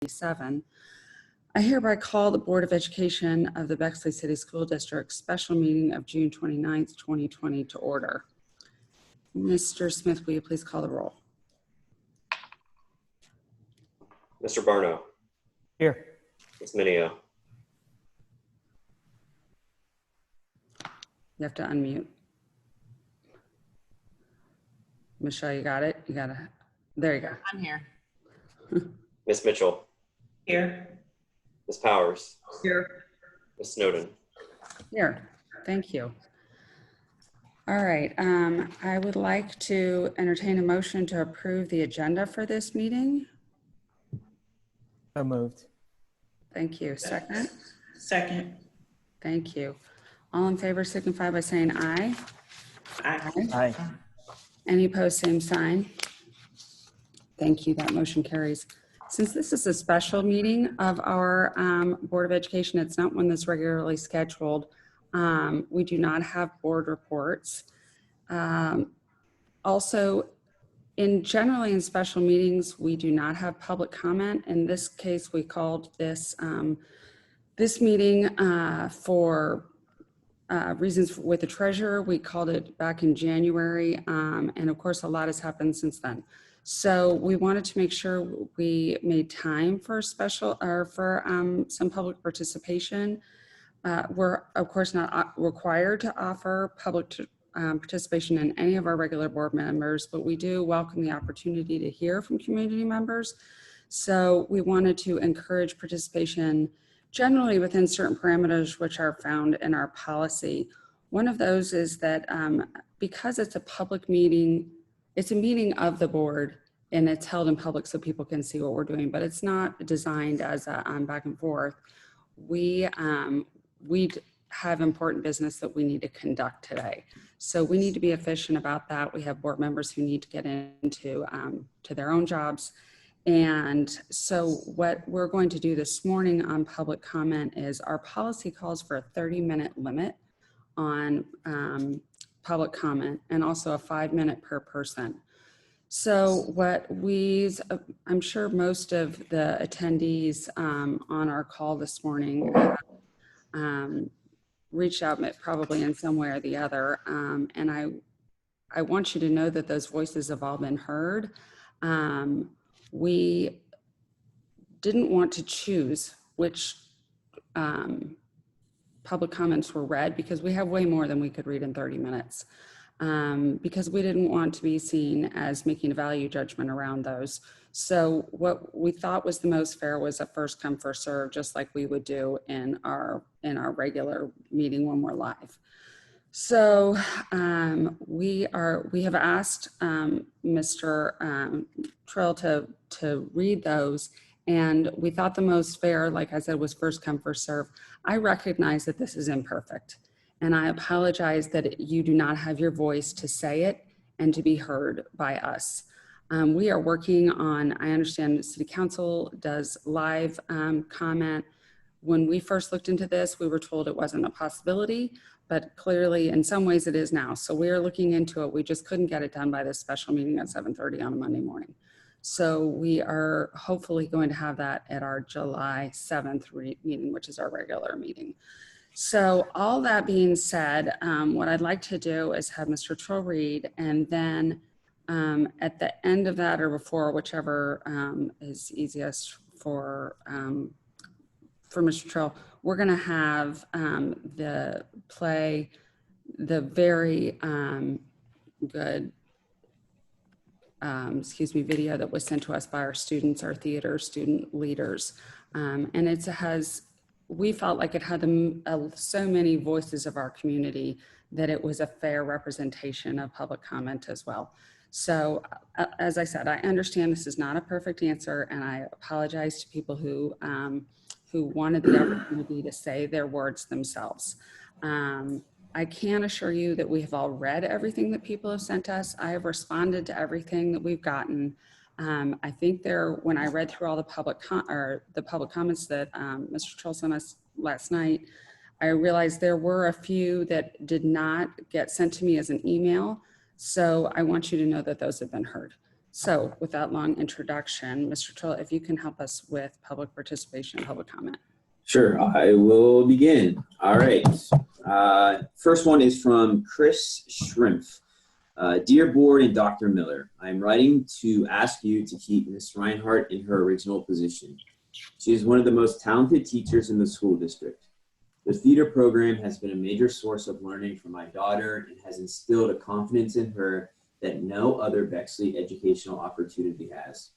2027. I hereby call the Board of Education of the Bexley City School District special meeting of June 29th, 2020 to order. Mr. Smith, will you please call the roll? Mr. Barno. Here. Ms. Mineo. You have to unmute. Michelle, you got it? You got it. There you go. I'm here. Ms. Mitchell. Here. Ms. Powers. Here. Ms. Snowden. Here, thank you. All right, I would like to entertain a motion to approve the agenda for this meeting. So moved. Thank you. Second? Second. Thank you. All in favor signify by saying aye. Aye. Aye. Any opposed, same sign. Thank you, that motion carries. Since this is a special meeting of our Board of Education, it's not one that's regularly scheduled. We do not have board reports. Also, generally in special meetings, we do not have public comment. In this case, we called this meeting for reasons with the treasurer. We called it back in January, and of course, a lot has happened since then. So we wanted to make sure we made time for some public participation. We're of course not required to offer public participation in any of our regular board members, but we do welcome the opportunity to hear from community members. So we wanted to encourage participation generally within certain parameters which are found in our policy. One of those is that because it's a public meeting, it's a meeting of the board and it's held in public so people can see what we're doing, but it's not designed as a back and forth. We have important business that we need to conduct today. So we need to be efficient about that. We have board members who need to get into to their own jobs. And so what we're going to do this morning on public comment is our policy calls for a 30-minute limit on public comment and also a 5-minute per person. So I'm sure most of the attendees on our call this morning reached out probably in some way or the other. And I want you to know that those voices have all been heard. We didn't want to choose which public comments were read because we have way more than we could read in 30 minutes. Because we didn't want to be seen as making a value judgment around those. So what we thought was the most fair was a first come, first serve, just like we would do in our regular meeting when we're live. So we have asked Mr. Trill to read those, and we thought the most fair, like I said, was first come, first serve. I recognize that this is imperfect, and I apologize that you do not have your voice to say it and to be heard by us. We are working on, I understand the City Council does live comment. When we first looked into this, we were told it wasn't a possibility, but clearly in some ways it is now. So we are looking into it. We just couldn't get it done by this special meeting at 7:30 on a Monday morning. So we are hopefully going to have that at our July 7th meeting, which is our regular meeting. So all that being said, what I'd like to do is have Mr. Trill read, and then at the end of that or before, whichever is easiest for Mr. Trill, we're going to have the very good video that was sent to us by our students, our theater student leaders, and we felt like it had so many voices of our community that it was a fair representation of public comment as well. So as I said, I understand this is not a perfect answer, and I apologize to people who wanted the opportunity to say their words themselves. I can assure you that we have all read everything that people have sent us. I have responded to everything that we've gotten. I think when I read through all the public comments that Mr. Trill sent us last night, I realized there were a few that did not get sent to me as an email. So I want you to know that those have been heard. So with that long introduction, Mr. Trill, if you can help us with public participation and public comment. Sure, I will begin. All right. First one is from Chris Schrimpf. Dear Board and Dr. Miller, I am writing to ask you to keep Ms. Reinhardt in her original position. She is one of the most talented teachers in the school district. The theater program has been a major source of learning for my daughter and has instilled a confidence in her that no other Bexley educational opportunity has.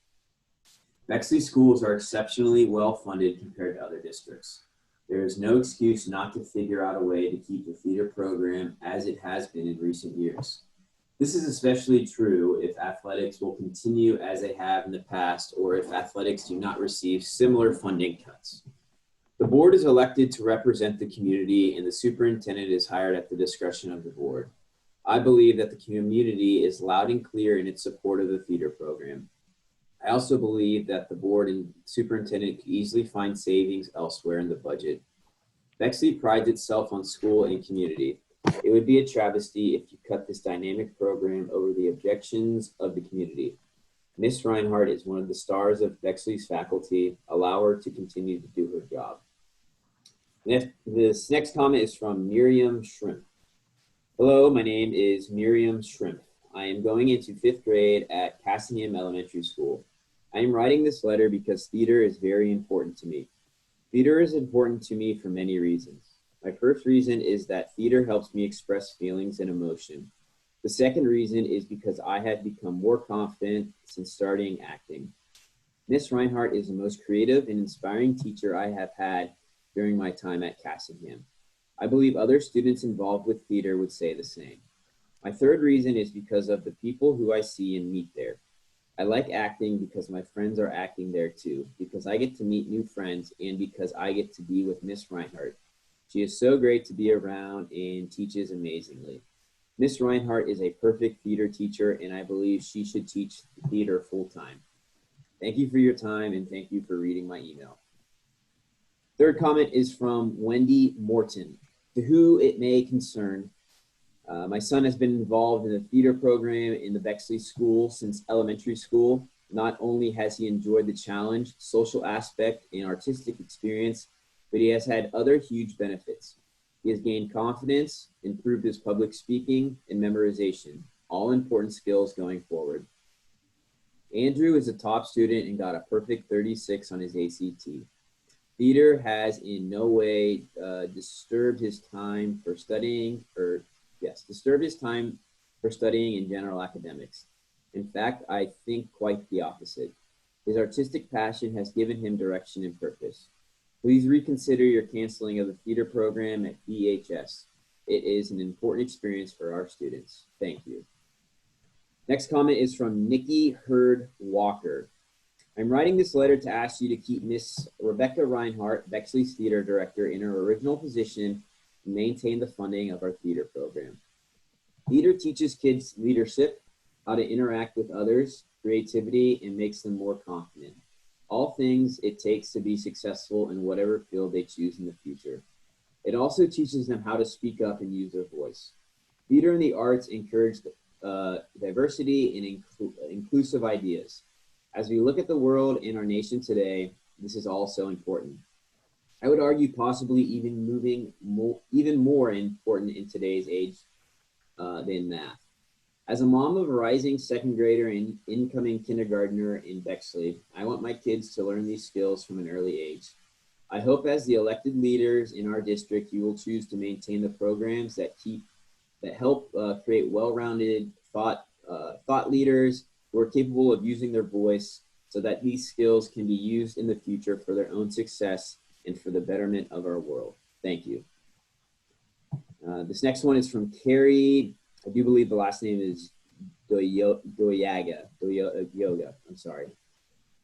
Bexley schools are exceptionally well funded compared to other districts. There is no excuse not to figure out a way to keep the theater program as it has been in recent years. This is especially true if athletics will continue as they have in the past or if athletics do not receive similar funding cuts. The board is elected to represent the community and the superintendent is hired at the discretion of the board. I believe that the community is loud and clear in its support of the theater program. I also believe that the board and superintendent could easily find savings elsewhere in the budget. Bexley prides itself on school and community. It would be a travesty if you cut this dynamic program over the objections of the community. Miss Reinhardt is one of the stars of Bexley's faculty. Allow her to continue to do her job. This next comment is from Miriam Shrimp. Hello, my name is Miriam Shrimp. I am going into 5th grade at Cassingham Elementary School. I am writing this letter because theater is very important to me. Theater is important to me for many reasons. My first reason is that theater helps me express feelings and emotion. The second reason is because I have become more confident since starting acting. Miss Reinhardt is the most creative and inspiring teacher I have had during my time at Cassingham. I believe other students involved with theater would say the same. My third reason is because of the people who I see and meet there. I like acting because my friends are acting there too, because I get to meet new friends and because I get to be with Miss Reinhardt. She is so great to be around and teaches amazingly. Miss Reinhardt is a perfect theater teacher and I believe she should teach theater full time. Thank you for your time and thank you for reading my email. Third comment is from Wendy Morton. To who it may concern, my son has been involved in the theater program in the Bexley School since elementary school. Not only has he enjoyed the challenge, social aspect, and artistic experience, but he has had other huge benefits. He has gained confidence, improved his public speaking, and memorization, all important skills going forward. Andrew is a top student and got a perfect 36 on his ACT. Theater has in no way disturbed his time for studying in general academics. In fact, I think quite the opposite. His artistic passion has given him direction and purpose. Please reconsider your canceling of the theater program at BHS. It is an important experience for our students. Thank you. Next comment is from Nikki Hurd Walker. I'm writing this letter to ask you to keep Miss Rebecca Reinhardt, Bexley's theater director, in her original position and maintain the funding of our theater program. Theater teaches kids leadership, how to interact with others, creativity, and makes them more confident. All things it takes to be successful in whatever field they choose in the future. It also teaches them how to speak up and use their voice. Theater and the arts encourage diversity and inclusive ideas. As we look at the world and our nation today, this is all so important. I would argue possibly even more important in today's age than math. As a mom of a rising second grader and incoming kindergartner in Bexley, I want my kids to learn these skills from an early age. I hope as the elected leaders in our district, you will choose to maintain the programs that help create well-rounded thought leaders who are capable of using their voice so that these skills can be used in the future for their own success and for the betterment of our world. Thank you. This next one is from Carrie. I do believe the last name is Doyaga. I'm sorry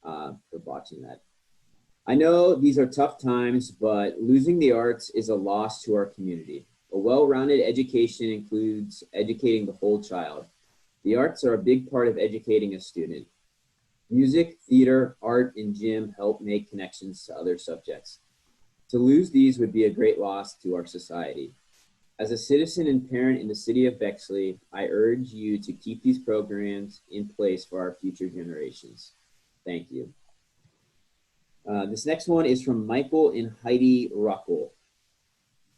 for botching that. I know these are tough times, but losing the arts is a loss to our community. A well-rounded education includes educating the whole child. The arts are a big part of educating a student. Music, theater, art, and gym help make connections to other subjects. To lose these would be a great loss to our society. As a citizen and parent in the city of Bexley, I urge you to keep these programs in place for our future generations. Thank you. This next one is from Michael and Heidi Ruckel.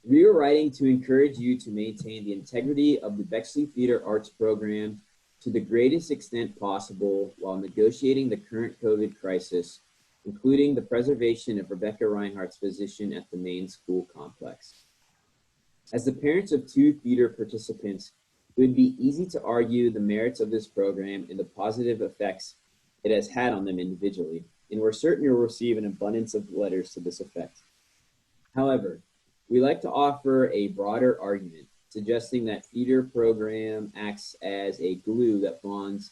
We are writing to encourage you to maintain the integrity of the Bexley Theater Arts program to the greatest extent possible while negotiating the current COVID crisis, including the preservation of Rebecca Reinhardt's position at the main school complex. As the parents of two theater participants, it would be easy to argue the merits of this program and the positive effects it has had on them individually, and we're certain you'll receive an abundance of letters to this effect. However, we like to offer a broader argument, suggesting that theater program acts as a glue that bonds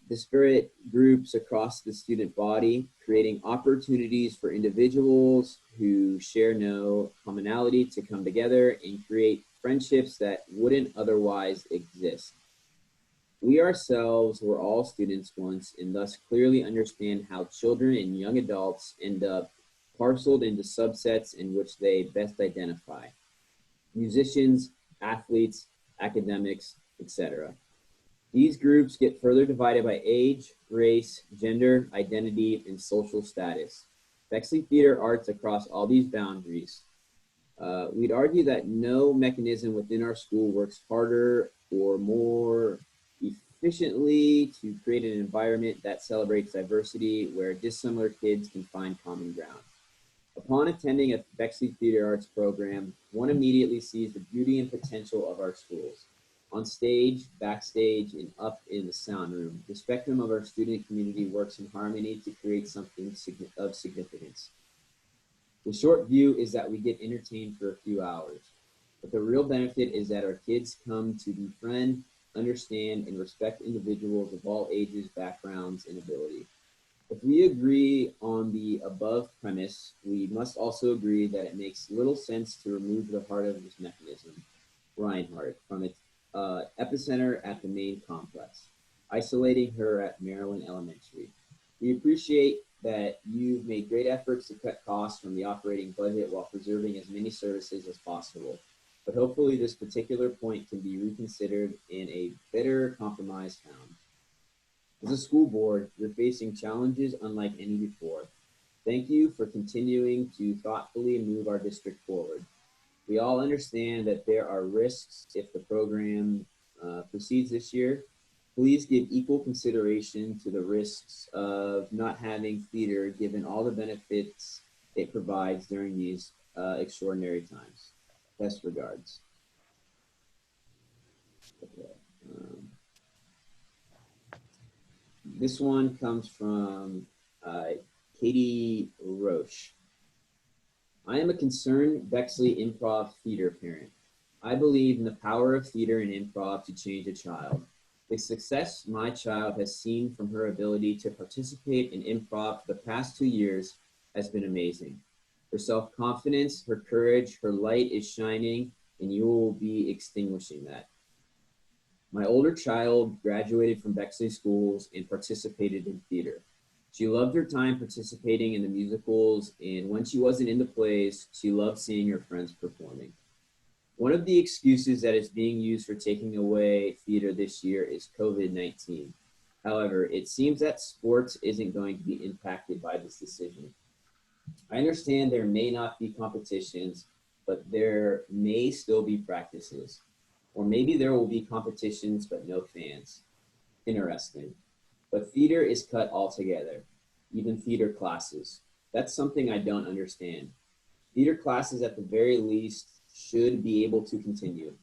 disparate groups across the student body, creating opportunities for individuals who share no commonality to come together and create friendships that wouldn't otherwise exist. We ourselves were all students once and thus clearly understand how children and young adults end up parceled into subsets in which they best identify: musicians, athletes, academics, etc. These groups get further divided by age, race, gender, identity, and social status. Bexley Theater Arts across all these boundaries. We'd argue that no mechanism within our school works harder or more efficiently to create an environment that celebrates diversity where dissimilar kids can find common ground. Upon attending a Bexley Theater Arts program, one immediately sees the beauty and potential of our schools. On stage, backstage, and up in the sound room, the spectrum of our student community works in harmony to create something of significance. The short view is that we get entertained for a few hours, but the real benefit is that our kids come to befriend, understand, and respect individuals of all ages, backgrounds, and ability. If we agree on the above premise, we must also agree that it makes little sense to remove the heart of this mechanism, Reinhardt, from its epicenter at the main complex, isolating her at Maryland Elementary. We appreciate that you've made great efforts to cut costs from the operating budget while preserving as many services as possible, but hopefully this particular point can be reconsidered and a better compromise found. As a school board, you're facing challenges unlike any before. Thank you for continuing to thoughtfully move our district forward. We all understand that there are risks if the program proceeds this year. Please give equal consideration to the risks of not having theater given all the benefits it provides during these extraordinary times. Best regards. Okay. This one comes from Katie Roche. I am a concerned Bexley Improv theater parent. I believe in the power of theater and improv to change a child. The success my child has seen from her ability to participate in improv for the past 2 years has been amazing. Her self-confidence, her courage, her light is shining, and you will be extinguishing that. My older child graduated from Bexley schools and participated in theater. She loved her time participating in the musicals, and when she wasn't in the plays, she loved seeing her friends performing. One of the excuses that is being used for taking away theater this year is COVID-19. However, it seems that sports isn't going to be impacted by this decision. I understand there may not be competitions, but there may still be practices. Or maybe there will be competitions, but no fans. Interesting. But theater is cut altogether, even theater classes. That's something I don't understand. Theater classes at the very least should be able to continue.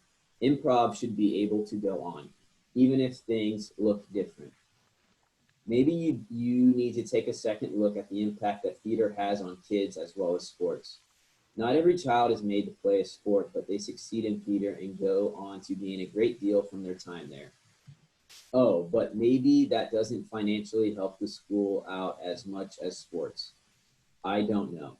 Improv should be able to go on, even if things look different. Maybe you need to take a second look at the impact that theater has on kids as well as sports. Not every child is made to play a sport, but they succeed in theater and go on to gain a great deal from their time there. Oh, but maybe that doesn't financially help the school out as much as sports. I don't know.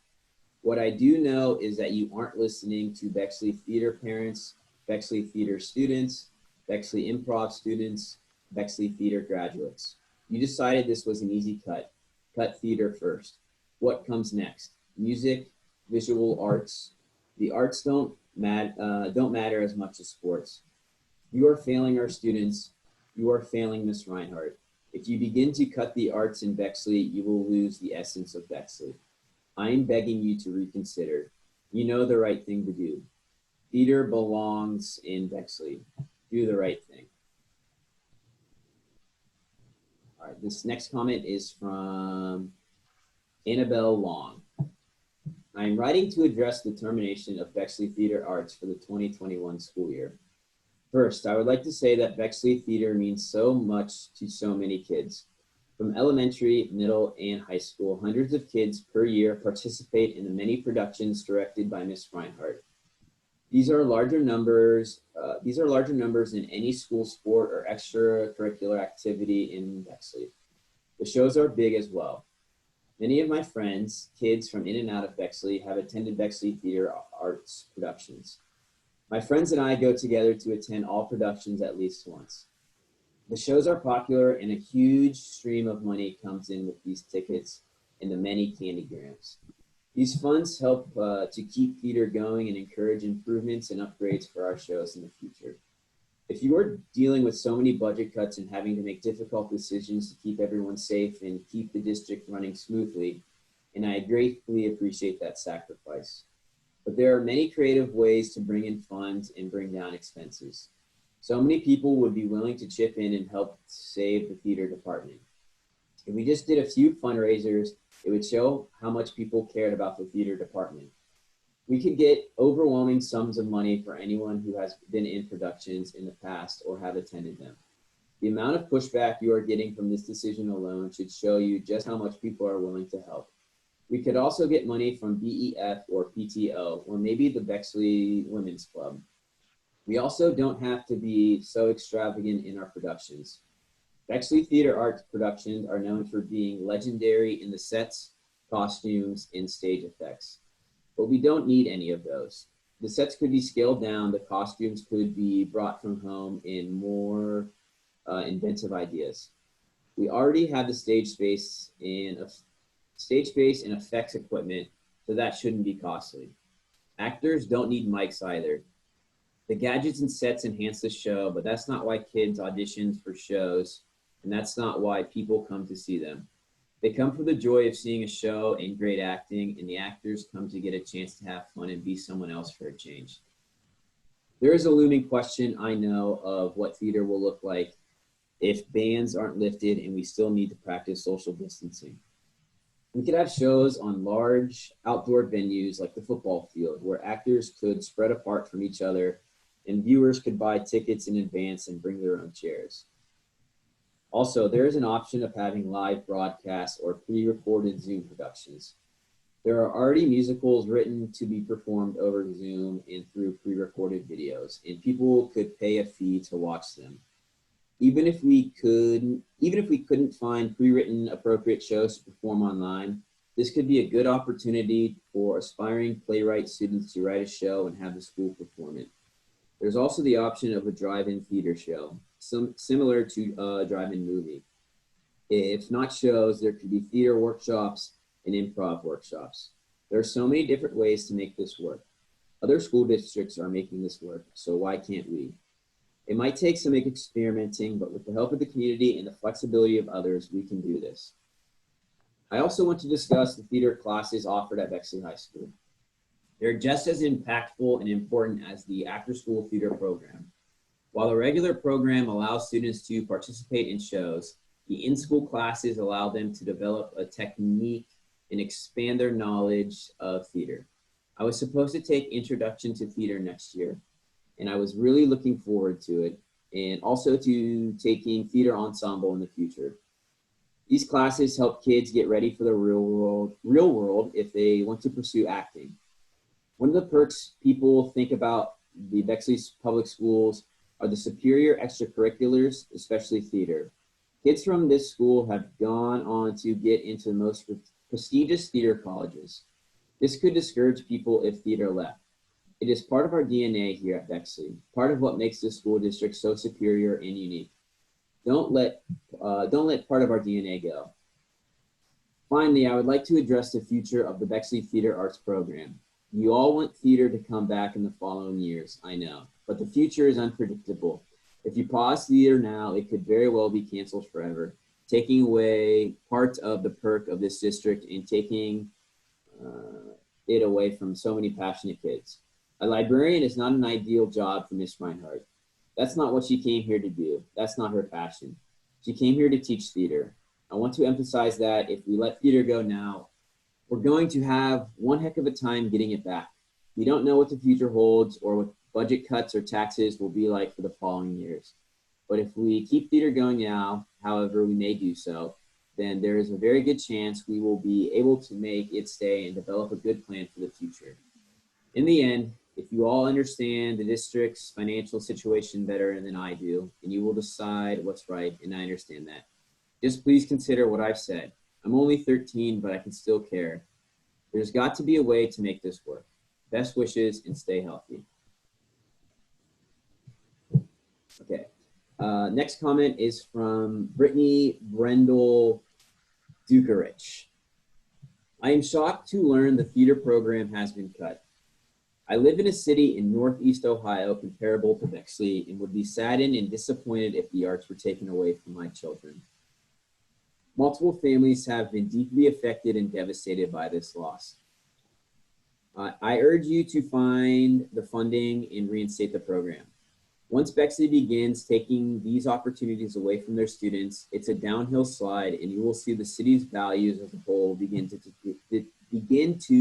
What I do know is that you aren't listening to Bexley theater parents, Bexley theater students, Bexley improv students, Bexley theater graduates. You decided this was an easy cut. Cut theater first. What comes next? Music, visual arts. The arts don't don't matter as much as sports. You are failing our students. You are failing Miss Reinhardt. If you begin to cut the arts in Bexley, you will lose the essence of Bexley. I am begging you to reconsider. You know the right thing to do. Theater belongs in Bexley. Do the right thing. All right, this next comment is from Annabelle Long. I am writing to address the termination of Bexley Theater Arts for the 2021 school year. First, I would like to say that Bexley Theater means so much to so many kids. From elementary, middle, and high school, hundreds of kids per year participate in the many productions directed by Miss Reinhardt. These are larger numbers than any school sport or extracurricular activity in Bexley. The shows are big as well. Many of my friends, kids from in and out of Bexley, have attended Bexley Theater Arts productions. My friends and I go together to attend all productions at least once. The shows are popular and a huge stream of money comes in with these tickets and the many candy grams. These funds help to keep theater going and encourage improvements and upgrades for our shows in the future. If you are dealing with so many budget cuts and having to make difficult decisions to keep everyone safe and keep the district running smoothly, and I gratefully appreciate that sacrifice. But there are many creative ways to bring in funds and bring down expenses. So many people would be willing to chip in and help save the theater department. If we just did a few fundraisers, it would show how much people cared about the theater department. We could get overwhelming sums of money for anyone who has been in productions in the past or have attended them. The amount of pushback you are getting from this decision alone should show you just how much people are willing to help. We could also get money from BEF or PTO, or maybe the Bexley Women's Club. We also don't have to be so extravagant in our productions. Bexley Theater Arts productions are known for being legendary in the sets, costumes, and stage effects. But we don't need any of those. The sets could be scaled down, the costumes could be brought from home in more inventive ideas. We already have the stage space and effects equipment, so that shouldn't be costly. Actors don't need mics either. The gadgets and sets enhance the show, but that's not why kids audition for shows, and that's not why people come to see them. They come for the joy of seeing a show and great acting, and the actors come to get a chance to have fun and be someone else for a change. There is a looming question, I know, of what theater will look like if bans aren't lifted and we still need to practice social distancing. We could have shows on large outdoor venues like the football field where actors could spread apart from each other and viewers could buy tickets in advance and bring their own chairs. Also, there is an option of having live broadcasts or pre-recorded Zoom productions. There are already musicals written to be performed over Zoom and through pre-recorded videos, and people could pay a fee to watch them. Even if we couldn't find pre-written appropriate shows to perform online, this could be a good opportunity for aspiring playwright students to write a show and have the school perform it. There's also the option of a drive-in theater show, similar to a drive-in movie. If not shows, there could be theater workshops and improv workshops. There are so many different ways to make this work. Other school districts are making this work, so why can't we? It might take some experimenting, but with the help of the community and the flexibility of others, we can do this. I also want to discuss the theater classes offered at Bexley High School. They're just as impactful and important as the after-school theater program. While the regular program allows students to participate in shows, the in-school classes allow them to develop a technique and expand their knowledge of theater. I was supposed to take Introduction to Theater next year, and I was really looking forward to it, and also to taking theater ensemble in the future. These classes help kids get ready for the real world if they want to pursue acting. One of the perks people think about the Bexley Public Schools are the superior extracurriculars, especially theater. Kids from this school have gone on to get into the most prestigious theater colleges. This could discourage people if theater left. It is part of our DNA here at Bexley, part of what makes this school district so superior and unique. Don't let part of our DNA go. Finally, I would like to address the future of the Bexley Theater Arts program. You all want theater to come back in the following years, I know, but the future is unpredictable. If you pause theater now, it could very well be canceled forever, taking away part of the perk of this district and taking it away from so many passionate kids. A librarian is not an ideal job for Miss Reinhardt. That's not what she came here to do. That's not her passion. She came here to teach theater. I want to emphasize that if we let theater go now, we're going to have one heck of a time getting it back. We don't know what the future holds or what budget cuts or taxes will be like for the following years. But if we keep theater going now, however we may do so, then there is a very good chance we will be able to make it stay and develop a good plan for the future. In the end, if you all understand the district's financial situation better than I do, then you will decide what's right, and I understand that. Just please consider what I've said. I'm only 13, but I can still care. There's got to be a way to make this work. Best wishes and stay healthy. Okay. Next comment is from Brittany Brendel Dukarich. I am shocked to learn the theater program has been cut. I live in a city in Northeast Ohio comparable to Bexley and would be saddened and disappointed if the arts were taken away from my children. Multiple families have been deeply affected and devastated by this loss. I urge you to find the funding and reinstate the program. Once Bexley begins taking these opportunities away from their students, it's a downhill slide, and you will see the city's values as a whole begin to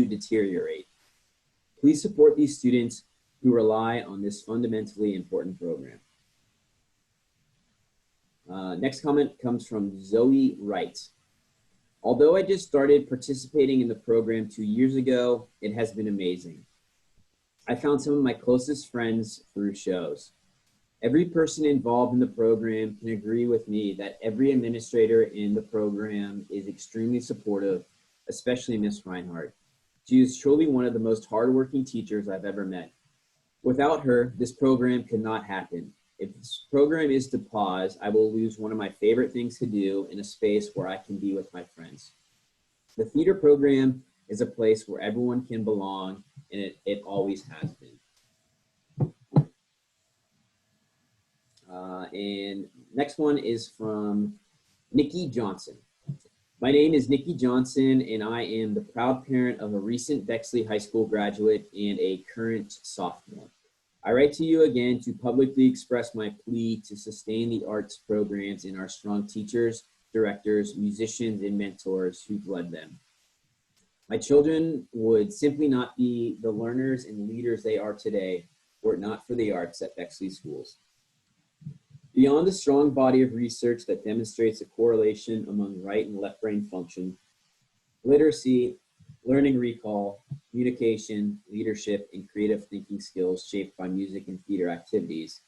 deteriorate. Please support these students who rely on this fundamentally important program. Next comment comes from Zoe Wright. Although I just started participating in the program 2 years ago, it has been amazing. I found some of my closest friends through shows. Every person involved in the program can agree with me that every administrator in the program is extremely supportive, especially Miss Reinhardt. She is truly one of the most hardworking teachers I've ever met. Without her, this program could not happen. If this program is to pause, I will lose one of my favorite things to do in a space where I can be with my friends. The theater program is a place where everyone can belong, and it always has been. And next one is from Nikki Johnson. My name is Nikki Johnson, and I am the proud parent of a recent Bexley High School graduate and a current sophomore. I write to you again to publicly express my plea to sustain the arts programs in our strong teachers, directors, musicians, and mentors who've led them. My children would simply not be the learners and leaders they are today were it not for the arts at Bexley schools. Beyond the strong body of research that demonstrates a correlation among right and left brain function, literacy, learning recall, communication, leadership, and creative thinking skills shaped by music and theater activities,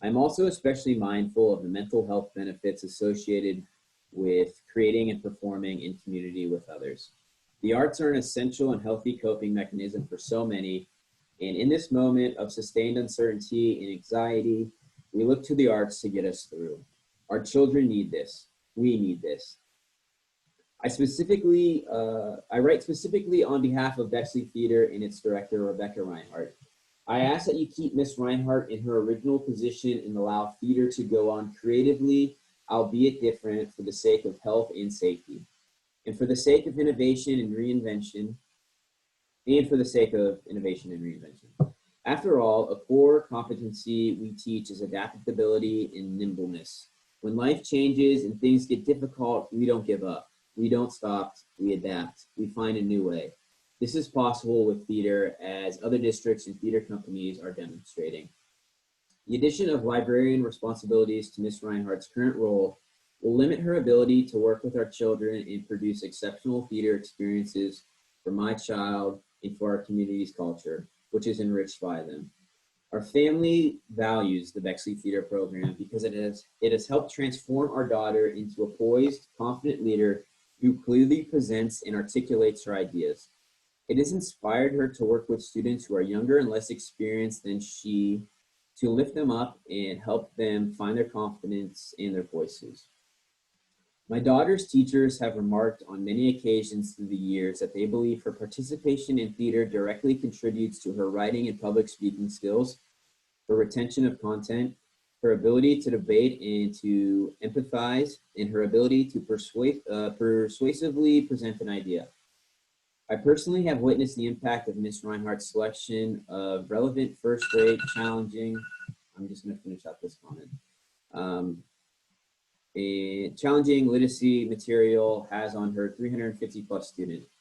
I'm also especially mindful of the mental health benefits associated with creating and performing in community with others. The arts are an essential and healthy coping mechanism for so many, and in this moment of sustained uncertainty and anxiety, we look to the arts to get us through. Our children need this. We need this. I write specifically on behalf of Bexley Theater and its director, Rebecca Reinhardt. I ask that you keep Miss Reinhardt in her original position and allow theater to go on creatively, albeit different, for the sake of health and safety, and for the sake of innovation and reinvention, After all, a core competency we teach is adaptability and nimbleness. When life changes and things get difficult, we don't give up. We don't stop, we adapt. We find a new way. This is possible with theater, as other districts and theater companies are demonstrating. The addition of librarian responsibilities to Ms. Reinhardt's current role will limit her ability to work with our children and produce exceptional theater experiences for my child and for our community's culture, which is enriched by them. Our family values the Bexley Theater program because it has helped transform our daughter into a poised, confident leader who clearly presents and articulates her ideas. It has inspired her to work with students who are younger and less experienced than she, to lift them up and help them find their confidence in their voices. My daughter's teachers have remarked on many occasions through the years that they believe her participation in theater directly contributes to her writing and public speaking skills, her retention of content, her ability to debate and to empathize, and her ability to persuasively present an idea. I personally have witnessed the impact of Ms. Reinhardt's selection of relevant, first-rate, challenging, I'm just going to finish out this comment. A challenging literacy material has on her 350 plus students.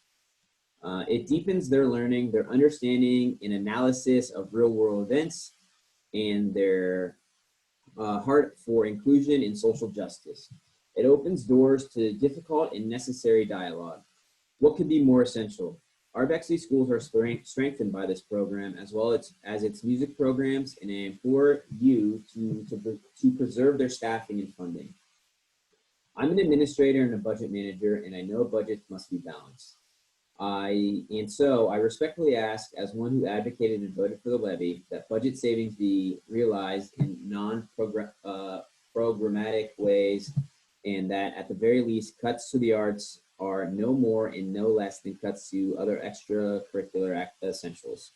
It deepens their learning, their understanding and analysis of real world events, and their heart for inclusion and social justice. It opens doors to difficult and necessary dialogue. What could be more essential? Our Bexley schools are strengthened by this program as well as its music programs, and I implore you to preserve their staffing and funding. I'm an administrator and a budget manager, and I know budgets must be balanced. So I respectfully ask, as one who advocated and voted for the levy, that budget savings be realized in non-programmatic ways, and that at the very least, cuts to the arts are no more and no less than cuts to other extracurricular essentials.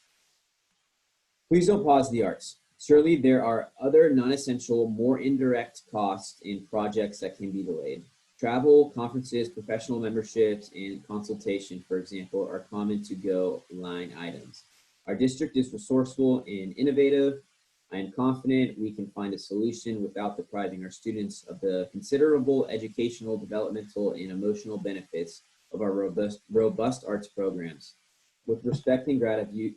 Please don't pause the arts. Surely there are other non-essential, more indirect costs in projects that can be delayed. Travel, conferences, professional memberships, and consultation, for example, are common to-go line items. Our district is resourceful and innovative. I am confident we can find a solution without depriving our students of the considerable educational, developmental, and emotional benefits of our robust arts programs. With respect and gratitude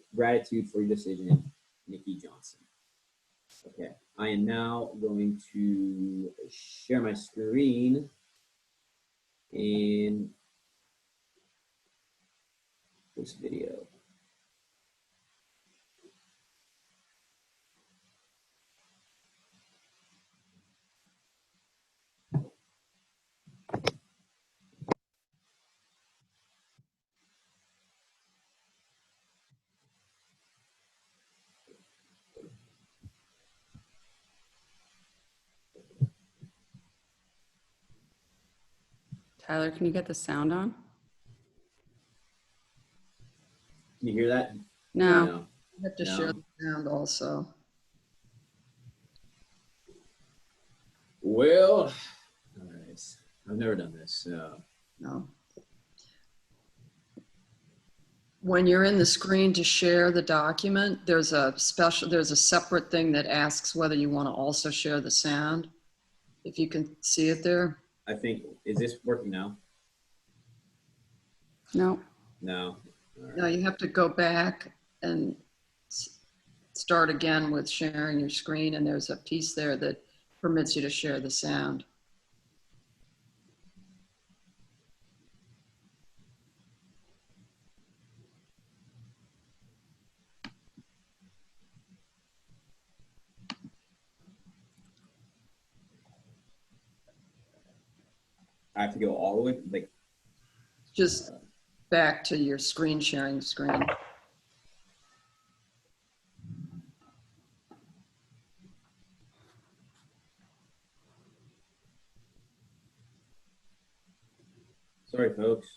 for your decision, Nikki Johnson. Okay, I am now going to share my screen and this video. Tyler, can you get the sound on? Can you hear that? No. No. You have to No. share the sound also. Well, all right. I've never done this, so. No. When you're in the screen to share the document, there's a separate thing that asks whether you want to also share the sound. If you can see it there. I think, is this working now? No. No. All right. No, you have to go back and start again with sharing your screen, and there's a piece there that permits you to share the sound. I have to go all the way, like, Just back to your screen sharing screen. sorry, folks.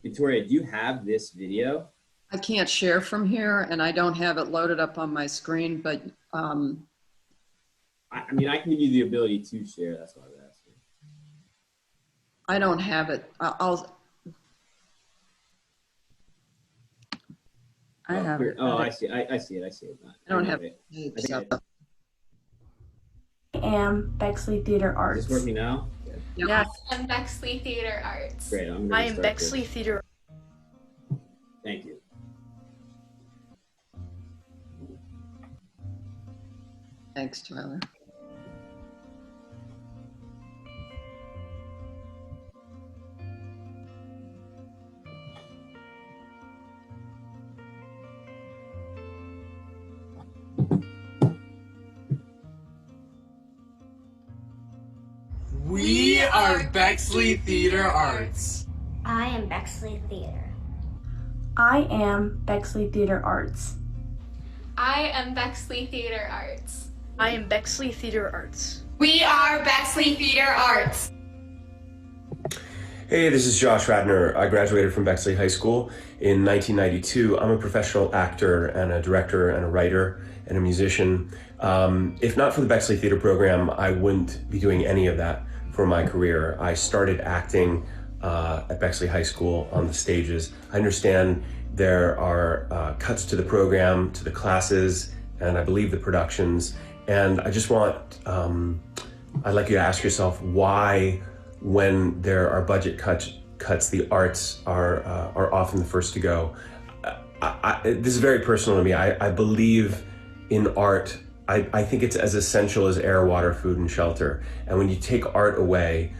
Victoria, do you have this video? I can't share from here, and I don't have it loaded up on my screen, but I mean, I can give you the ability to share. That's why I was asking. I don't have it. I have here- it. Oh, I see. I see it. I see it. I don't have it. it. I think I am Bexley Theater Is Arts. this working now? Yeah. Yep. Yes. I'm Bexley Theater Arts. Great. I'm I gonna am start Bexley this. Theater. Thank you. Thanks, Tyler. We are Bexley Theater Arts. I am Bexley Theater. I am Bexley Theater Arts. I am Bexley Theater Arts. I am Bexley Theater Arts. We are Bexley Theater Arts. Hey, this is Josh Radner. I graduated from Bexley High School in 1992. I'm a professional actor and a director and a writer and a musician. If not for the Bexley Theater program, I wouldn't be doing any of that for my career. I started acting at Bexley High School on the stages. I understand there are cuts to the program, to the classes, and I believe the productions. And I just want, I'd like you to ask yourself why, when there are budget cuts, the arts are often the first to go. This is very personal to me. I believe in art. I think it's as essential as air, water, food, and shelter. And when you take art away,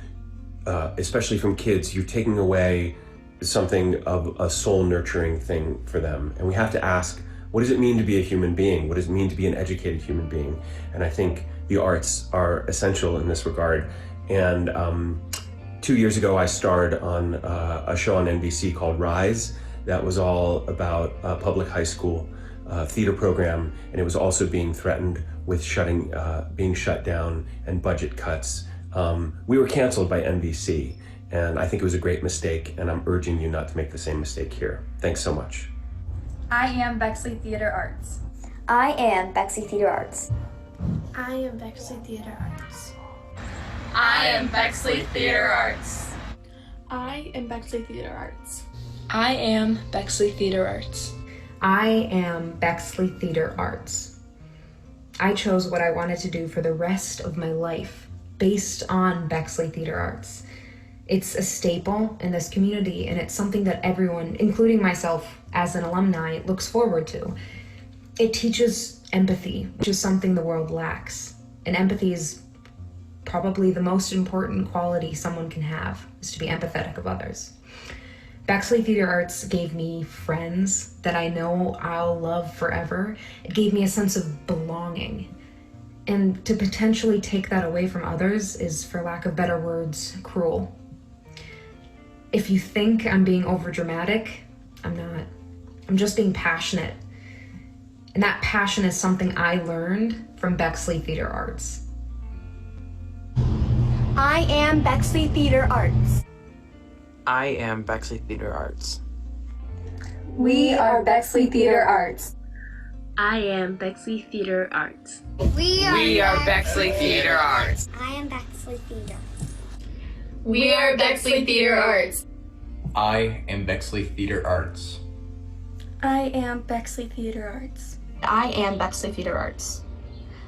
especially from kids, you're taking away something of a soul-nurturing thing for them. And we have to ask, what does it mean to be a human being? What does it mean to be an educated human being? And I think the arts are essential in this regard. And 2 years ago, I starred on a show on NBC called Rise. That was all about a public high school theater program, and it was also being threatened with being shut down and budget cuts. We were canceled by NBC, and I think it was a great mistake, and I'm urging you not to make the same mistake here. Thanks so much. I am Bexley Theater Arts. I am Bexley Theater Arts. I am Bexley Theater Arts. I am Bexley Theater Arts. I am Bexley Theater Arts. I am Bexley Theater Arts. I am Bexley Theater Arts. I chose what I wanted to do for the rest of my life based on Bexley Theater Arts. It's a staple in this community, and it's something that everyone, including myself as an alumni, looks forward to. It teaches empathy, which is something the world lacks. And empathy is probably the most important quality someone can have, is to be empathetic of others. Bexley Theater Arts gave me friends that I know I'll love forever. It gave me a sense of belonging. And to potentially take that away from others is, for lack of better words, cruel. If you think I'm being overdramatic, I'm not. I'm just being passionate. And that passion is something I learned from Bexley Theater Arts. I am Bexley Theater Arts. I am Bexley Theater Arts. We are Bexley Theater Arts. I am Bexley Theater Arts. We are Bexley Theater Arts. I am Bexley Theater. We are Bexley Theater Arts. I am Bexley Theater Arts. I am Bexley Theater Arts. I am Bexley Theater Arts.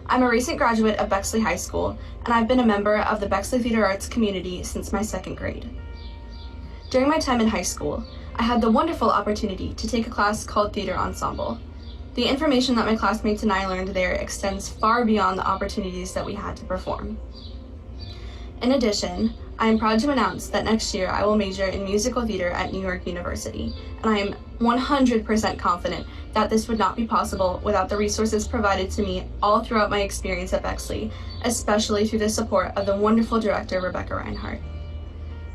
I'm a recent graduate of Bexley High School, and I've been a member of the Bexley Theater Arts community since my 2nd grade. During my time in high school, I had the wonderful opportunity to take a class called Theater Ensemble. The information that my classmates and I learned there extends far beyond the opportunities that we had to perform. In addition, I am proud to announce that next year I will major in musical theater at New York University, and I am 100% confident that this would not be possible without the resources provided to me all throughout my experience at Bexley, especially through the support of the wonderful director, Rebecca Reinhardt.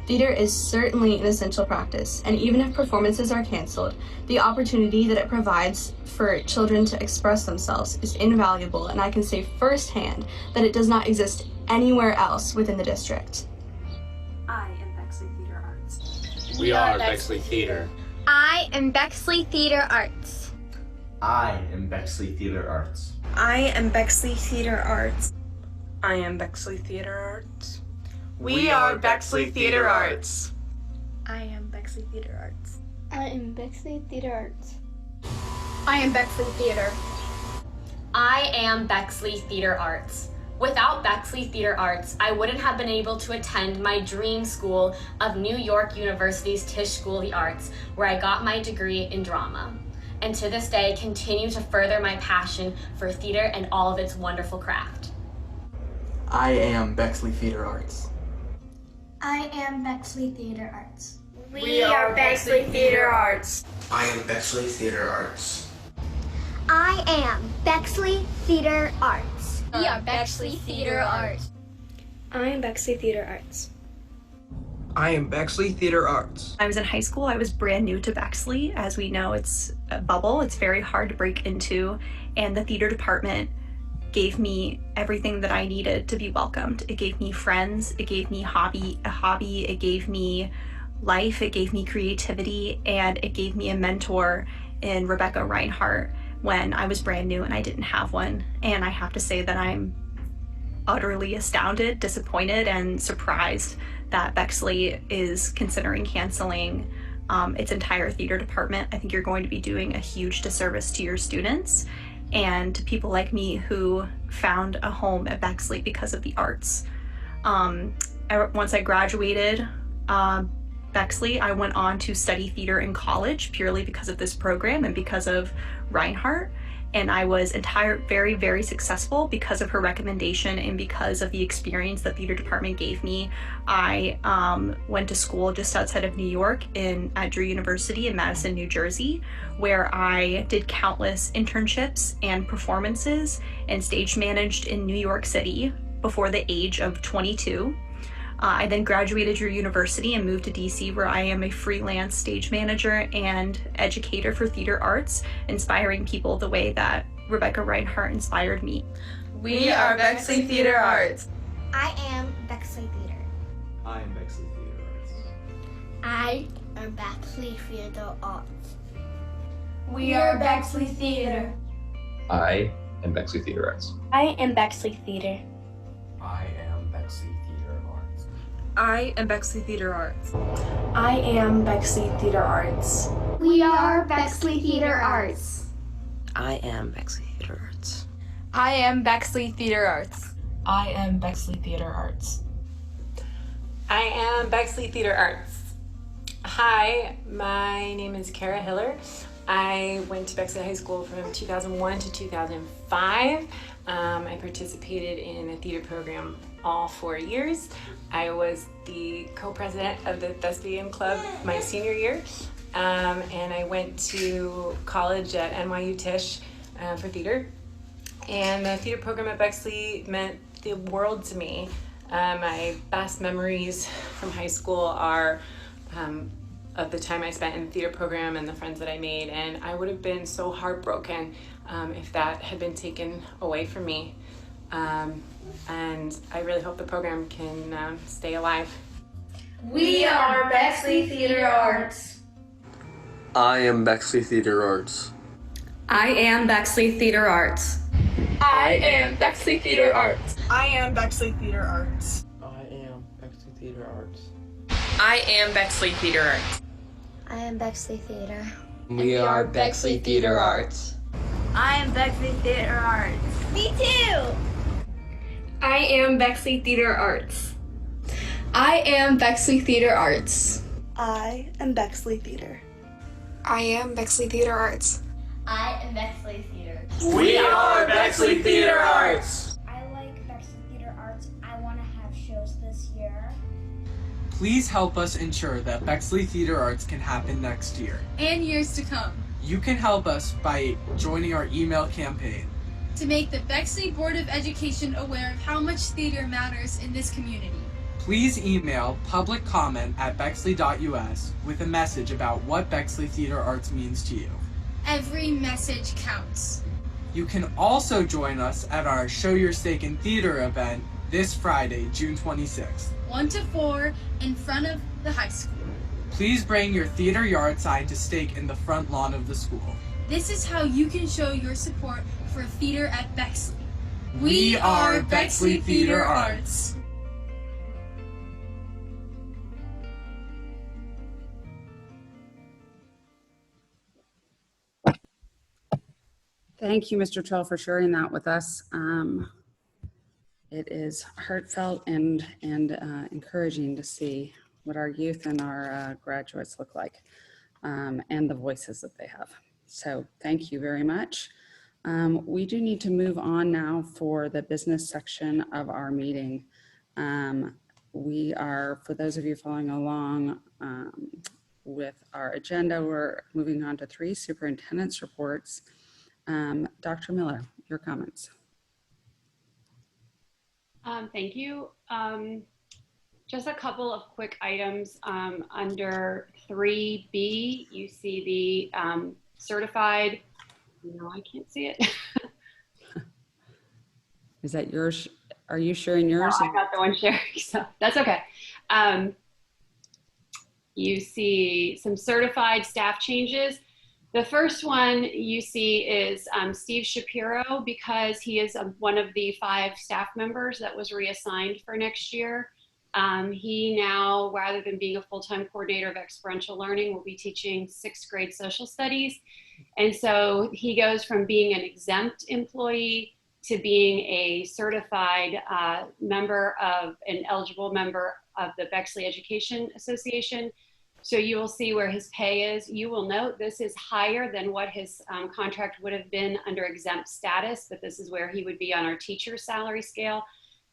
Theater is certainly an essential practice, and even if performances are canceled, the opportunity that it provides for children to express themselves is invaluable, and I can say firsthand that it does not exist anywhere else within the district. I am Bexley Theater Arts. We are Bexley Theater. I am Bexley Theater Arts. I am Bexley Theater Arts. I am Bexley Theater Arts. I am Bexley Theater Arts. We are Bexley Theater Arts. I am Bexley Theater Arts. I am Bexley Theater Arts. I am Bexley Theater. I am Bexley Theater Arts. Without Bexley Theater Arts, I wouldn't have been able to attend my dream school of New York University's Tisch School of the Arts, where I got my degree in drama, and to this day continue to further my passion for theater and all of its wonderful craft. I am Bexley Theater Arts. I am Bexley Theater Arts. We are Bexley Theater Arts. I am Bexley Theater Arts. I am Bexley Theater Arts. We are Bexley Theater Arts. I am Bexley Theater Arts. I am Bexley Theater Arts. I was in high school. I was brand new to Bexley. As we know, it's bubble. It's very hard to break into, and the theater department gave me everything that I needed to be welcomed. It gave me friends, it gave me a hobby, it gave me life, it gave me creativity, and it gave me a mentor in Rebecca Reinhardt when I was brand new and I didn't have one. And I have to say that I'm utterly astounded, disappointed, and surprised that Bexley is considering canceling its entire theater department. I think you're going to be doing a huge disservice to your students and to people like me who found a home at Bexley because of the arts. Once I graduated Bexley, I went on to study theater in college purely because of this program and because of Reinhardt. And I was very, very successful because of her recommendation and because of the experience the theater department gave me. I went to school just outside of New York at Drew University in Madison, New Jersey, where I did countless internships and performances and stage managed in New York City before the age of 22. I then graduated Drew University and moved to DC, where I am a freelance stage manager and educator for theater arts, inspiring people the way that Rebecca Reinhardt inspired me. We are Bexley Theater Arts. I am Bexley Theater. I am Bexley Theater Arts. I am Bexley Theater Arts. We are Bexley Theater. I am Bexley Theater Arts. I am Bexley Theater. I am Bexley Theater Arts. I am Bexley Theater Arts. I am Bexley Theater Arts. We are Bexley Theater Arts. I am Bexley Theater Arts. I am Bexley Theater Arts. I am Bexley Theater Arts. I am Bexley Theater Arts. Hi, my name is Kara Hiller. I went to Bexley High School from 2001 to 2005. I participated in a theater program all 4 years. I was the co-president of the Thespian Club my senior year, and I went to college at NYU Tisch for theater. And the theater program at Bexley meant the world to me. My best memories from high school are of the time I spent in the theater program and the friends that I made, and I would have been so heartbroken if that had been taken away from me. And I really hope the program can stay alive. We are Bexley Theater Arts. I am Bexley Theater Arts. I am Bexley Theater Arts. I am Bexley Theater Arts. I am Bexley Theater Arts. I am Bexley Theater Arts. I am Bexley Theater Arts. I am Bexley Theater. We are Bexley Theater Arts. I am Bexley Theater Arts. Me too! I am Bexley Theater Arts. I am Bexley Theater Arts. I am Bexley Theater. I am Bexley Theater Arts. I am Bexley Theater. We are Bexley Theater Arts. I like Bexley Theater Arts. I want to have shows this year. Please help us ensure that Bexley Theater Arts can happen next year. And years to come. You can help us by joining our email campaign. To make the Bexley Board of Education aware of how much theater matters in this community. Please email publiccomment@bexley.us with a message about what Bexley Theater Arts means to you. Every message counts. You can also join us at our Show Your Stake in Theater event this Friday, June 26th. 1 to 4 in front of the high school. Please bring your theater yard sign to stake in the front lawn of the school. This is how you can show your support for theater at Bexley. We are Bexley Theater Arts. Thank you, Mr. Trell, for sharing that with us. It is heartfelt and encouraging to see what our youth and our graduates look like and the voices that they have. So thank you very much. We do need to move on now for the business section of our meeting. We are, for those of you following along with our agenda, we're moving on to 3 superintendent's reports. Dr. Miller, your comments. Thank you. Just a couple of quick items. Under 3B, you see the certified, no, I can't see it. Is that yours? Are you sharing yours? No, I'm not the one sharing, so that's okay. You see some certified staff changes. The first one you see is Steve Shapiro, because he is one of the 5 staff members that was reassigned for next year. He now, rather than being a full-time coordinator of experiential learning, will be teaching 6th grade social studies. And so he goes from being an exempt employee to being a certified member of, an eligible member of the Bexley Education Association. So you will see where his pay is. You will note this is higher than what his contract would have been under exempt status, but this is where he would be on our teacher salary scale.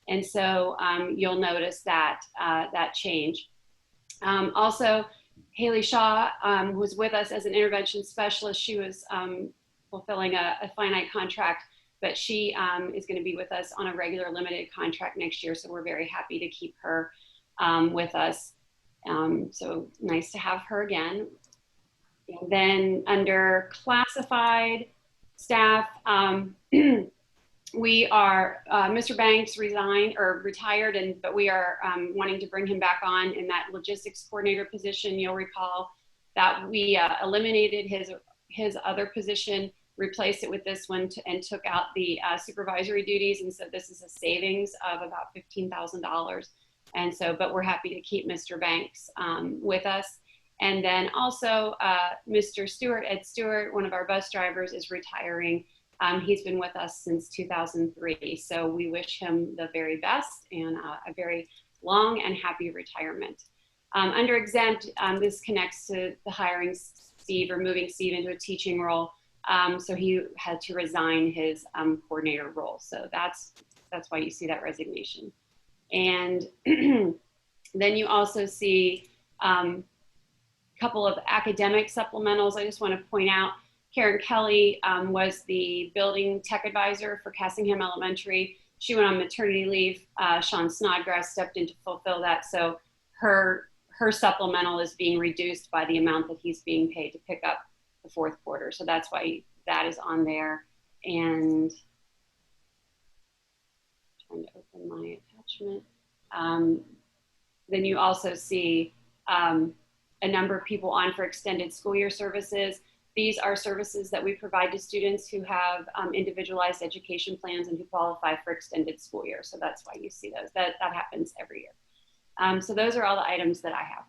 And so you'll notice that, that change. Also, Haley Shaw was with us as an intervention specialist. She was fulfilling a finite contract, but she is going to be with us on a regular limited contract next year. So we're very happy to keep her with us. So nice to have her again. And then under classified staff, we are, Mr. Banks retired, but we are wanting to bring him back on in that logistics coordinator position. You'll recall that we eliminated his other position, replaced it with this one, and took out the supervisory duties. And so this is a savings of about $15,000. And so, but we're happy to keep Mr. Banks with us. And then also Mr. Stewart, Ed Stewart, one of our bus drivers, is retiring. He's been with us since 2003. So we wish him the very best and a very long and happy retirement. Under exempt, this connects to the hiring Steve or moving Steve into a teaching role. So he had to resign his coordinator role. So that's why you see that resignation. And then you also see a couple of academic supplementals. I just want to point out, Karen Kelly was the building tech advisor for Cassingham Elementary. She went on maternity leave. Sean Snodgrass stepped in to fulfill that. So her supplemental is being reduced by the amount that he's being paid to pick up the 4th quarter. So that's why that is on there. And trying to open my attachment. Then you also see a number of people on for extended school year services. These are services that we provide to students who have individualized education plans and who qualify for extended school year. So that's why you see those. That happens every year. So those are all the items that I have.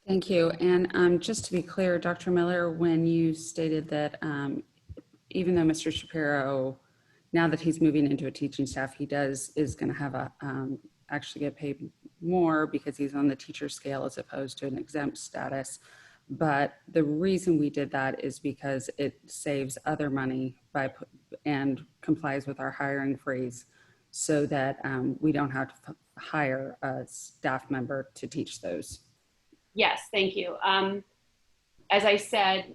Thank you. And just to be clear, Dr. Miller, when you stated that even though Mr. Shapiro, now that he's moving into a teaching staff, he is going to have actually get paid more because he's on the teacher scale as opposed to an exempt status. But the reason we did that is because it saves other money and complies with our hiring freeze so that we don't have to hire a staff member to teach those. Yes, thank you. As I said,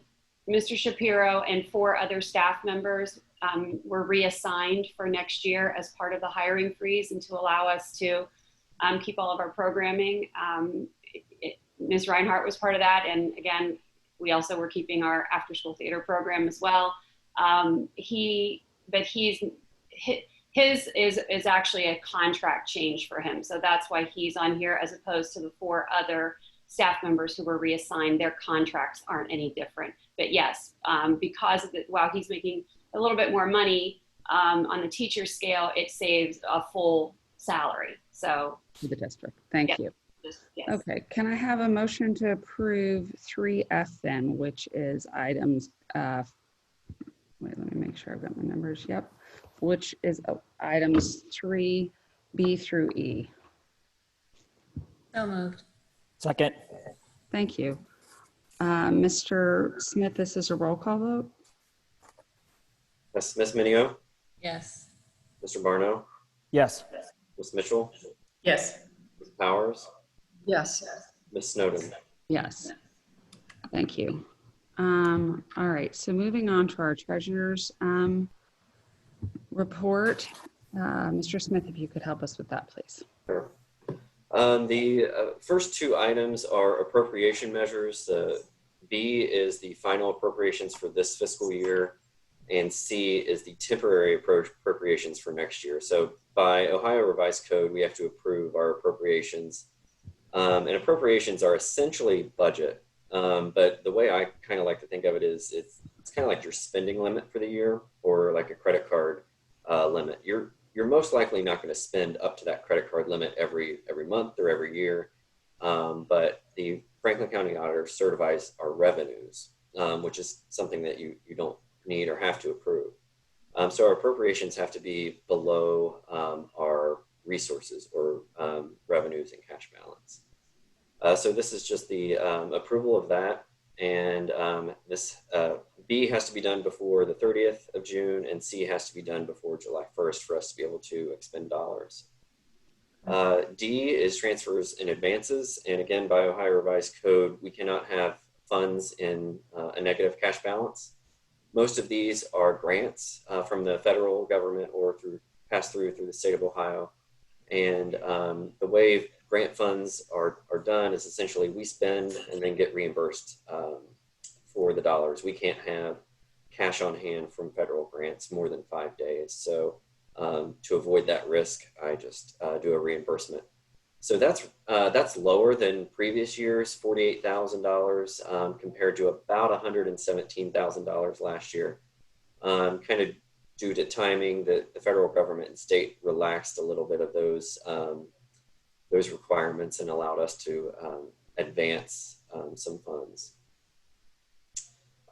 Mr. Shapiro and 4 other staff members were reassigned for next year as part of the hiring freeze and to allow us to keep all of our programming. Ms. Reinhardt was part of that. And again, we also were keeping our after school theater program as well. His is actually a contract change for him. So that's why he's on here as opposed to the 4 other staff members who were reassigned. Their contracts aren't any different. But yes, because of it, while he's making a little bit more money on the teacher scale, it saves a full salary. So for the district. Thank you. Yes. Okay, can I have a motion to approve 3F then, which is items, wait, let me make sure I've got my numbers. Yep. Which is items 3B through E. So moved. Second. Thank you. Mr. Smith, this is a roll call vote. Ms. Minio, Yes. Mr. Barno, Yes. Ms. Mitchell, Yes. Ms. Powers, Yes. Ms. Snowden. Yes. Thank you. All right, so moving on to our treasurer's report. Mr. Smith, if you could help us with that, please. Sure. The first 2 items are appropriation measures. The B is the final appropriations for this fiscal year, and C is the temporary appropriations for next year. So by Ohio Revised Code, we have to approve our appropriations. And appropriations are essentially budget. But the way I kind of like to think of it is it's kind of like your spending limit for the year, or like a credit card limit. You're most likely not going to spend up to that credit card limit every month or every year. But the Franklin County Auditor certifies our revenues, which is something that you don't need or have to approve. So our appropriations have to be below our resources, or revenues and cash balance. So this is just the approval of that. And this B has to be done before the 30th of June, and C has to be done before July 1st for us to be able to expend dollars. D is transfers and advances. And again, by Ohio Revised Code, we cannot have funds in a negative cash balance. Most of these are grants from the federal government or pass through the state of Ohio. And the way grant funds are done is essentially we spend and then get reimbursed for the dollars. We can't have cash on hand from federal grants more than 5 days. So to avoid that risk, I just do a reimbursement. So that's lower than previous years, $48,000 compared to about $117,000 last year. Kind of due to timing, the federal government and state relaxed a little bit of those requirements and allowed us to advance some funds.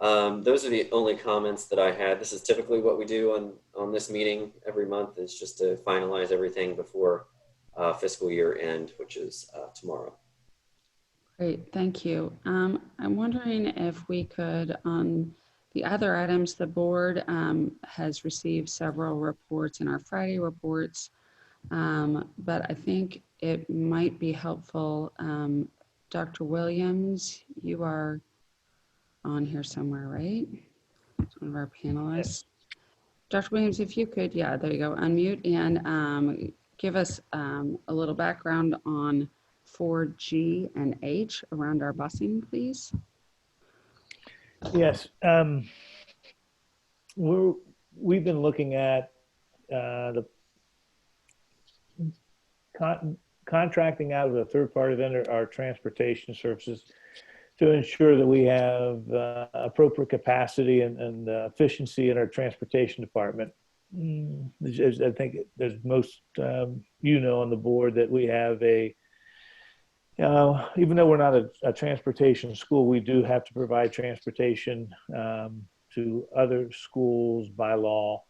Those are the only comments that I had. This is typically what we do on this meeting every month, is just to finalize everything before fiscal year end, which is tomorrow. Great, thank you. I'm wondering if we could, on the other items, the board has received several reports in our Friday reports, but I think it might be helpful. Dr. Williams, you are on here somewhere, right? It's one of our panelists. Dr. Williams, if you could, yeah, there you go, unmute and give us a little background on 4G and H around our busing, please. Yes, we've been looking at the contracting out of a third-party vendor our transportation services to ensure that we have appropriate capacity and efficiency in our transportation department. I think there's most, on the board, that we have even though we're not a transportation school, we do have to provide transportation to other schools by law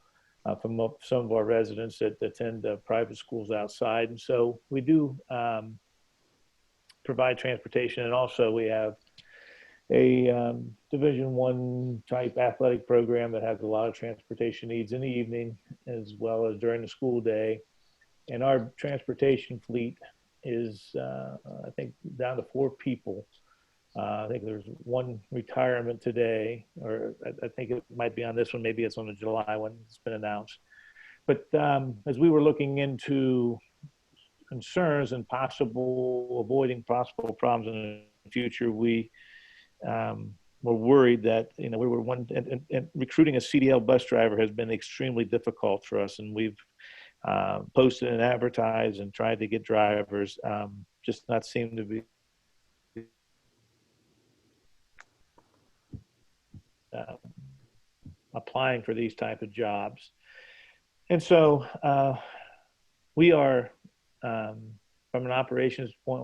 from some of our residents that attend private schools outside. And so we do provide transportation, and also we have a Division I type athletic program that has a lot of transportation needs in the evening as well as during the school day. And our transportation fleet is, I think, down to 4 people. I think there's one retirement today, or I think it might be on this one. Maybe it's on the July one. It's been announced. But as we were looking into concerns and avoiding possible problems in the future, we were worried that, we were and recruiting a CDL bus driver has been extremely difficult for us, and we've posted and advertised and tried to get drivers, just not seem to be applying for these type of jobs. And so we are, from an operations point,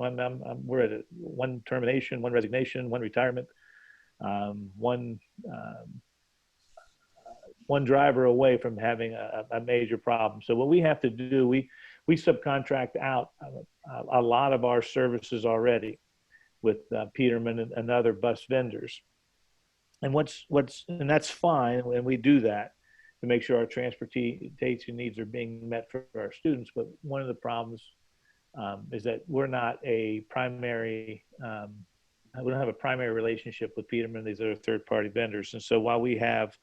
we're at one termination, one resignation, one retirement, one driver away from having a major problem. So what we have to do, we subcontract out a lot of our services already with Peterman and other bus vendors. And and that's fine, and we do that to make sure our transportation needs are being met for our students. But one of the problems is that we're not a primary, we don't have a primary relationship with Peterman, these other third-party vendors. And so while we have,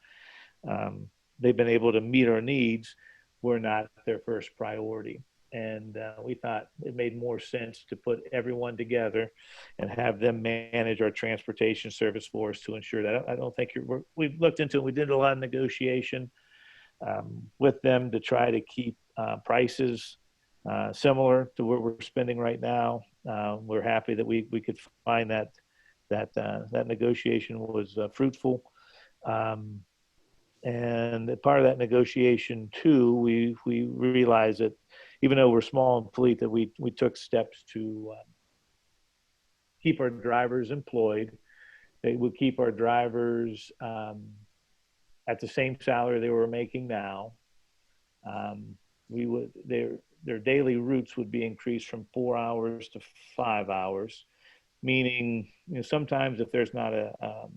they've been able to meet our needs, we're not their first priority. and we thought it made more sense to put everyone together and have them manage our transportation service for us to ensure that. I don't think we've looked into it. We did a lot of negotiation with them to try to keep prices similar to what we're spending right now. We're happy that we could find that negotiation was fruitful. And part of that negotiation too, we realized that even though we're small in fleet, that we took steps to keep our drivers employed. They would keep our drivers at the same salary they were making now. Their daily routes would be increased from 4 hours to 5 hours, meaning sometimes if there's not a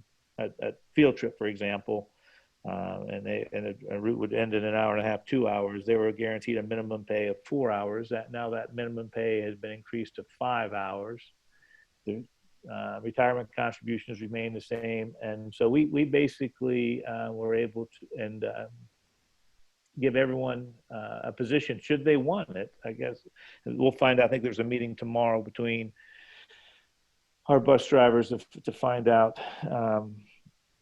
field trip, for example, and a route would end in an hour and a half, 2 hours, they were guaranteed a minimum pay of 4 hours. Now that minimum pay has been increased to 5 hours. The retirement contributions remain the same, and so we basically were able to give everyone a position should they want it. I guess we'll find out. I think there's a meeting tomorrow between our bus drivers to find out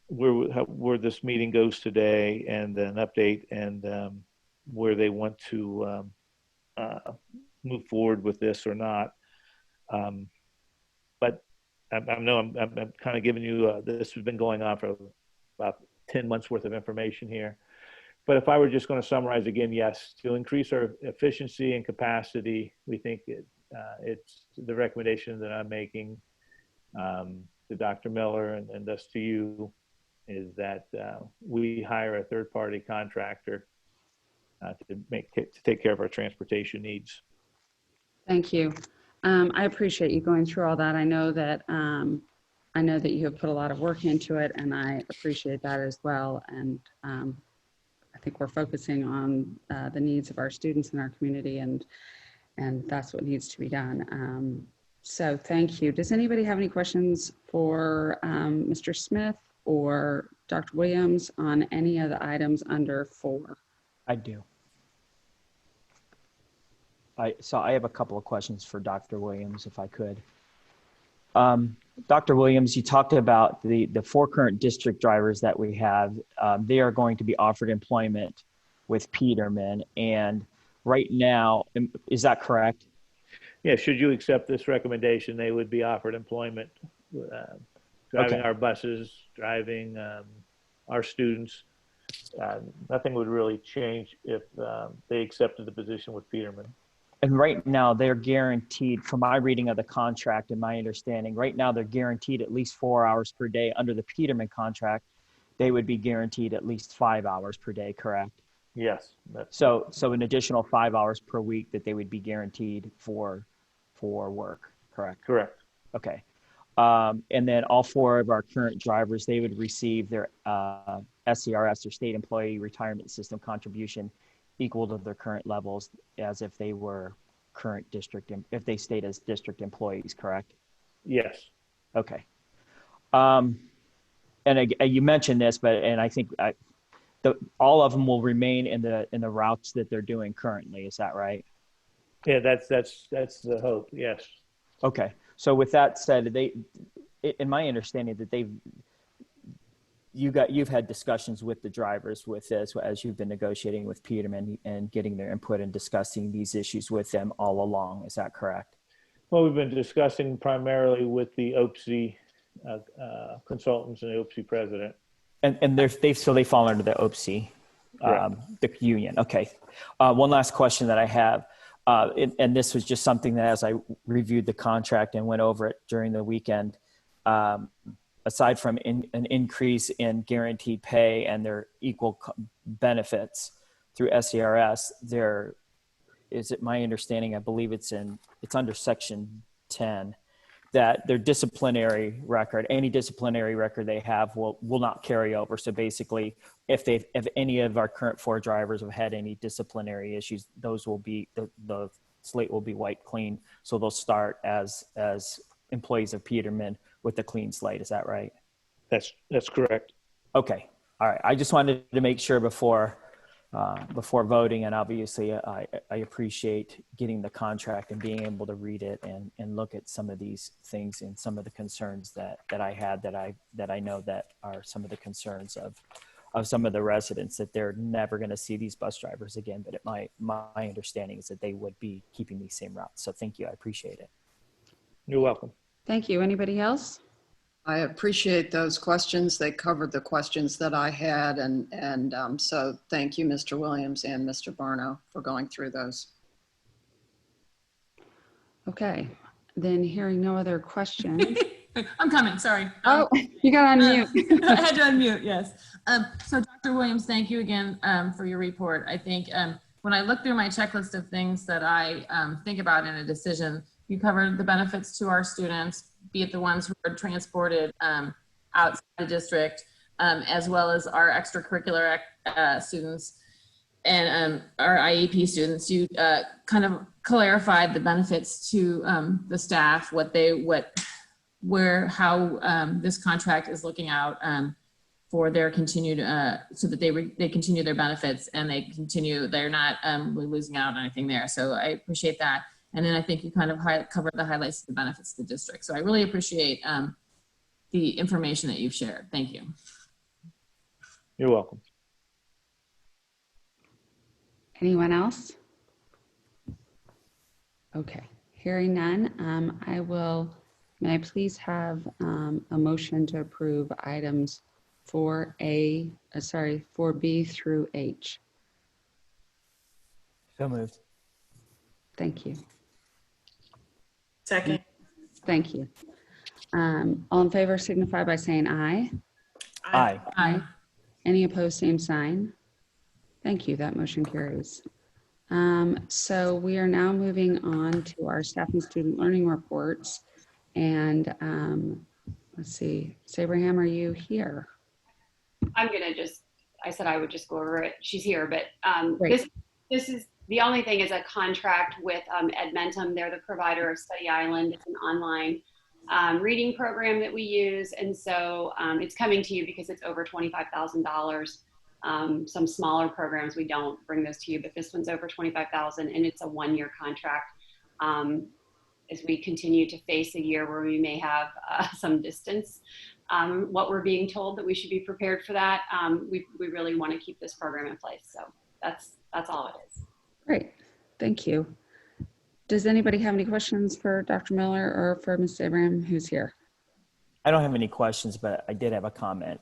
where this meeting goes today, and an update, and where they want to move forward with this or not. But I know I'm kind of giving you this has been going on for about 10 months worth of information here. But if I were just going to summarize again, yes, to increase our efficiency and capacity, we think it's the recommendation that I'm making to Dr. Miller and thus to you, is that we hire a third-party contractor to take care of our transportation needs. Thank you. I appreciate you going through all that. I know that you have put a lot of work into it, and I appreciate that as well. And I think we're focusing on the needs of our students in our community, and that's what needs to be done. So thank you. Does anybody have any questions for Mr. Smith or Dr. Williams on any of the items under 4? I do. So I have a couple of questions for Dr. Williams, if I could. Dr. Williams, you talked about the 4 current district drivers that we have. They are going to be offered employment with Peterman. And right now, is that correct? Yeah, should you accept this recommendation, they would be offered employment, driving our buses, driving our students. Nothing would really change if they accepted the position with Peterman. And right now they're guaranteed, from my reading of the contract and my understanding, right now they're guaranteed at least 4 hours per day. Under the Peterman contract, they would be guaranteed at least 5 hours per day, correct? Yes. So an additional 5 hours per week that they would be guaranteed for work, correct? Correct. Okay. And then all 4 of our current drivers, they would receive their SCRS, or State Employee Retirement System contribution, equal to their current levels as if they were current district, if they stayed as district employees, correct? Yes. Okay. And you mentioned this, and I think all of them will remain in the routes that they're doing currently. Is that right? Yeah, that's the hope. Yes. Okay. So with that said, in my understanding, that you've had discussions with the drivers with this as you've been negotiating with Peterman and getting their input and discussing these issues with them all along. Is that correct? Well, we've been discussing primarily with the OPSI consultants and the OPSI president. And they fall under the OPSI, the union. Okay. One last question that I have, and this was just something that as I reviewed the contract and went over it during the weekend, aside from an increase in guaranteed pay and their equal benefits through SCRS, there is it my understanding, I believe it's under Section 10, that their disciplinary record, any disciplinary record they have will not carry over. So basically, if any of our current 4 drivers have had any disciplinary issues, those will be the slate will be wiped clean. So they'll start as employees of Peterman with a clean slate. Is that right? That's correct. Okay. All right. I just wanted to make sure before before voting. And obviously I appreciate getting the contract and being able to read it and look at some of these things and some of the concerns that I had that I know that are some of the concerns of some of the residents, that they're never going to see these bus drivers again. But my understanding is that they would be keeping these same routes. So thank you. I appreciate it. You're welcome. Thank you. Anybody else? I appreciate those questions. They covered the questions that I had. So thank you, Mr. Williams and Mr. Barno, for going through those. Okay, then hearing no other questions. I'm coming, sorry. Oh, you got on mute. I had to unmute, yes. So Dr. Williams, thank you again for your report. I think when I look through my checklist of things that I think about in a decision, you covered the benefits to our students, be it the ones who are transported outside the district, as well as our extracurricular students and our IEP students. You kind of clarified the benefits to the staff, how this contract is looking out for their continued, so that they continue their benefits and they're not losing out on anything there. So I appreciate that. And then I think you kind of covered the highlights of the benefits to the district. So I really appreciate the information that you've shared. Thank you. You're welcome. Anyone else? Okay, hearing none, may I please have a motion to approve items 4B through H? So moved. Thank you. Second. Thank you. All in favor signify by saying aye. Aye. Aye. Any opposed, same sign. Thank you. That motion carries. So we are now moving on to our staff and student learning reports. And let's see, Sabraham, are you here? I'm gonna I said I would just go over it. She's here, but Great. this is the only thing is a contract with Edmentum. They're the provider of Study Island. It's an online reading program that we use. And so it's coming to you because it's over $25,000. Some smaller programs, we don't bring those to you, but this one's over $25,000 and it's a 1-year contract. As we continue to face a year where we may have some distance, what we're being told that we should be prepared for that. We really want to keep this program in place. So that's all it is. Great. Thank you. Does anybody have any questions for Dr. Miller or for Ms. Abraham, who's here? I don't have any questions, but I did have a comment.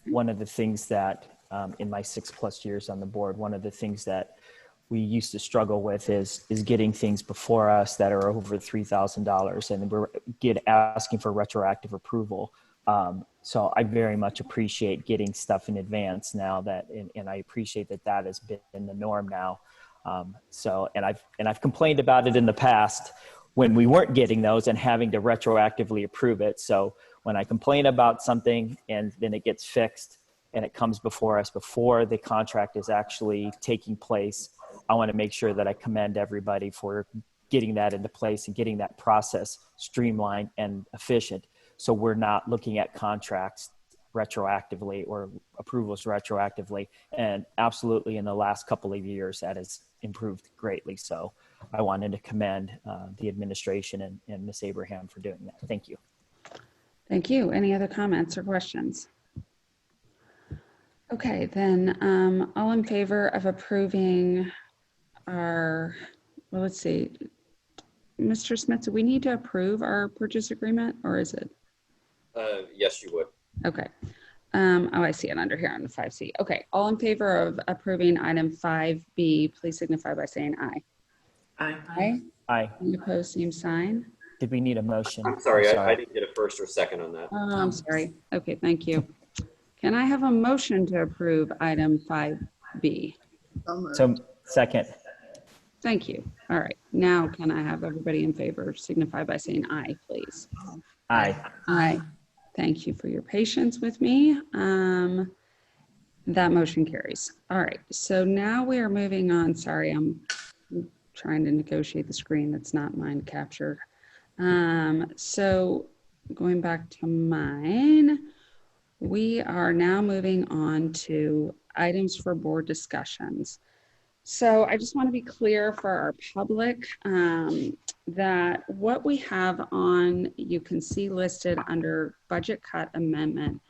One of the things that in my 6+ years on the board, one of the things that we used to struggle with is getting things before us that are over $3,000, and we're asking for retroactive approval. So I very much appreciate getting stuff in advance now and I appreciate that has been the norm now. And I've complained about it in the past when we weren't getting those and having to retroactively approve it. So when I complain about something and then it gets fixed and it comes before us before the contract is actually taking place, I want to make sure that I commend everybody for getting that into place and getting that process streamlined and efficient. So we're not looking at contracts retroactively or approvals retroactively. And absolutely in the last couple of years, that has improved greatly. So I wanted to commend the administration and Ms. Abraham for doing that. Thank you. Thank you. Any other comments or questions? Okay, then all in favor of approving let's see, Mr. Smith, do we need to approve our purchase agreement or is it? Yes, you would. Okay. Oh, I see it under here on the 5C. Okay, all in favor of approving item 5B, please signify by saying aye. Aye. Aye. Aye. Any opposed, same sign. Did we need a motion? I'm sorry, I didn't get a first or second on that. Oh, I'm sorry. Okay, thank you. Can I have a motion to approve item 5B? So second. Thank you. All right, now can I have everybody in favor signify by saying aye, please? Aye. Aye. Thank you for your patience with me. That motion carries. All right, so now we are moving on. Sorry, I'm trying to negotiate the screen that's not mine to capture. So going back to mine, we are now moving on to items for board discussions. So I just want to be clear for our public that what we have on, you can see listed under budget cut amendment,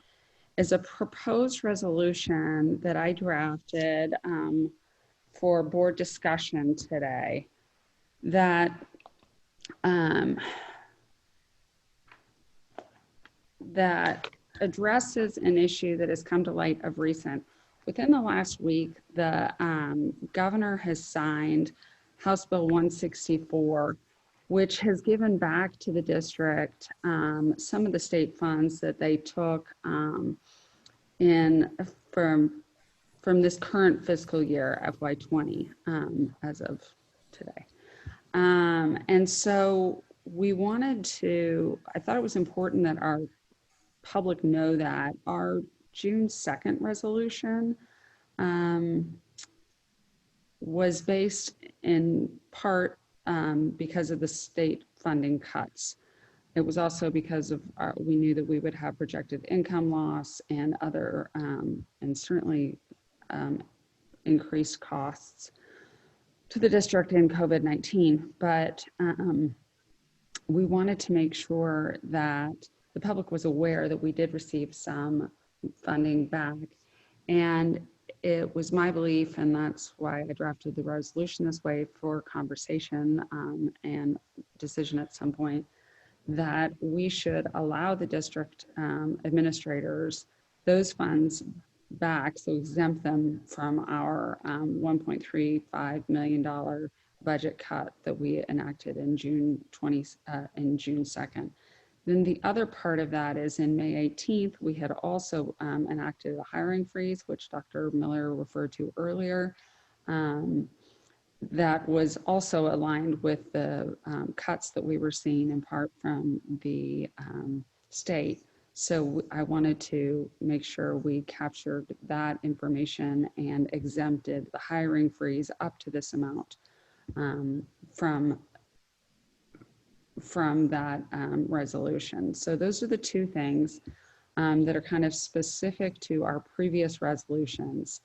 is a proposed resolution that I drafted for board discussion today that that addresses an issue that has come to light of recent. Within the last week, the governor has signed House Bill 164, which has given back to the district some of the state funds that they took from this current fiscal year, FY20, as of today. And so we wanted to, I thought it was important that our public know that our June 2nd resolution was based in part because of the state funding cuts. It was also because of we knew that we would have projected income loss and other, and certainly increased costs to the district in COVID-19. But we wanted to make sure that the public was aware that we did receive some funding back. And it was my belief, and that's why I drafted the resolution this way for conversation and decision at some point, that we should allow the district administrators those funds back, so exempt them from our $1.35 million budget cut that we enacted in June 2nd. Then the other part of that is in May 18th, we had also enacted a hiring freeze, which Dr. Miller referred to earlier. That was also aligned with the cuts that we were seeing in part from the state. So I wanted to make sure we captured that information and exempted the hiring freeze up to this amount from that resolution. So those are the two things that are kind of specific to our previous resolutions.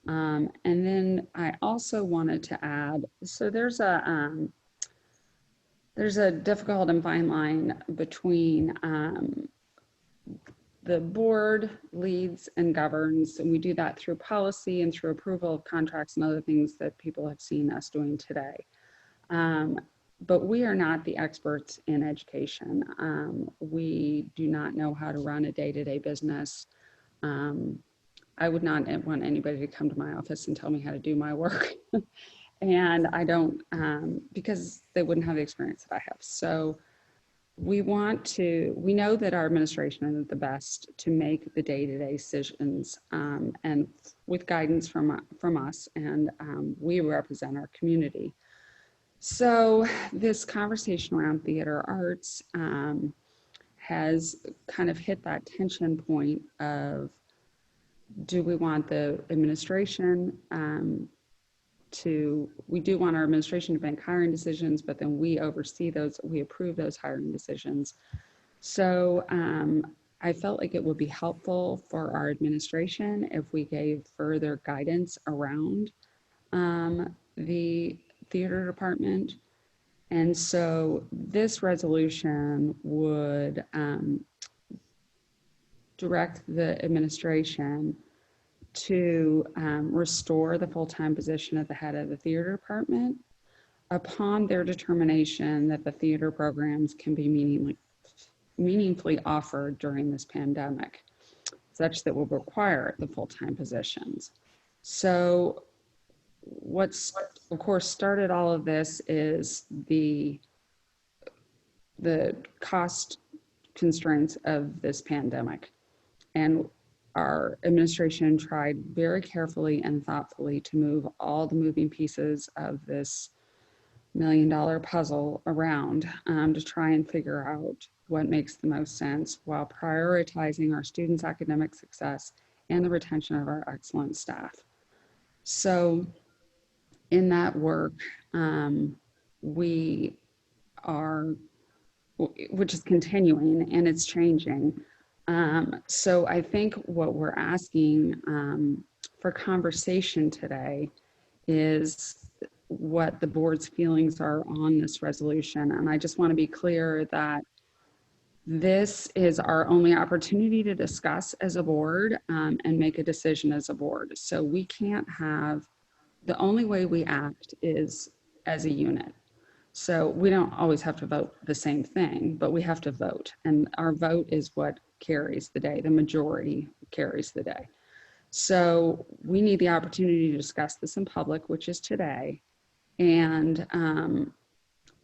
And then I also wanted to add, so there's a difficult and fine line between the board leads and governs, and we do that through policy and through approval of contracts and other things that people have seen us doing today. But we are not the experts in education. We do not know how to run a day-to-day business. I would not want anybody to come to my office and tell me how to do my work. And I don't, because they wouldn't have the experience that I have. So we know that our administration is the best to make the day-to-day decisions and with guidance from us, and we represent our community. So this conversation around theater arts has kind of hit that tension point of, do we want the administration we do want our administration to make hiring decisions, but then we oversee those, we approve those hiring decisions. So I felt like it would be helpful for our administration if we gave further guidance around the theater department. And so this resolution would direct the administration to restore the full-time position at the head of the theater department upon their determination that the theater programs can be meaningfully offered during this pandemic, such that will require the full-time positions. So what's, of course, started all of this is the cost constraints of this pandemic. And our administration tried very carefully and thoughtfully to move all the moving pieces of this $1 million puzzle around to try and figure out what makes the most sense while prioritizing our students' academic success and the retention of our excellent staff. So in that work, we are, which is continuing and it's changing. So I think what we're asking for conversation today is what the board's feelings are on this resolution. And I just want to be clear that this is our only opportunity to discuss as a board and make a decision as a board. So we can't have, the only way we act is as a unit. So we don't always have to vote the same thing, but we have to vote. And our vote is what carries the day. The majority carries the day. So we need the opportunity to discuss this in public, which is today, and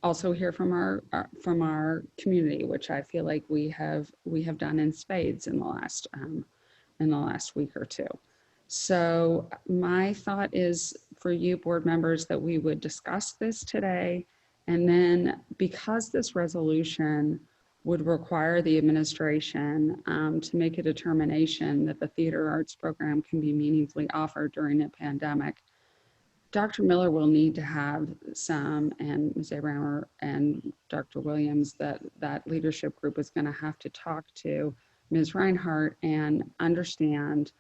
also hear from our community, which I feel like we have done in spades in the last week or two. So my thought is for you board members that we would discuss this today, and then because this resolution would require the administration to make a determination that the theater arts program can be meaningfully offered during a pandemic, Dr. Miller will need to have some, and Ms. Abraham and Dr. Williams, that leadership group is going to have to talk to Ms. Reinhardt and understand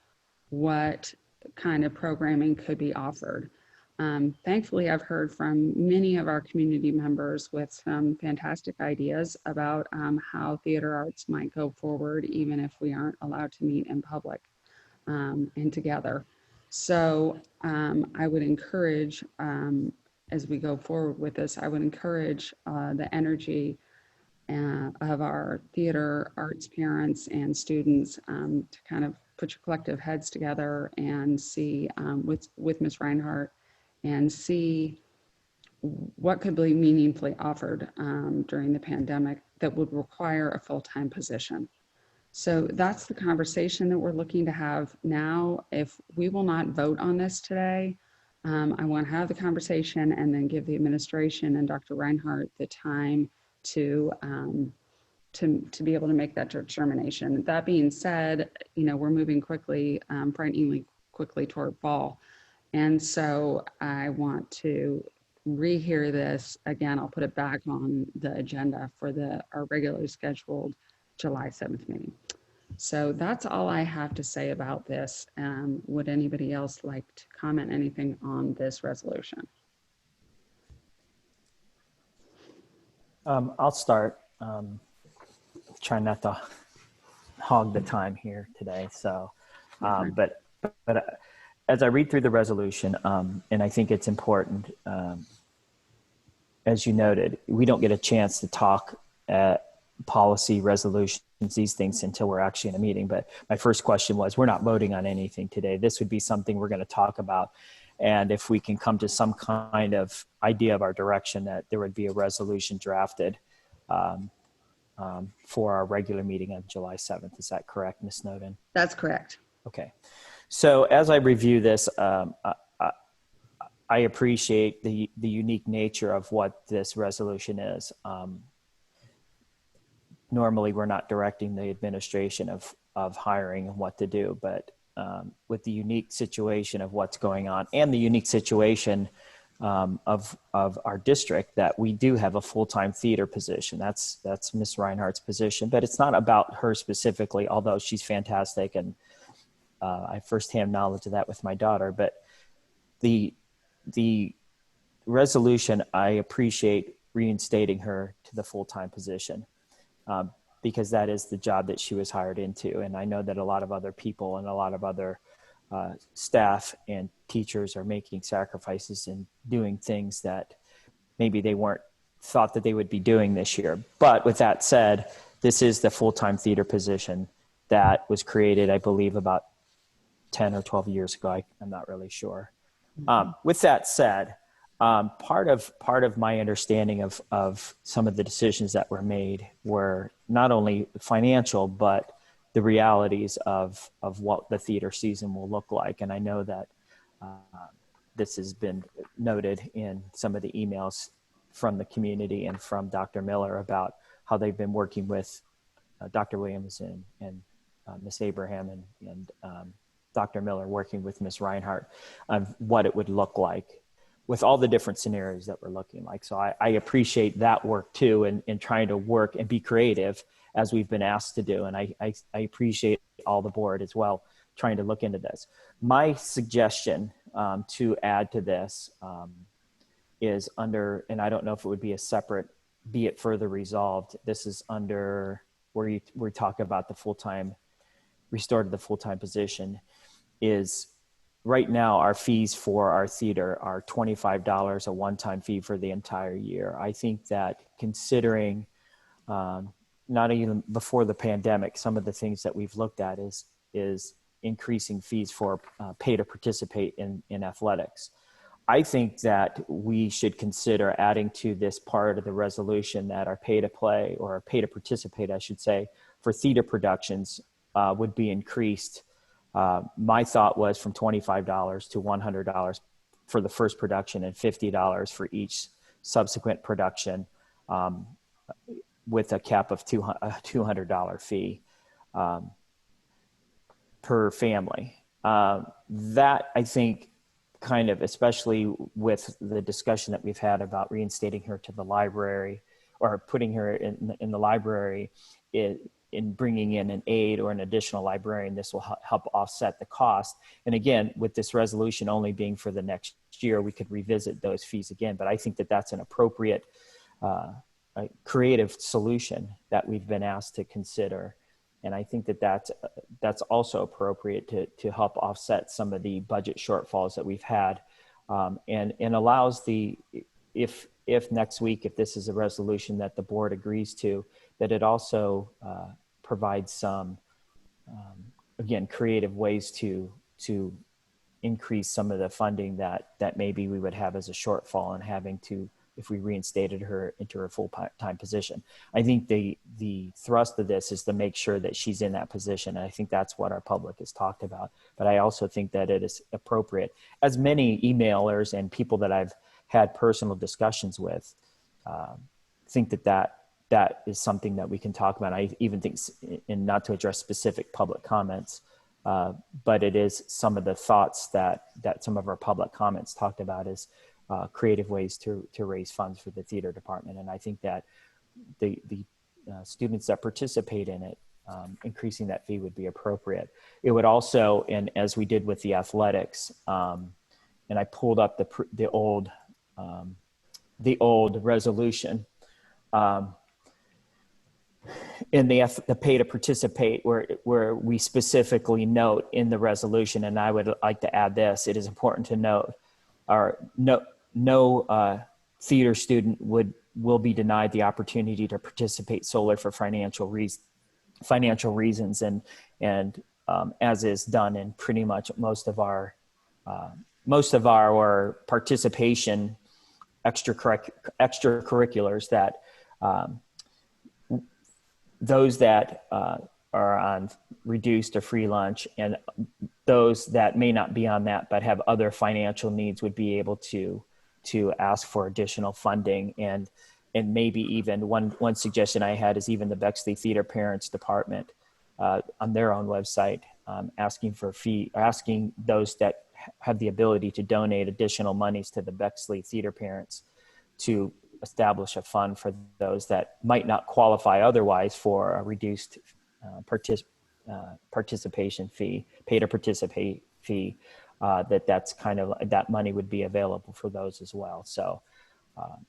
what kind of programming could be offered. Thankfully, I've heard from many of our community members with some fantastic ideas about how theater arts might go forward, even if we aren't allowed to meet in public and together. So I would encourage, as we go forward with this, I would encourage the energy of our theater arts parents and students to kind of put your collective heads together and see with Ms. Reinhardt and see what could be meaningfully offered during the pandemic that would require a full-time position. So that's the conversation that we're looking to have now. If we will not vote on this today, I want to have the conversation and then give the administration and Dr. Reinhardt the time to be able to make that determination. That being said, we're moving quickly, frighteningly quickly toward fall. And so I want to rehear this again. I'll put it back on the agenda for our regularly scheduled July 7th meeting. So that's all I have to say about this. Would anybody else like to comment anything on this resolution? I'll start. Trying not to hog the time here today. So, but as I read through the resolution, and I think it's important, as you noted, we don't get a chance to talk at policy resolutions, these things, until we're actually in a meeting. But my first question was, we're not voting on anything today. This would be something we're going to talk about. And if we can come to some kind of idea of our direction, that there would be a resolution drafted for our regular meeting on July 7th. Is that correct, Ms. Snowden? That's correct. Okay. So as I review this, I appreciate the unique nature of what this resolution is. Normally, we're not directing the administration of hiring and what to do, but with the unique situation of what's going on and the unique situation of our district, that we do have a full-time theater position. That's Ms. Reinhardt's position, but it's not about her specifically, although she's fantastic, and I have firsthand knowledge of that with my daughter. But the resolution, I appreciate reinstating her to the full-time position, because that is the job that she was hired into. And I know that a lot of other people and a lot of other staff and teachers are making sacrifices and doing things that maybe they weren't thought that they would be doing this year. But with that said, this is the full-time theater position that was created, I believe, about 10 or 12 years ago. I'm not really sure. With that said, part of my understanding of some of the decisions that were made were not only financial, but the realities of what the theater season will look like. And I know that this has been noted in some of the emails from the community and from Dr. Miller about how they've been working with Dr. Williams and Ms. Abraham and Dr. Miller working with Ms. Reinhardt on what it would look like with all the different scenarios that we're looking like. So I appreciate that work too, and trying to work and be creative as we've been asked to do. And I appreciate all the board as well, trying to look into this. My suggestion to add to this is under, and I don't know if it would be a separate, be it further resolved. This is under where we talk about the full-time, restore to the full-time position, is right now our fees for our theater are $25, a one-time fee for the entire year. I think that considering not even before the pandemic, some of the things that we've looked at is increasing fees for pay to participate in athletics. I think that we should consider adding to this part of the resolution that our pay to play, or our pay to participate, I should say, for theater productions would be increased. My thought was from $25 to $100 for the first production and $50 for each subsequent production, with a cap of $200 fee per family. That, I think, kind of, especially with the discussion that we've had about reinstating her to the library, or putting her in the library, in bringing in an aide or an additional librarian, this will help offset the cost. And again, with this resolution only being for the next year, we could revisit those fees again. But I think that that's an appropriate creative solution that we've been asked to consider. And I think that that's also appropriate to help offset some of the budget shortfalls that we've had, and allows if next week, if this is a resolution that the board agrees to, that it also provides some, again, creative ways to increase some of the funding that maybe we would have as a shortfall in having to, if we reinstated her into her full-time position. I think the thrust of this is to make sure that she's in that position. And I think that's what our public has talked about. But I also think that it is appropriate, as many emailers and people that I've had personal discussions with think that is something that we can talk about. I even think, and not to address specific public comments, but it is some of the thoughts that some of our public comments talked about is creative ways to raise funds for the theater department. And I think that the students that participate in it, increasing that fee would be appropriate. It would also, and as we did with the athletics, and I pulled up the old resolution, in the pay to participate, where we specifically note in the resolution, and I would like to add this: it is important to note, no theater student will be denied the opportunity to participate solely for financial reasons, and as is done in pretty much most of our participation extracurriculars, that those that are on reduced or free lunch, and those that may not be on that but have other financial needs would be able to ask for additional funding. And maybe even one suggestion I had is even the Bexley Theater Parents Department on their own website, asking those that have the ability to donate additional monies to the Bexley Theater Parents to establish a fund for those that might not qualify otherwise for a reduced participation fee, pay to participate fee, that money would be available for those as well. So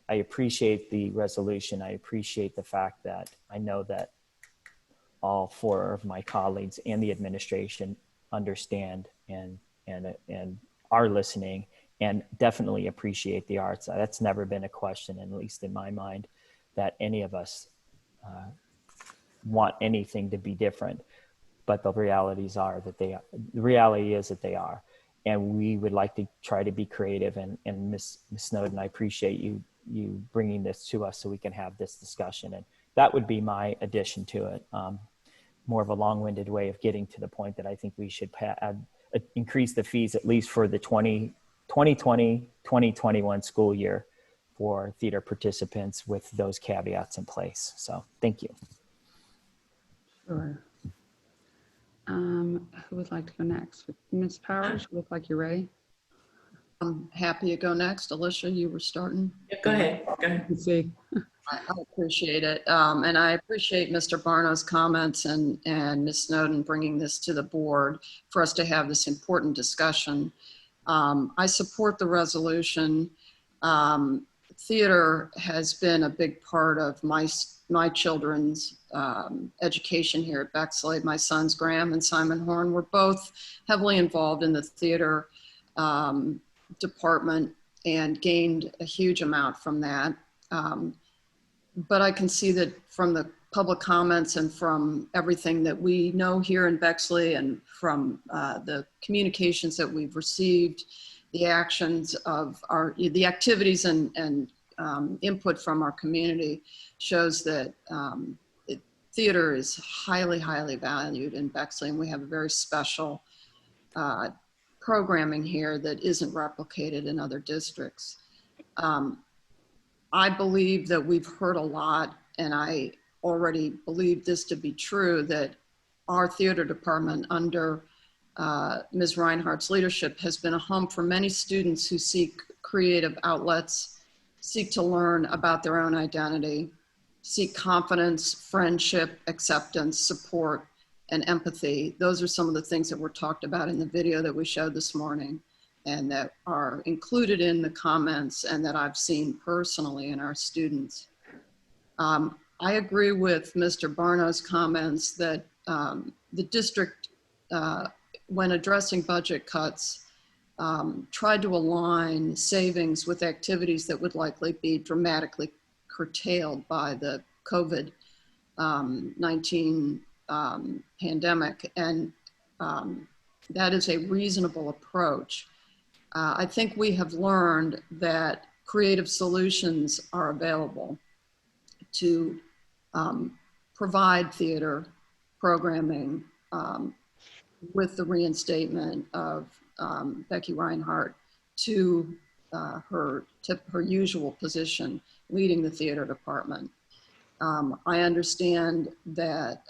I appreciate the resolution. I appreciate the fact that I know that all four of my colleagues and the administration understand and are listening, and definitely appreciate the arts. That's never been a question, at least in my mind, that any of us want anything to be different. But the reality is that they are. And we would like to try to be creative. And Ms. Snowden, I appreciate you bringing this to us so we can have this discussion. And that would be my addition to it. More of a long-winded way of getting to the point that I think we should increase the fees at least for the 2020-2021 school year for theater participants, with those caveats in place. So thank you. Sure. Who would like to go next? Ms. Powers, you look like you're ready. I'm happy to go next. Alicia, you were starting. Yeah, go ahead. Go ahead. See. I appreciate it. And I appreciate Mr. Barno's comments and Ms. Snowden bringing this to the board for us to have this important discussion. I support the resolution. Theater has been a big part of my children's education here at Bexley. My sons, Graham and Simon Horn, were both heavily involved in the theater department and gained a huge amount from that. But I can see that from the public comments and from everything that we know here in Bexley and from the communications that we've received, the actions of the activities and input from our community shows that theater is highly, highly valued in Bexley, and we have a very special programming here that isn't replicated in other districts. I believe that we've heard a lot, and I already believe this to be true, that our theater department under Ms. Reinhardt's leadership has been a home for many students who seek creative outlets, seek to learn about their own identity, seek confidence, friendship, acceptance, support, and empathy. Those are some of the things that were talked about in the video that we showed this morning, and that are included in the comments and that I've seen personally in our students. I agree with Mr. Barno's comments that the district, when addressing budget cuts, tried to align savings with activities that would likely be dramatically curtailed by the COVID-19 pandemic. And that is a reasonable approach. I think we have learned that creative solutions are available to provide theater programming with the reinstatement of Becky Reinhardt to her usual position, leading the theater department. I understand that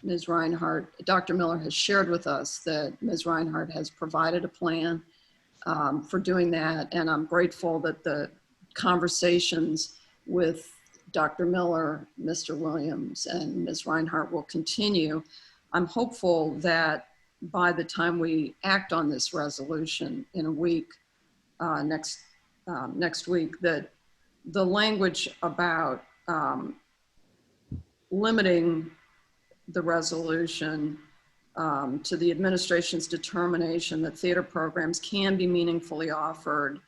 Ms. Reinhardt, Dr. Miller has shared with us that Ms. Reinhardt has provided a plan for doing that, and I'm grateful that the conversations with Dr. Miller, Mr. Williams, and Ms. Reinhardt will continue. I'm hopeful that by the time we act on this resolution in a week, next week, that the language about limiting the resolution to the administration's determination that theater programs can be meaningfully offered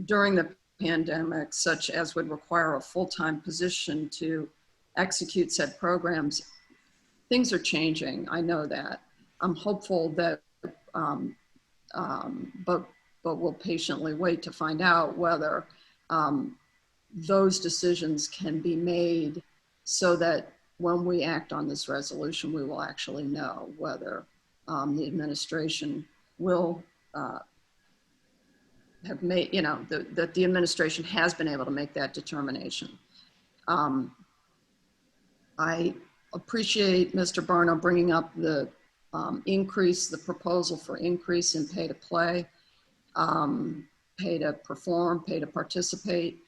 during the pandemic, such as would require a full-time position to execute said programs. Things are changing, I know that. I'm hopeful that, but we'll patiently wait to find out whether those decisions can be made so that when we act on this resolution, we will actually know whether the administration will have made, that the administration has been able to make that determination. I appreciate Mr. Barno bringing up the the proposal for increase in pay to play, pay to perform, pay to participate.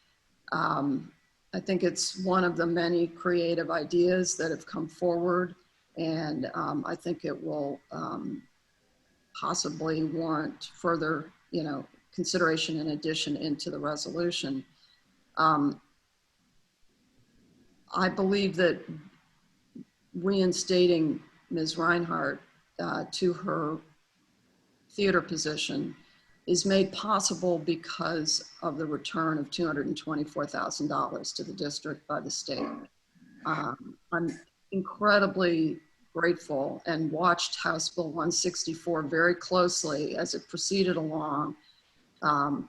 I think it's one of the many creative ideas that have come forward, and I think it will possibly warrant further, consideration in addition into the resolution. I believe that reinstating Ms. Reinhardt to her theater position is made possible because of the return of $224,000 to the district by the state. I'm incredibly grateful and watched House Bill 164 very closely as it proceeded along,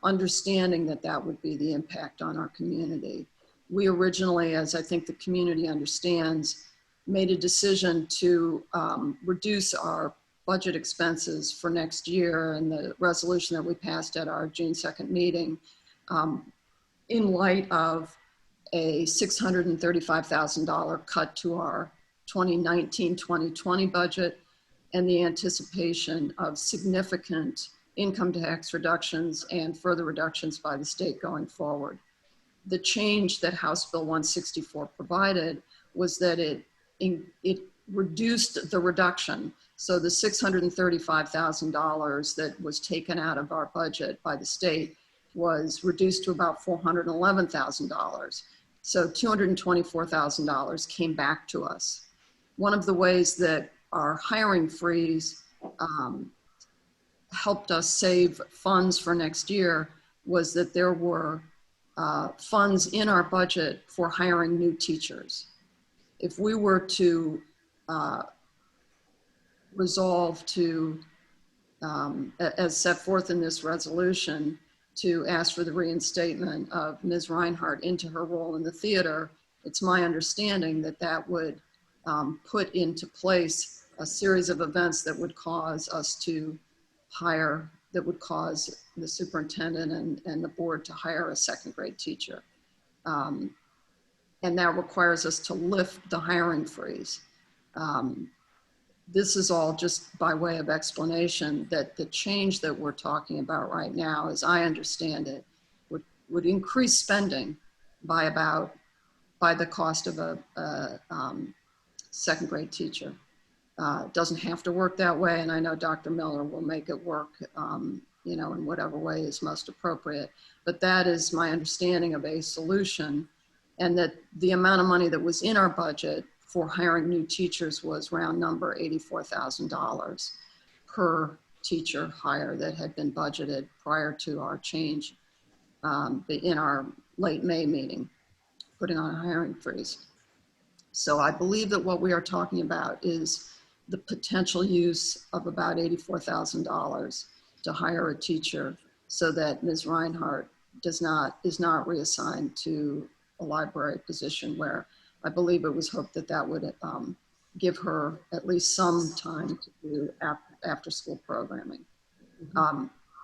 understanding that that would be the impact on our community. We originally, as I think the community understands, made a decision to reduce our budget expenses for next year, and the resolution that we passed at our June 2nd meeting, in light of a $635,000 cut to our 2019-2020 budget and the anticipation of significant income tax reductions and further reductions by the state going forward. The change that House Bill 164 provided was that it reduced the reduction. So the $635,000 that was taken out of our budget by the state was reduced to about $411,000. So $224,000 came back to us. One of the ways that our hiring freeze helped us save funds for next year was that there were funds in our budget for hiring new teachers. If we were to resolve to, as set forth in this resolution, to ask for the reinstatement of Ms. Reinhardt into her role in the theater, it's my understanding that that would put into place a series of events that would cause us to hire, that would cause the superintendent and the board to hire a second grade teacher. And that requires us to lift the hiring freeze. This is all just by way of explanation that the change that we're talking about right now, as I understand it, would increase spending by the cost of a second grade teacher. It doesn't have to work that way, and I know Dr. Miller will make it work, you know, in whatever way is most appropriate. But that is my understanding of a solution, and that the amount of money that was in our budget for hiring new teachers was round number $84,000 per teacher hire that had been budgeted prior to our change in our late May meeting, putting on a hiring freeze. So I believe that what we are talking about is the potential use of about $84,000 to hire a teacher so that Ms. Reinhardt is not reassigned to a library position, where I believe it was hoped that that would give her at least some time to do after school programming.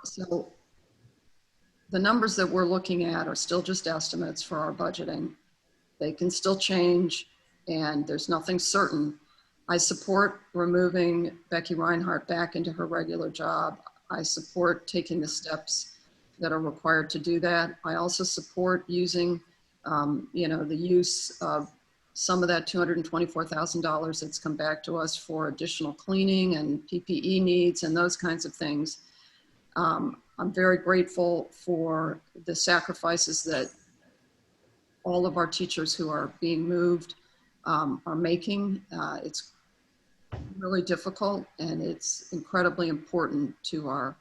So the numbers that we're looking at are still just estimates for our budgeting. They can still change, and there's nothing certain. I support removing Becky Reinhardt back into her regular job. I support taking the steps that are required to do that. I also support using, you know, the use of some of that $224,000 that's come back to us for additional cleaning and PPE needs and those kinds of things. I'm very grateful for the sacrifices that all of our teachers who are being moved are making. It's really difficult, and it's incredibly important to our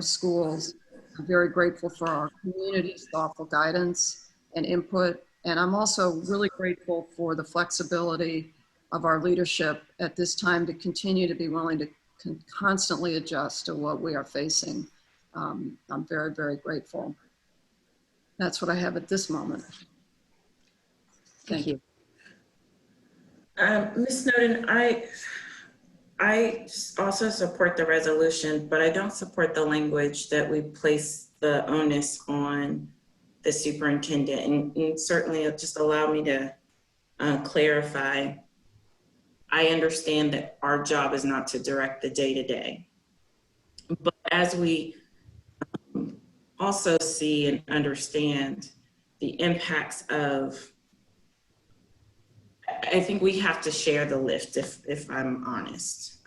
schools. I'm very grateful for our community's thoughtful guidance and input. And I'm also really grateful for the flexibility of our leadership at this time to continue to be willing to constantly adjust to what we are facing. I'm very, very grateful. That's what I have at this moment. Thank you. Ms. Snowden, I also support the resolution, but I don't support the language that we place the onus on the superintendent. And certainly just allow me to clarify. I understand that our job is not to direct the day-to-day. But as we also see and understand the impacts of, I think we have to share the lift, if I'm honest.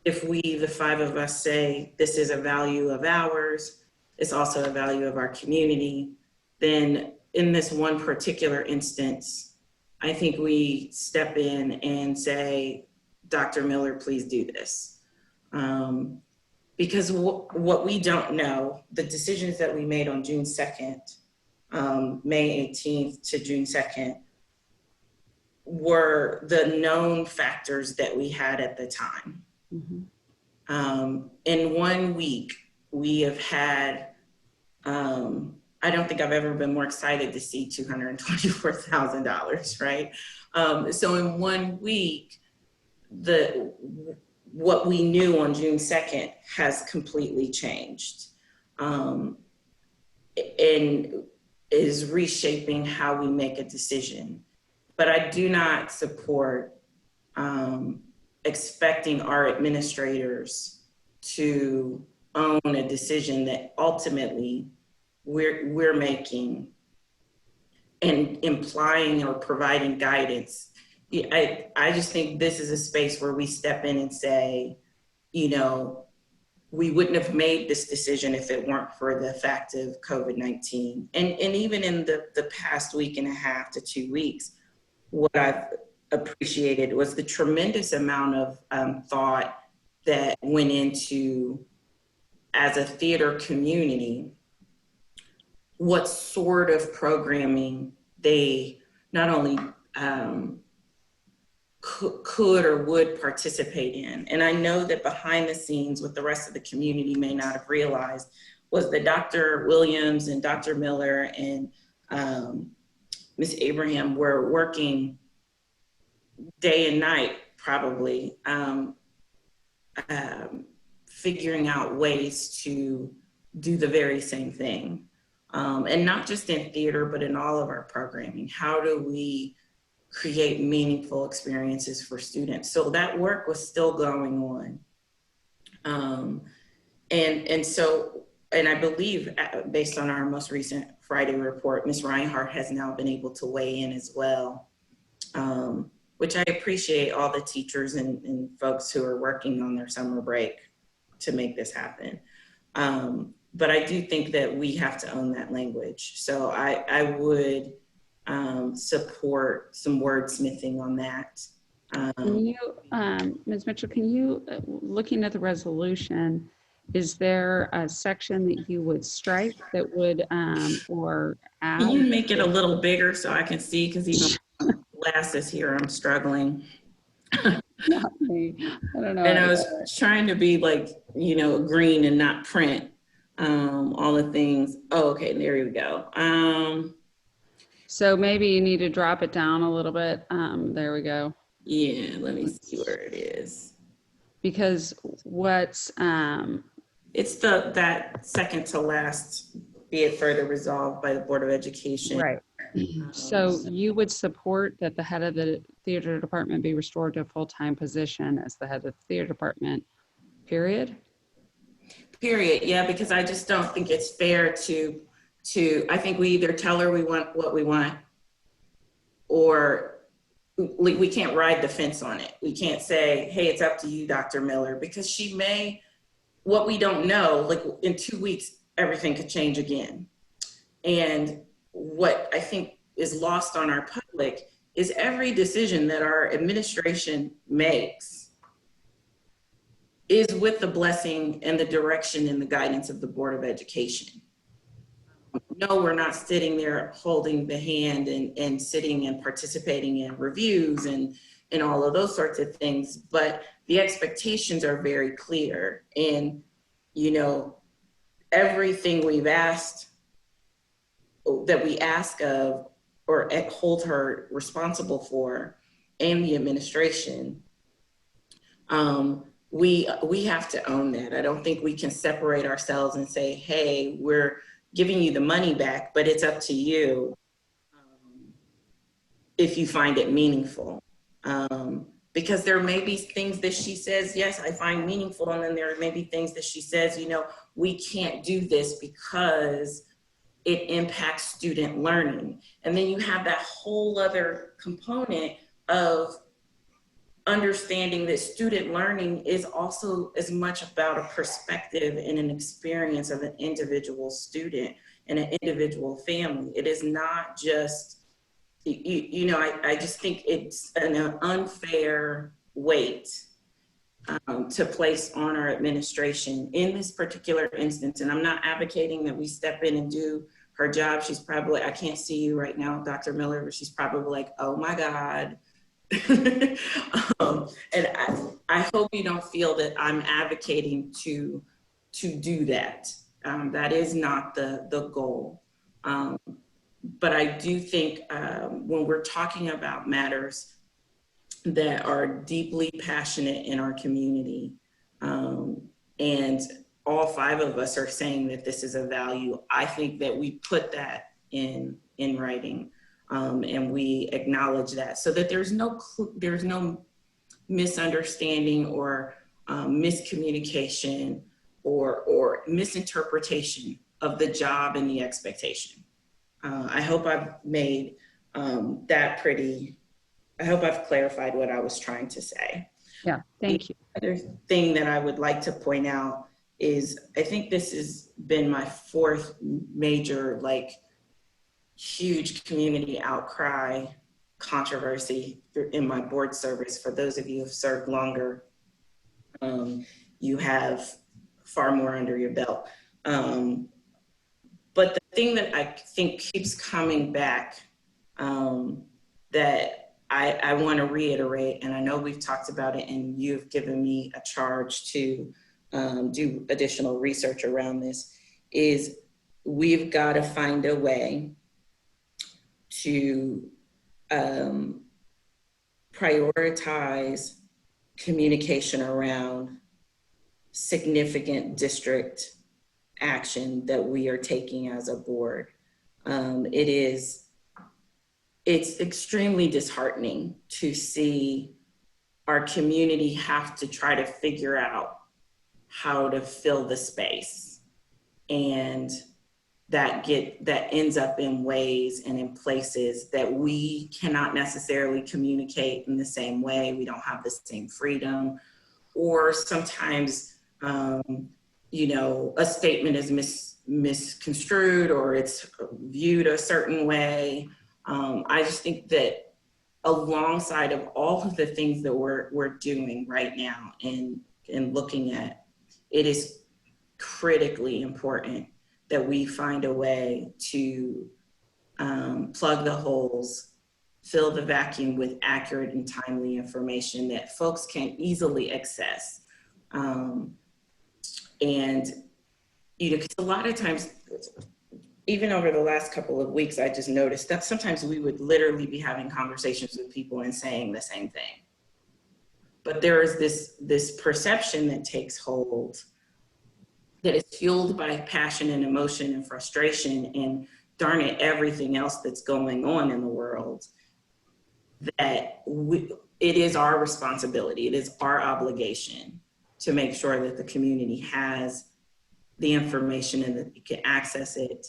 If we, the five of us, say this is a value of ours, it's also a value of our community, then in this one particular instance, I think we step in and say, Dr. Miller, please do this. Because what we don't know, the decisions that we made on June 2nd, May 18th to June 2nd, were the known factors that we had at the time. Mm-hmm. In 1 week, we have had, I don't think I've ever been more excited to see $224,000, right? So in 1 week, what we knew on June 2nd has completely changed, and is reshaping how we make a decision. But I do not support expecting our administrators to own a decision that ultimately we're making and implying or providing guidance. I just think this is a space where we step in and say, you know, we wouldn't have made this decision if it weren't for the fact of COVID-19. And even in the past week and a half to 2 weeks, what I've appreciated was the tremendous amount of thought that went into, as a theater community, what sort of programming they not only could or would participate in. And I know that behind the scenes, what the rest of the community may not have realized was that Dr. Williams and Dr. Miller and Ms. Abraham were working day and night, probably, figuring out ways to do the very same thing. And not just in theater, but in all of our programming. How do we create meaningful experiences for students? So that work was still going on. And I believe, based on our most recent Friday report, Ms. Reinhardt has now been able to weigh in as well, which I appreciate all the teachers and folks who are working on their summer break to make this happen. But I do think that we have to own that language. So I would support some wordsmithing on that. Can you, Ms. Mitchell, can you, looking at the resolution, is there a section that you would strike that would, or add? Can you make it a little bigger so I can see? Because even glasses here, I'm struggling. Not me. I don't know. And I was trying to be like, you know, green and not print all the things. Oh, okay, there we go. So maybe you need to drop it down a little bit. There we go. Yeah, let me see where it is. Because what's it's that second to last, be it further resolved by the Board of Education. Right. So you would support that the head of the theater department be restored to a full-time position as the head of the theater department, period? Period, yeah, because I just don't think it's fair to I think we either tell her we want what we want, or we can't ride the fence on it. We can't say, hey, it's up to you, Dr. Miller, because she may, what we don't know, like in 2 weeks, everything could change again. And what I think is lost on our public is every decision that our administration makes is with the blessing and the direction and the guidance of the Board of Education. No, we're not sitting there holding the hand and sitting and participating in reviews and all of those sorts of things, but the expectations are very clear. And, you know, everything we've asked, that we ask of or hold her responsible for, and the administration, we have to own that. I don't think we can separate ourselves and say, hey, we're giving you the money back, but it's up to you if you find it meaningful. Because there may be things that she says, yes, I find meaningful, and then there may be things that she says, you know, we can't do this because it impacts student learning. And then you have that whole other component of understanding that student learning is also as much about a perspective and an experience of an individual student and an individual family. It is not just, you know, I just think it's an unfair weight to place on our administration in this particular instance. And I'm not advocating that we step in and do her job. She's probably, I can't see you right now, Dr. Miller, but she's probably like, oh my God. And I hope you don't feel that I'm advocating to do that. That is not the goal. But I do think when we're talking about matters that are deeply passionate in our community, and all 5 of us are saying that this is a value, I think that we put that in writing. And we acknowledge that so that there's no misunderstanding or miscommunication or misinterpretation of the job and the expectation. I hope I've made that pretty, I hope I've clarified what I was trying to say. Yeah, thank you. The other thing that I would like to point out is I think this has been my fourth major, like, huge community outcry controversy in my board service. For those of you who have served longer, you have far more under your belt. But the thing that I think keeps coming back that I want to reiterate, and I know we've talked about it and you've given me a charge to do additional research around this, is we've got to find a way to prioritize communication around significant district action that we are taking as a board. It's extremely disheartening to see our community have to try to figure out how to fill the space, and that ends up in ways and in places that we cannot necessarily communicate in the same way. We don't have the same freedom, or sometimes you know, a statement is misconstrued or it's viewed a certain way. I just think that alongside of all of the things that we're doing right now and looking at, it is critically important that we find a way to plug the holes, fill the vacuum with accurate and timely information that folks can easily access. And, you know, because a lot of times, even over the last couple of weeks, I just noticed that sometimes we would literally be having conversations with people and saying the same thing. But there is this perception that takes hold that is fueled by passion and emotion and frustration and, darn it, everything else that's going on in the world, that it is our responsibility, it is our obligation to make sure that the community has the information and that you can access it,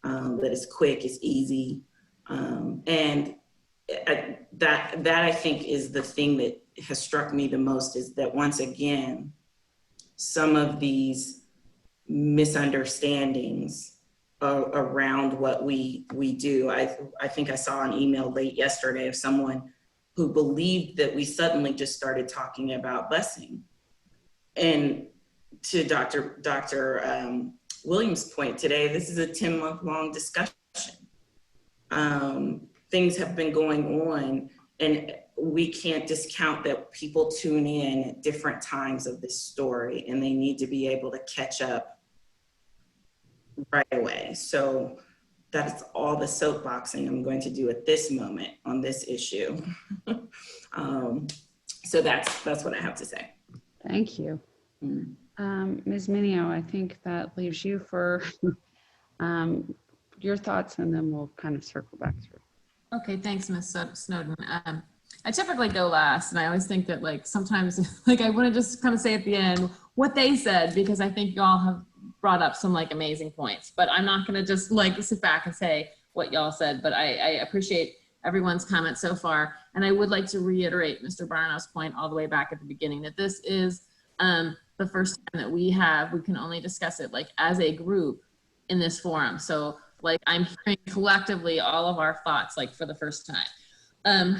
that it's quick, it's easy. And that I think is the thing that has struck me the most, is that once again, some of these misunderstandings around what we do. I think I saw an email late yesterday of someone who believed that we suddenly just started talking about busing. And to Dr. Williams' point today, this is a 10-month-long discussion. Things have been going on, and we can't discount that people tune in at different times of this story, and they need to be able to catch up right away. So that's all the soapboxing I'm going to do at this moment on this issue. So that's what I have to say. Thank you. Ms. Minio, I think that leaves you for your thoughts, and then we'll kind of circle back through. Okay, thanks, Ms. Snowden. I typically go last, and I always think that, like, sometimes, like, I want to just kind of say at the end what they said, because I think y'all have brought up some, like, amazing points. But I'm not going to just, like, sit back and say what y'all said, but I appreciate everyone's comments so far. And I would like to reiterate Mr. Barnow's point all the way back at the beginning, that this is the first time that we can only discuss it, like, as a group in this forum. So, like, I'm hearing collectively all of our thoughts, like, for the first time.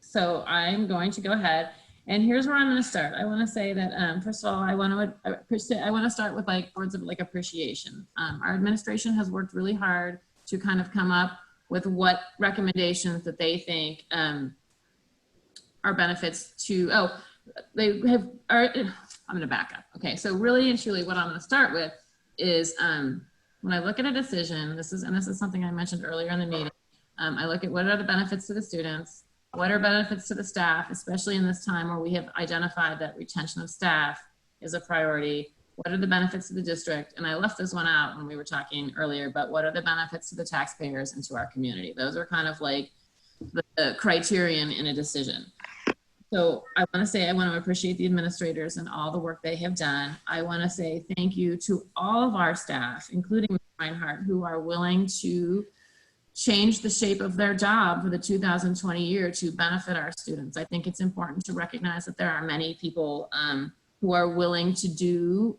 So I'm going to go ahead, and here's where I'm going to start. I want to say that, first of all, I want to start with, like, words of, like, appreciation. Our administration has worked really hard to kind of come up with what recommendations that they think are benefits to, I'm going to back up. Okay, so really and truly what I'm going to start with is when I look at a decision, this is something I mentioned earlier in the meeting, I look at what are the benefits to the students, what are benefits to the staff, especially in this time where we have identified that retention of staff is a priority. What are the benefits to the district? And I left this one out when we were talking earlier, but what are the benefits to the taxpayers and to our community? Those are kind of like the criterion in a decision. So I want to appreciate the administrators and all the work they have done. I want to say thank you to all of our staff, including Ms. Reinhardt, who are willing to change the shape of their job for the 2020 year to benefit our students. I think it's important to recognize that there are many people who are willing to do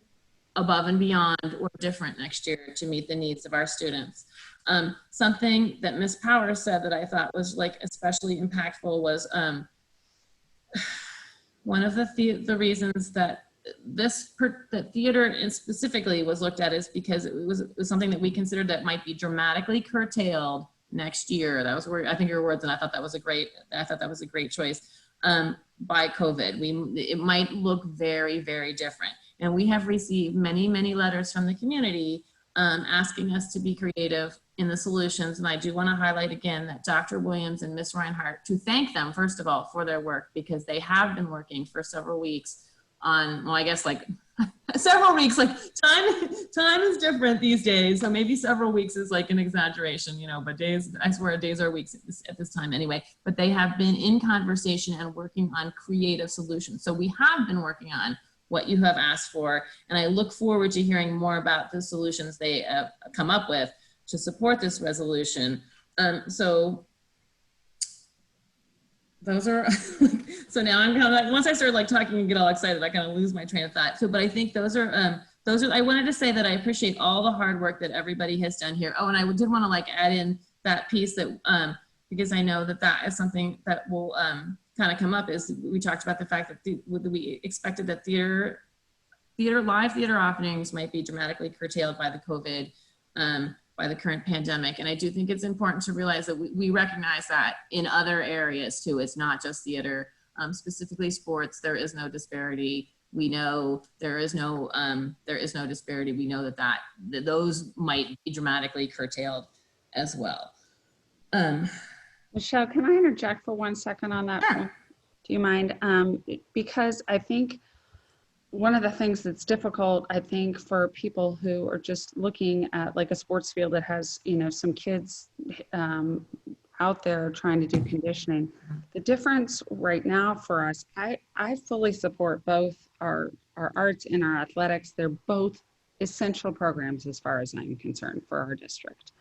above and beyond or different next year to meet the needs of our students. Something that Ms. Powers said that I thought was like especially impactful was one of the reasons that that theater and specifically was looked at is because it was something that we considered that might be dramatically curtailed next year. That was where I think your words, and I thought that was a great choice. By COVID, it might look very, very different. And we have received many, many letters from the community asking us to be creative in the solutions. And I do want to highlight again that Dr. Williams and Ms. Reinhardt, to thank them, first of all, for their work, because they have been working for several weeks on, well, I guess like several weeks, like time is different these days. So maybe several weeks is like an exaggeration, you know, but days, I swear days are weeks at this time anyway, but they have been in conversation and working on creative solutions. So we have been working on what you have asked for. And I look forward to hearing more about the solutions they come up with to support this resolution. So those are, so now I'm kind of like, once I start like talking and get all excited, I kind of lose my train of thought. So, but I think those are, I wanted to say that I appreciate all the hard work that everybody has done here. Oh, and I did want to like add in that piece that, because I know that that is something that will kind of come up, is we talked about the fact that we expected that live theater openings might be dramatically curtailed by the COVID, by the current pandemic. And I do think it's important to realize that we recognize that in other areas too. It's not just theater, specifically sports, there is no disparity. We know there is no disparity. We know that those might be dramatically curtailed as well. Michelle, can I interject for 1 second on that? Sure. Do you mind? Because I think one of the things that's difficult, I think, for people who are just looking at like a sports field that has, you know, some kids out there trying to do conditioning. The difference right now for us, I fully support both our arts and our athletics. They're both essential programs as far as I'm concerned for our district.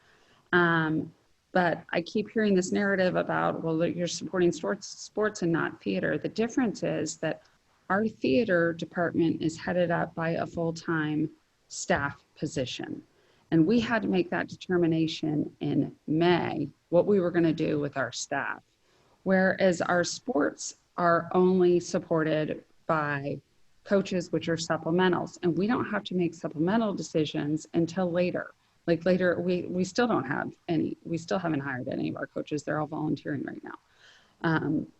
But I keep hearing this narrative about, well, you're supporting sports and not theater. The difference is that our theater department is headed up by a full-time staff position. And we had to make that determination in May, what we were going to do with our staff. Whereas our sports are only supported by coaches, which are supplementals. And we don't have to make supplemental decisions until later. Like later, we still don't have any, we still haven't hired any of our coaches. They're all volunteering right now,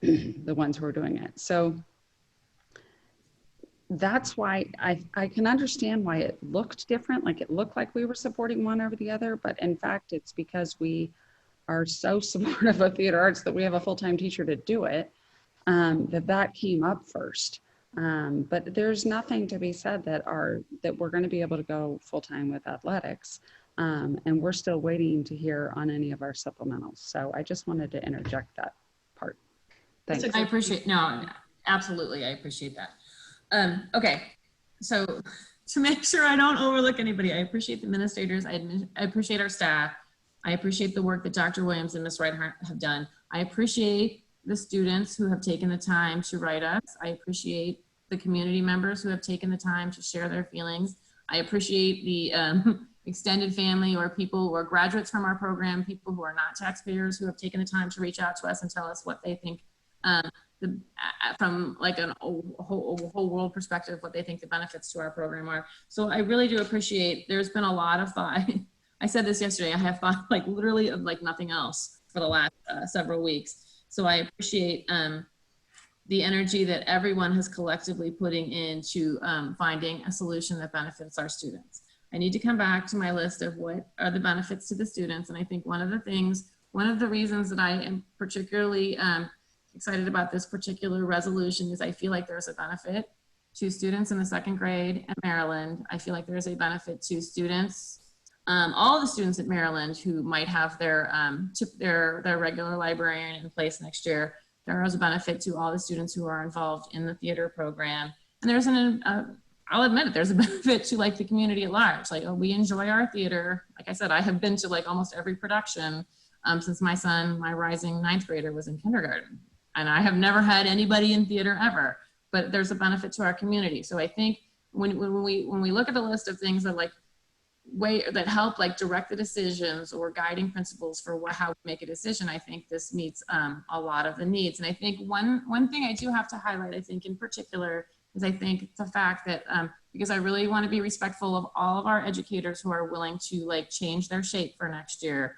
the ones who are doing it. So that's why I can understand why it looked different. Like it looked like we were supporting one over the other, but in fact, it's because we are so supportive of theater arts that we have a full-time teacher to do it, that came up first. But there's nothing to be said that we're going to be able to go full-time with athletics. And we're still waiting to hear on any of our supplementals. So I just wanted to interject that part. Thanks. I appreciate, no, absolutely. I appreciate that. Okay, so to make sure I don't overlook anybody, I appreciate the administrators. I appreciate our staff. I appreciate the work that Dr. Williams and Ms. Reinhardt have done. I appreciate the students who have taken the time to write us. I appreciate the community members who have taken the time to share their feelings. I appreciate the extended family or people or graduates from our program, people who are not taxpayers who have taken the time to reach out to us and tell us what they think from like a whole world perspective, what they think the benefits to our program are. So I really do appreciate, there's been a lot of thought. I said this yesterday, I have thought like literally of like nothing else for the last several weeks. So I appreciate the energy that everyone has collectively putting into finding a solution that benefits our students. I need to come back to my list of what are the benefits to the students. And I think one of the reasons that I am particularly excited about this particular resolution is I feel like there's a benefit to students in the second grade at Maryland. I feel like there's a benefit to students, all the students at Maryland who might have their regular librarian in place next year. there is a benefit to all the students who are involved in the theater program. And there's I'll admit it, there's a benefit to like the community at large. Like, oh, we enjoy our theater. Like I said, I have been to like almost every production since my son, my rising 9th grader, was in kindergarten. And I have never had anybody in theater ever, but there's a benefit to our community. So I think when we look at the list of things that like that help like direct the decisions or guiding principles for how we make a decision, I think this meets a lot of the needs. And I think one thing I do have to highlight, I think in particular, is I think the fact that because I really want to be respectful of all of our educators who are willing to like change their shape for next year.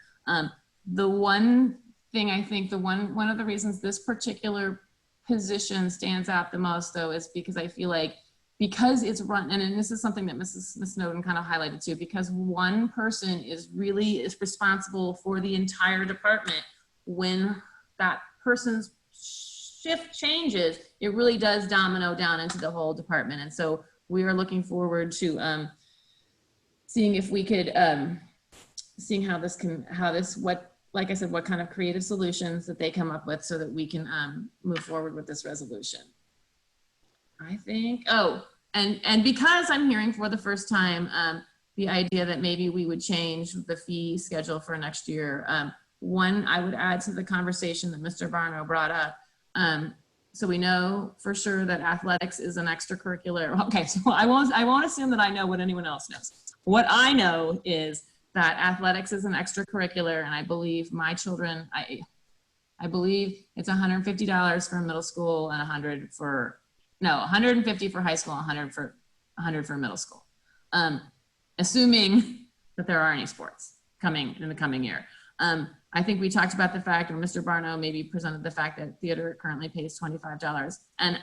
The one thing I think one of the reasons this particular position stands out the most though is because I feel like because it's run, and this is something that Ms. Snowden kind of highlighted too, because one person is responsible for the entire department. When that person's shift changes, it really does domino down into the whole department. And so we are looking forward to seeing if we could, seeing how this, like I said, what kind of creative solutions that they come up with so that we can move forward with this resolution. I think, and because I'm hearing for the first time the idea that maybe we would change the fee schedule for next year, one, I would add to the conversation that Mr. Barno brought up. So we know for sure that athletics is an extracurricular. Okay, so I won't assume that I know what anyone else knows. What I know is that athletics is an extracurricular, and I believe my children, I believe it's $150 for middle school and $150 for high school, and $100 for middle school, assuming that there are any sports coming in the coming year. I think we talked about the fact, or Mr. Barno maybe presented the fact that theater currently pays $25, and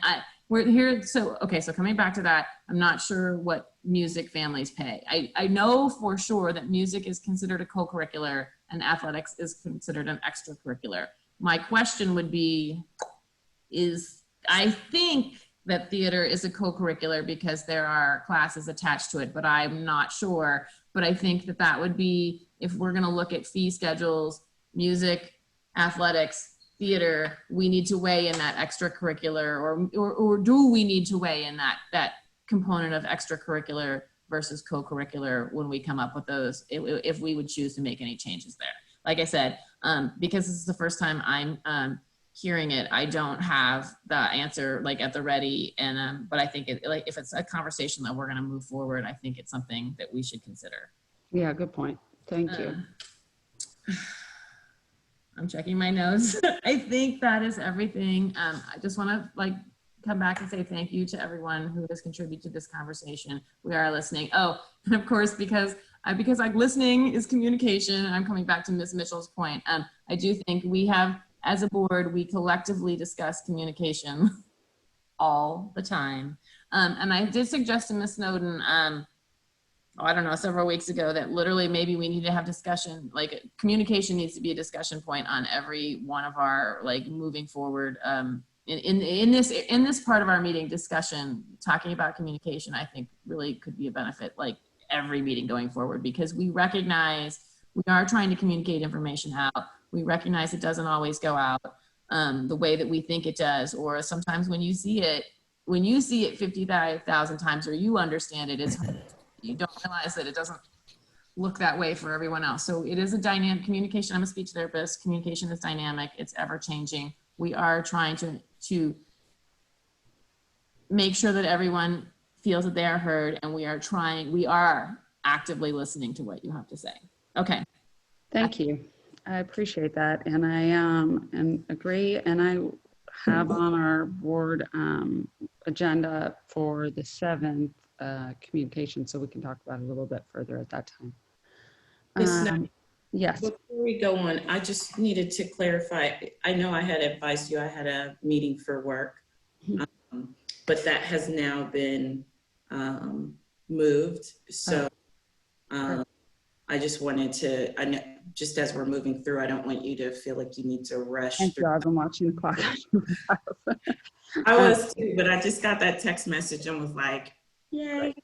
we're here. So coming back to that, I'm not sure what music families pay. I know for sure that music is considered a co-curricular and athletics is considered an extracurricular. My question would be, I think that theater is a co-curricular because there are classes attached to it, but I'm not sure. But I think that would be, if we're gonna look at fee schedules, music, athletics, theater, we need to weigh in that extracurricular, or do we need to weigh in that component of extracurricular versus co-curricular when we come up with those, if we would choose to make any changes there. Like I said, because this is the first time I'm hearing it, I don't have the answer like at the ready, and but I think if it's a conversation that we're going to move forward, I think it's something that we should consider. Yeah, good point. Thank you. I'm checking my notes. I think that is everything. I just want to come back and say thank you to everyone who has contributed to this conversation. We are listening. Oh, and of course, because listening is communication, I'm coming back to Ms. Mitchell's point. I do think we have, as a board, we collectively discuss communication all the time. And I did suggest to Ms. Snowden, I don't know, several weeks ago, that literally maybe we need to have discussion, like communication needs to be a discussion point on every one of our moving forward in this part of our meeting discussion. Talking about communication, I think really could be a benefit, like every meeting going forward, because we recognize we are trying to communicate information out. We recognize it doesn't always go out the way that we think it does, or sometimes when you see it 50,000 times, or you understand it, you don't realize that it doesn't look that way for everyone else. So it is a dynamic communication. I'm a speech therapist. Communication is dynamic. It's ever changing. We are trying to make sure that everyone feels that they are heard, and we are actively listening to what you have to say. Okay. Thank you. I appreciate that. And I and agree. And I have on our board agenda for the 7th communication, so we can talk about it a little bit further at that time. Yes. Before we go on, I just needed to clarify. I know I had advised you I had a meeting for work, but that has now been moved. So I just wanted to, just as we're moving through, I don't want you to feel like you need to rush. Thank you. I've been watching the clock. I was too, but I just got that text message and was like, yay.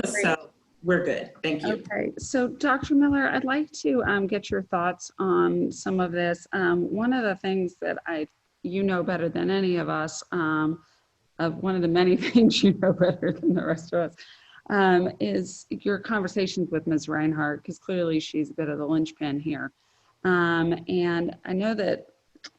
So we're good. Thank you. Okay. So Dr. Miller, I'd like to get your thoughts on some of this. One of the things that I you know better than any of us, of one of the many things you know better than the rest of us, is your conversations with Ms. Reinhardt, because clearly she's a bit of the linchpin here. And I know that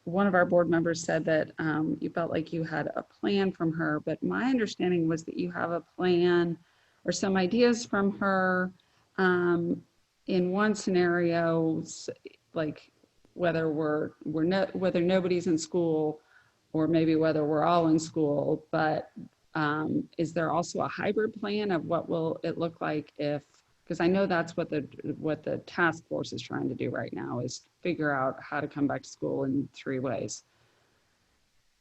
one of our board members said that you felt like you had a plan from her, but my understanding was that you have a plan or some ideas from her in one scenario, like whether whether nobody's in school or maybe whether we're all in school, but is there also a hybrid plan of what will it look like if, because I know that's what the task force is trying to do right now, is figure out how to come back to school in 3 ways.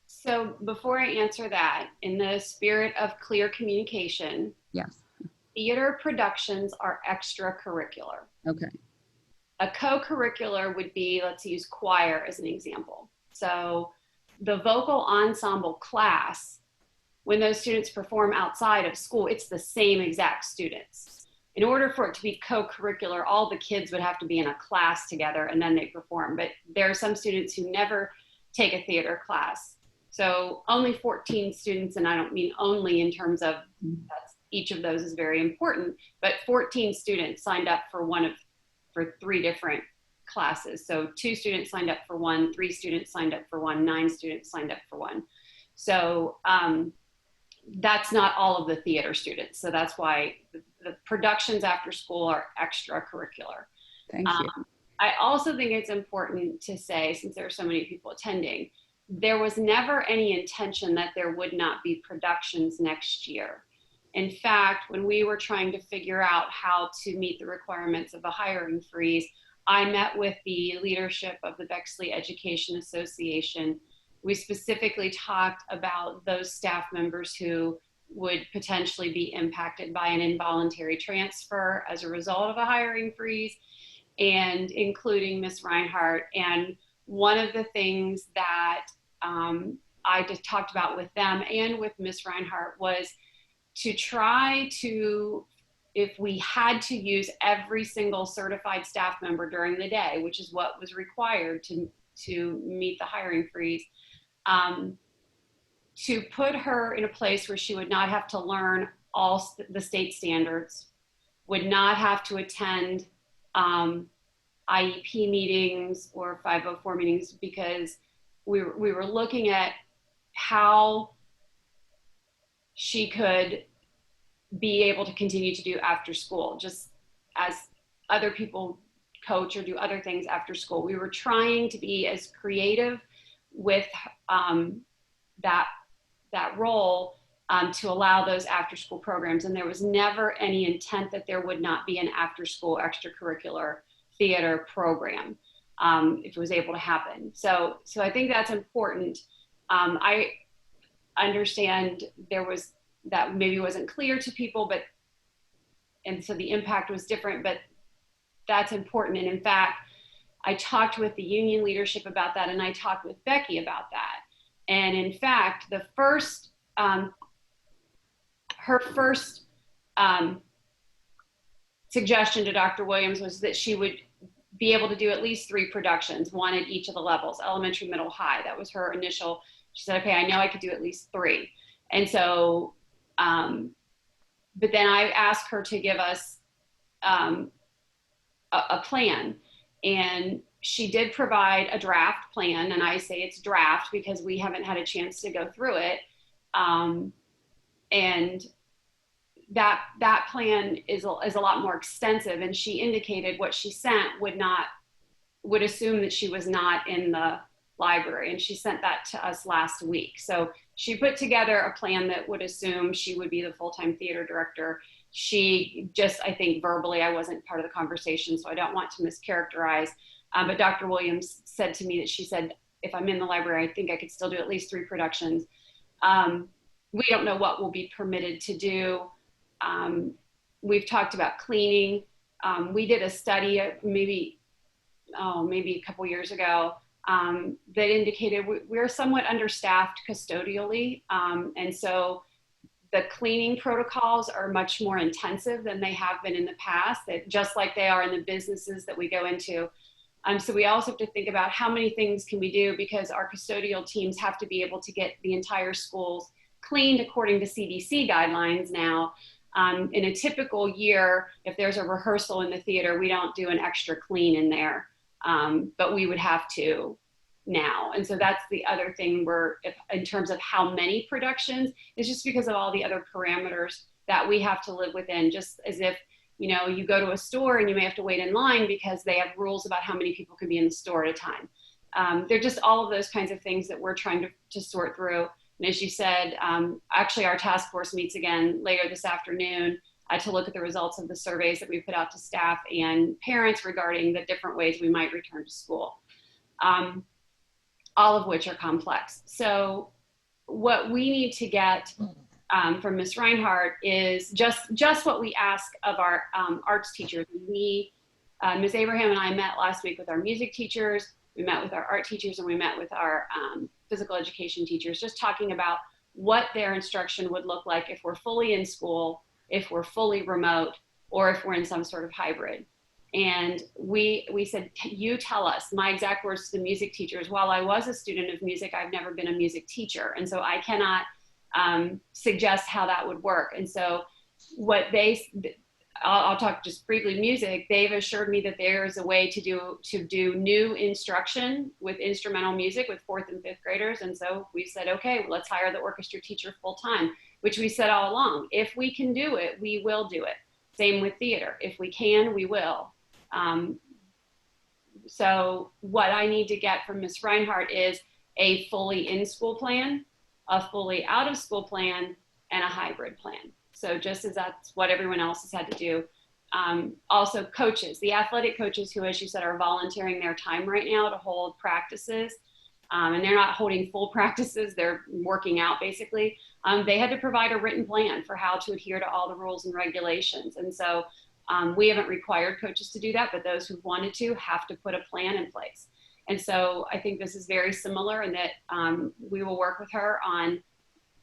So before I answer that, in the spirit of clear communication, yes, theater productions are extracurricular. Okay. A co-curricular would be, let's use choir as an example. So the vocal ensemble class, when those students perform outside of school, it's the same exact students. In order for it to be co-curricular, all the kids would have to be in a class together and then they perform. But there are some students who never take a theater class. So only 14 students, and I don't mean only in terms of each of those is very important, but 14 students signed up for for 3 different classes. So 2 students signed up for 1, 3 students signed up for 1, 9 students signed up for 1. So that's not all of the theater students. So that's why the productions after school are extracurricular. Thank you. I also think it's important to say, since there are so many people attending, there was never any intention that there would not be productions next year. In fact, when we were trying to figure out how to meet the requirements of a hiring freeze, I met with the leadership of the Bexley Education Association. We specifically talked about those staff members who would potentially be impacted by an involuntary transfer as a result of a hiring freeze, and including Ms. Reinhardt. And one of the things that I just talked about with them and with Ms. Reinhardt was to try to, if we had to use every single certified staff member during the day, which is what was required to meet the hiring freeze, to put her in a place where she would not have to learn all the state standards, would not have to attend IEP meetings or 504 meetings, because we were looking at how she could be able to continue to do after school, just as other people coach or do other things after school. We were trying to be as creative with that role to allow those after school programs. And there was never any intent that there would not be an after school extracurricular theater program if it was able to happen. So I think that's important. I understand that maybe wasn't clear to people, and so the impact was different, but that's important. And in fact, I talked with the union leadership about that, and I talked with Becky about that. And in fact, the first, her first suggestion to Dr. Williams was that she would be able to do at least 3 productions, 1 at each of the levels, elementary, middle, high. That was her initial. She said, okay, I know I could do at least 3. And so, but then I asked her to give us a plan, and she did provide a draft plan, and I say it's draft because we haven't had a chance to go through it. And that plan is a lot more extensive, and she indicated what she sent would assume that she was not in the library, and she sent that to us last week. So she put together a plan that would assume she would be the full-time theater director. She just, I think verbally, I wasn't part of the conversation, so I don't want to mischaracterize, but Dr. Williams said to me that she said, if I'm in the library, I think I could still do at least 3 productions. We don't know what we'll be permitted to do. We've talked about cleaning. We did a study maybe a couple years ago that indicated we're somewhat understaffed custodially. And so the cleaning protocols are much more intensive than they have been in the past, that just like they are in the businesses that we go into. So we also have to think about how many things can we do, because our custodial teams have to be able to get the entire schools cleaned according to CDC guidelines now. In a typical year, if there's a rehearsal in the theater, we don't do an extra clean in there, but we would have to now. And so that's the other thing in terms of how many productions, it's just because of all the other parameters that we have to live within, just as if, you know, you go to a store and you may have to wait in line because they have rules about how many people can be in the store at a time. They're just all of those kinds of things that we're trying to sort through. And as you said, actually our task force meets again later this afternoon to look at the results of the surveys that we put out to staff and parents regarding the different ways we might return to school, all of which are complex. So what we need to get from Ms. Reinhardt is just what we ask of our arts teachers. Ms. Abraham and I met last week with our music teachers, we met with our art teachers, and we met with our physical education teachers, just talking about what their instruction would look like if we're fully in school, if we're fully remote, or if we're in some sort of hybrid. And we said, you tell us. My exact words to the music teachers: while I was a student of music, I've never been a music teacher. And so I cannot suggest how that would work. And so I'll talk just briefly music. They've assured me that there's a way to do new instruction with instrumental music with 4th and 5th graders. And so we said, okay, well, let's hire the orchestra teacher full time, which we said all along. If we can do it, we will do it. Same with theater. If we can, we will. So what I need to get from Ms. Reinhardt is a fully in-school plan, a fully out-of-school plan, and a hybrid plan. So just as that's what everyone else has had to do. Also coaches, the athletic coaches who, as you said, are volunteering their time right now to hold practices. And they're not holding full practices, they're working out basically. They had to provide a written plan for how to adhere to all the rules and regulations. And so we haven't required coaches to do that, but those who wanted to have to put a plan in place. And so I think this is very similar in that we will work with her on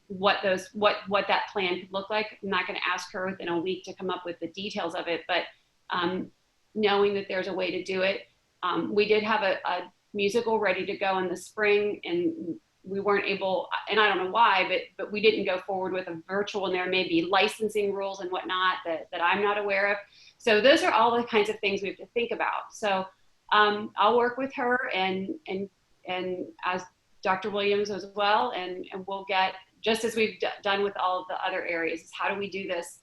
what that plan could look like. I'm not going to ask her within a week to come up with the details of it, but knowing that there's a way to do it. We did have a musical ready to go in the spring, and we weren't able, and I don't know why, but we didn't go forward with a virtual, and there may be licensing rules and whatnot that I'm not aware of. So those are all the kinds of things we have to think about. So I'll work with her and as Dr. Williams as well, and we'll get, just as we've done with all of the other areas, is how do we do this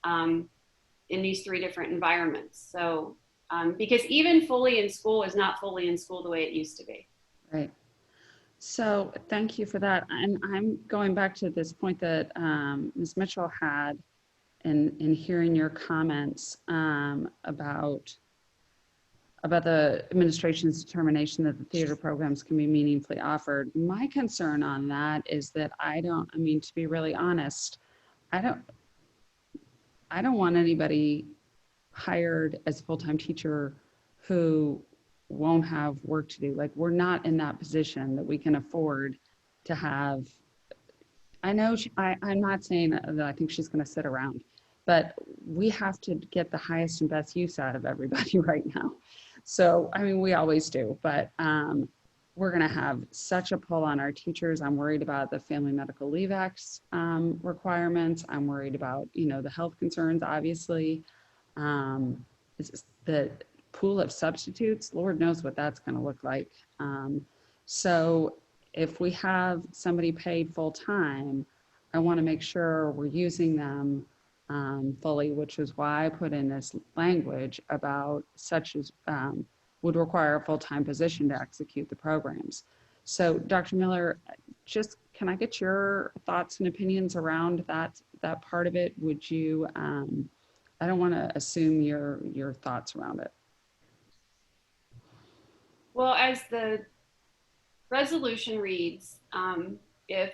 in these 3 different environments? So, because even fully in school is not fully in school the way it used to be. Right. So thank you for that. And I'm going back to this point that Ms. Mitchell had in hearing your comments about the administration's determination that the theater programs can be meaningfully offered. My concern on that is that to be really honest, I don't want anybody hired as a full-time teacher who won't have work to do. Like, we're not in that position that we can afford to have. I know I'm not saying that I think she's going to sit around, but we have to get the highest and best use out of everybody right now. So, I mean, we always do, but we're going to have such a pull on our teachers. I'm worried about the Family Medical Leave Act requirements. I'm worried about, the health concerns, obviously. The pool of substitutes, Lord knows what that's going to look like. So if we have somebody paid full time, I want to make sure we're using them fully, which is why I put in this language about such as would require a full-time position to execute the programs. So Dr. Miller, just can I get your thoughts and opinions around that part of it? Would you, I don't want to assume your thoughts around it. Well, as the resolution reads, if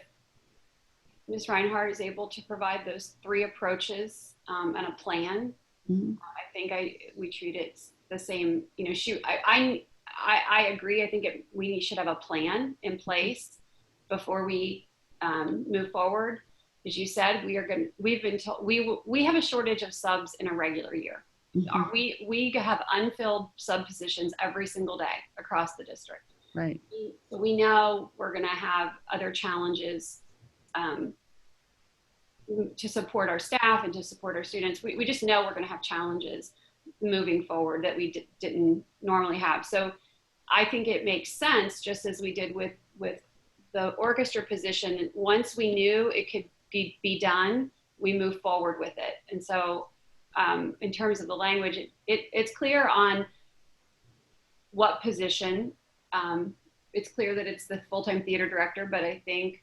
Ms. Reinhardt is able to provide those 3 approaches and a plan, I think we treat it the same. I agree. I think we should have a plan in place before we move forward. As you said, we've been told we have a shortage of subs in a regular year. We have unfilled sub positions every single day across the district. Right. We know we're going to have other challenges to support our staff and to support our students. We just know we're going to have challenges moving forward that we didn't normally have. So I think it makes sense, just as we did with the orchestra position. Once we knew it could be done, we moved forward with it. And so in terms of the language, it's clear on what position. It's clear that it's the full-time theater director, but I think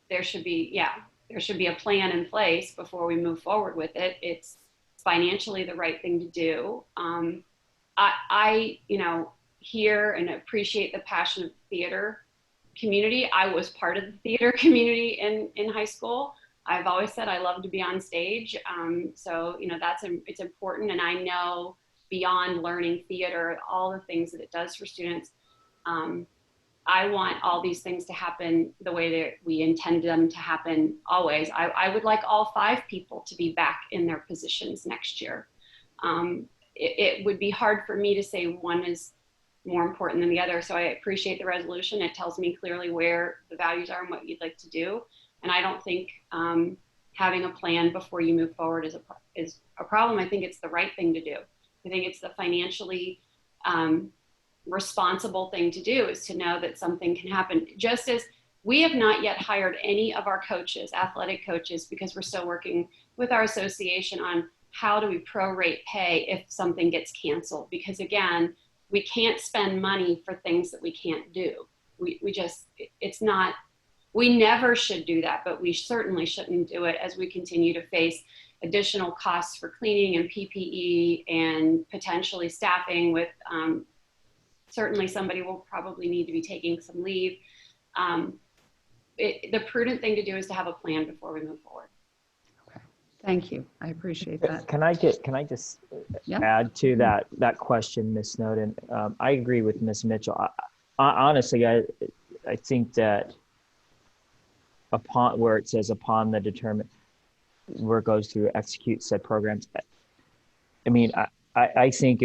there should be a plan in place before we move forward with it. It's financially the right thing to do. I hear and appreciate the passion of the theater community. I was part of the theater community in high school. I've always said I love to be on stage. So, it's important. And I know beyond learning theater, all the things that it does for students, I want all these things to happen the way that we intend them to happen always. I would like all 5 people to be back in their positions next year. It would be hard for me to say one is more important than the other. So I appreciate the resolution. It tells me clearly where the values are and what you'd like to do. And I don't think having a plan before you move forward is a problem. I think it's the right thing to do. I think it's the financially responsible thing to do, is to know that something can happen. Just as we have not yet hired any of our coaches, athletic coaches, because we're still working with our association on how do we prorate pay if something gets canceled. Because again, we can't spend money for things that we can't do. We never should do that, but we certainly shouldn't do it as we continue to face additional costs for cleaning and PPE and potentially staffing with, certainly somebody will probably need to be taking some leave. The prudent thing to do is to have a plan before we move forward. Thank you. I appreciate that. Can I just add to that question, Ms. Snowden? I agree with Ms. Mitchell. Honestly, I think that upon where it says upon the determined, where it goes through execute said programs. I mean, I think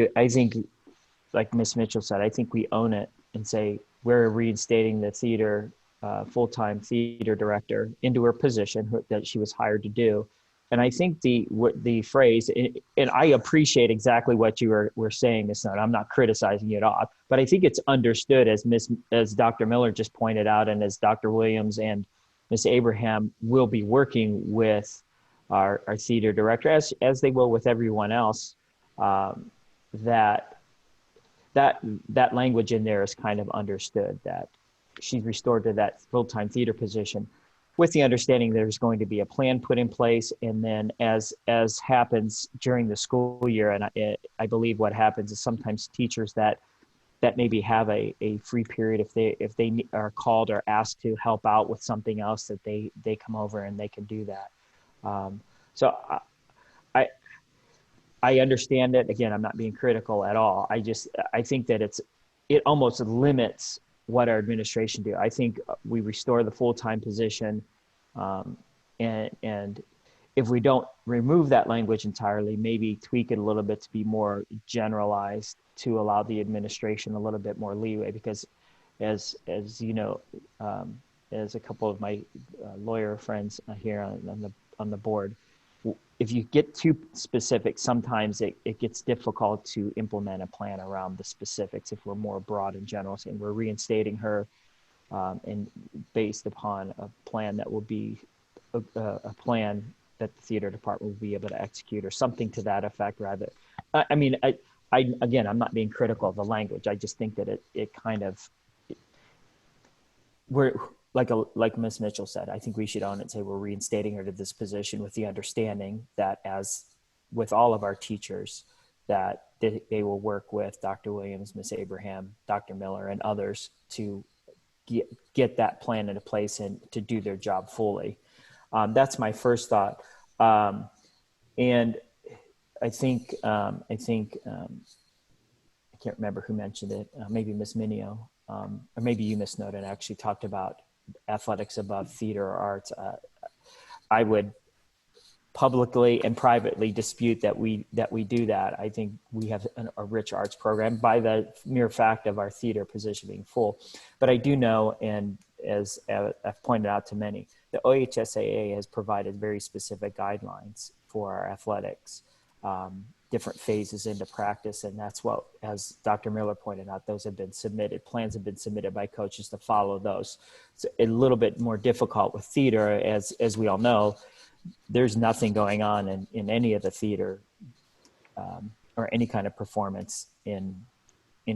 like Ms. Mitchell said, I think we own it and say we're reinstating the theater full-time theater director into her position that she was hired to do. And I think the phrase, and I appreciate exactly what you were saying, Ms. Snowden. I'm not criticizing you at all, but I think it's understood as Dr. Miller just pointed out, and as Dr. Williams and Ms. Abraham will be working with our theater director, as they will with everyone else, that language in there is kind of understood, that she's restored to that full-time theater position, with the understanding there's going to be a plan put in place. And then as happens during the school year, and I believe what happens is sometimes teachers that maybe have a free period, if they are called or asked to help out with something else, that they come over and they can do that. So I understand it. Again, I'm not being critical at all. I think that it almost limits what our administration do. I think we restore the full-time position, and if we don't remove that language entirely, maybe tweak it a little bit to be more generalized, to allow the administration a little bit more leeway. Because as you know, as a couple of my lawyer friends here on the board, if you get too specific, sometimes it gets difficult to implement a plan around the specifics. If we're more broad and general, saying we're reinstating her and based upon a plan that will be a plan that the theater department will be able to execute, or something to that effect. Rather, I mean, again, I'm not being critical of the language. I just think that it kind of, we're like Ms. Mitchell said, I think we should own it and say we're reinstating her to this position, with the understanding that, as with all of our teachers, that they will work with Dr. Williams, Ms. Abraham, Dr. Miller, and others to get that plan into place and to do their job fully. That's my first thought. And I think I can't remember who mentioned it, maybe Ms. Minio, or maybe you, Ms. Snowden, actually talked about athletics above theater or arts. I would publicly and privately dispute that we do that. I think we have a rich arts program by the mere fact of our theater position being full. But I do know, and as I've pointed out to many, the OHSAA has provided very specific guidelines for our athletics, different phases into practice. And that's what, as Dr. Miller pointed out, those have been submitted. Plans have been submitted by coaches to follow those. It's a little bit more difficult with theater, as we all know. There's nothing going on in any of the theater or any kind of performance in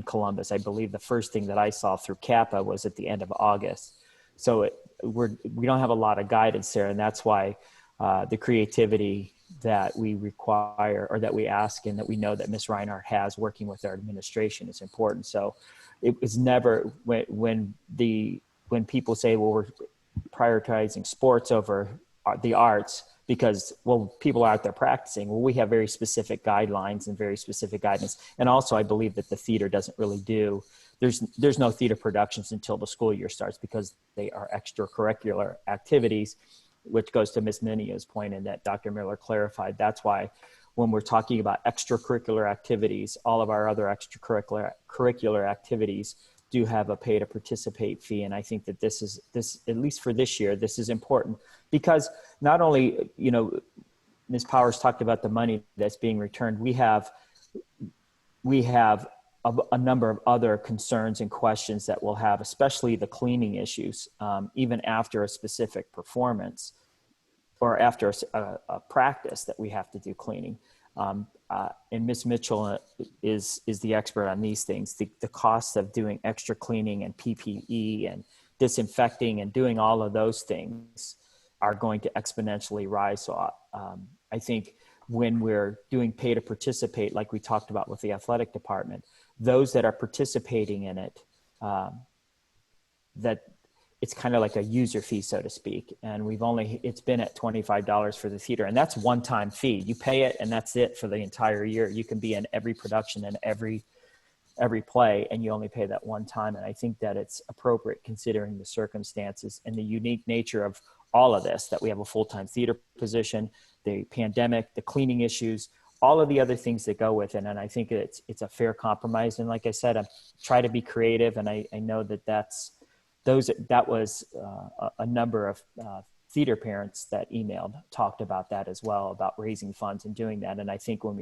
Columbus. I believe the first thing that I saw through Kappa was at the end of August. So we don't have a lot of guidance there, and that's why the creativity that we require or that we ask and that we know that Ms. Reinhardt has working with our administration is important. So it was never when people say, well, we're prioritizing sports over the arts because, well, people are out there practicing. Well, we have very specific guidelines and very specific guidance. And also I believe that the theater doesn't really there's no theater productions until the school year starts because they are extracurricular activities, which goes to Ms. Minia's point and that Dr. Miller clarified. That's why when we're talking about extracurricular activities, all of our other extracurricular activities do have a pay to participate fee. And I think that this, at least for this year, this is important because not only, Ms. Powers talked about the money that's being returned. We have a number of other concerns and questions that we'll have, especially the cleaning issues, even after a specific performance or after a practice that we have to do cleaning. And Ms. Mitchell is the expert on these things. The cost of doing extra cleaning and PPE and disinfecting and doing all of those things are going to exponentially rise. So I think when we're doing pay to participate, like we talked about with the athletic department, those that are participating in it, that it's kind of like a user fee, so to speak. And it's been at $25 for the theater, and that's one-time fee. You pay it and that's it for the entire year. You can be in every production and every play, and you only pay that one time. And I think that it's appropriate considering the circumstances and the unique nature of all of this, that we have a full-time theater position, the pandemic, the cleaning issues, all of the other things that go with it. And I think it's a fair compromise. And like I said, I try to be creative, and I know that was a number of theater parents that emailed, talked about that as well, about raising funds and doing that. And I think when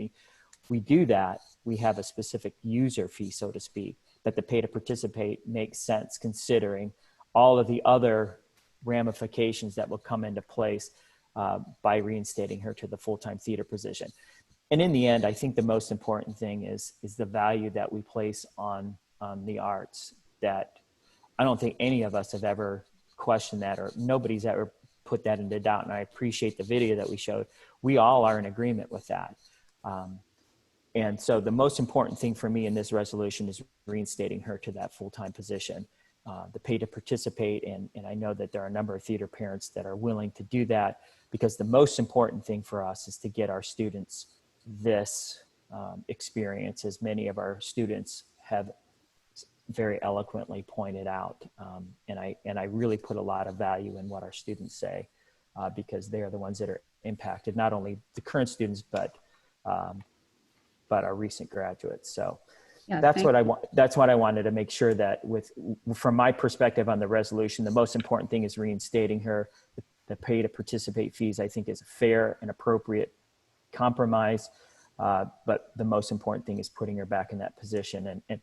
we do that, we have a specific user fee, so to speak, that the pay to participate makes sense considering all of the other ramifications that will come into place by reinstating her to the full-time theater position. And in the end, I think the most important thing is the value that we place on the arts, that I don't think any of us have ever questioned that, or nobody's ever put that into doubt. And I appreciate the video that we showed. We all are in agreement with that. And so the most important thing for me in this resolution is reinstating her to that full-time position, the pay to participate. And I know that there are a number of theater parents that are willing to do that, because the most important thing for us is to get our students this experience, as many of our students have very eloquently pointed out. And I really put a lot of value in what our students say, because they are the ones that are impacted, not only the current students, but our recent graduates. So yeah, that's what I want. That's what I wanted to make sure that from my perspective on the resolution, the most important thing is reinstating her. The pay to participate fees, I think, is a fair and appropriate compromise. But the most important thing is putting her back in that position. And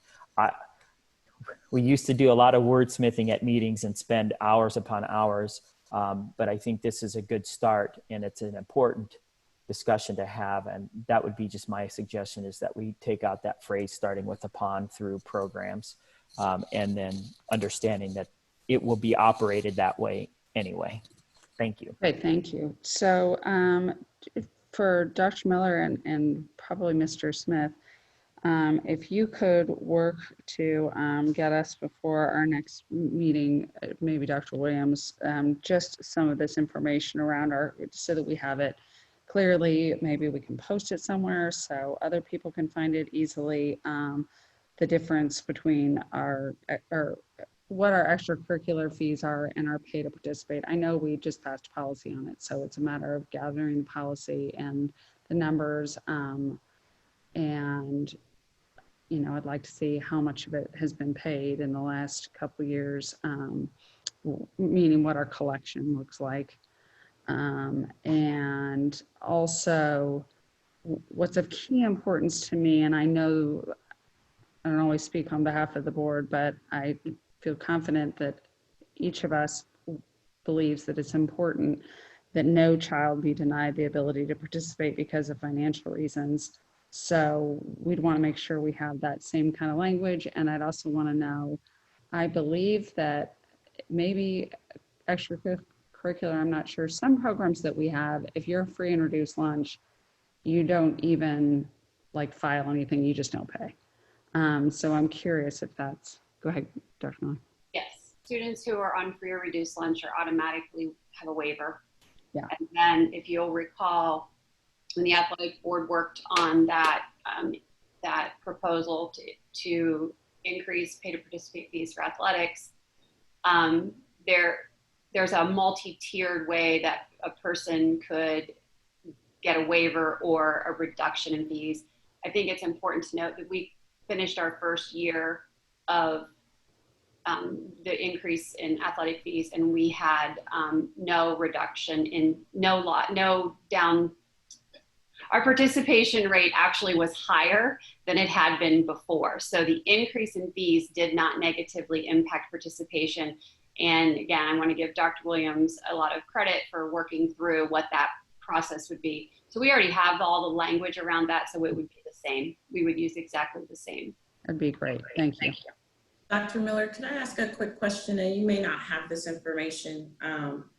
we used to do a lot of wordsmithing at meetings and spend hours upon hours. But I think this is a good start, and it's an important discussion to have. And that would be just my suggestion, is that we take out that phrase starting with upon through programs, and then understanding that it will be operated that way anyway. Thank you. Great, thank you. So for Dr. Miller and probably Mr. Smith, if you could work to get us before our next meeting, maybe Dr. Williams, just some of this information around so that we have it clearly. Maybe we can post it somewhere so other people can find it easily. The difference between our what our extracurricular fees are and our pay to participate. I know we just passed policy on it, so it's a matter of gathering the policy and the numbers. And, you know, I'd like to see how much of it has been paid in the last couple of years, meaning what our collection looks like. And also what's of key importance to me, and I know I don't always speak on behalf of the board, but I feel confident that each of us believes that it's important that no child be denied the ability to participate because of financial reasons. So we'd want to make sure we have that same kind of language. And I'd also want to know, I believe that maybe extracurricular, I'm not sure, some programs that we have, if you're free and reduced lunch, you don't even like file anything, you just don't pay. So I'm curious if that's, go ahead, Dr. Miller. Yes, students who are on free or reduced lunch are automatically have a waiver. Yeah. And then if you'll recall, when the athletic board worked on that, that proposal to increase pay to participate fees for athletics, there's a multi-tiered way that a person could get a waiver or a reduction in fees. I think it's important to note that we finished our first year of the increase in athletic fees, and we had no reduction in our participation rate actually was higher than it had been before. So the increase in fees did not negatively impact participation. And again, I want to give Dr. Williams a lot of credit for working through what that process would be. So we already have all the language around that, so it would be the same. We would use exactly the same. That'd be great. Thank you. Dr. Miller, can I ask a quick question? And you may not have this information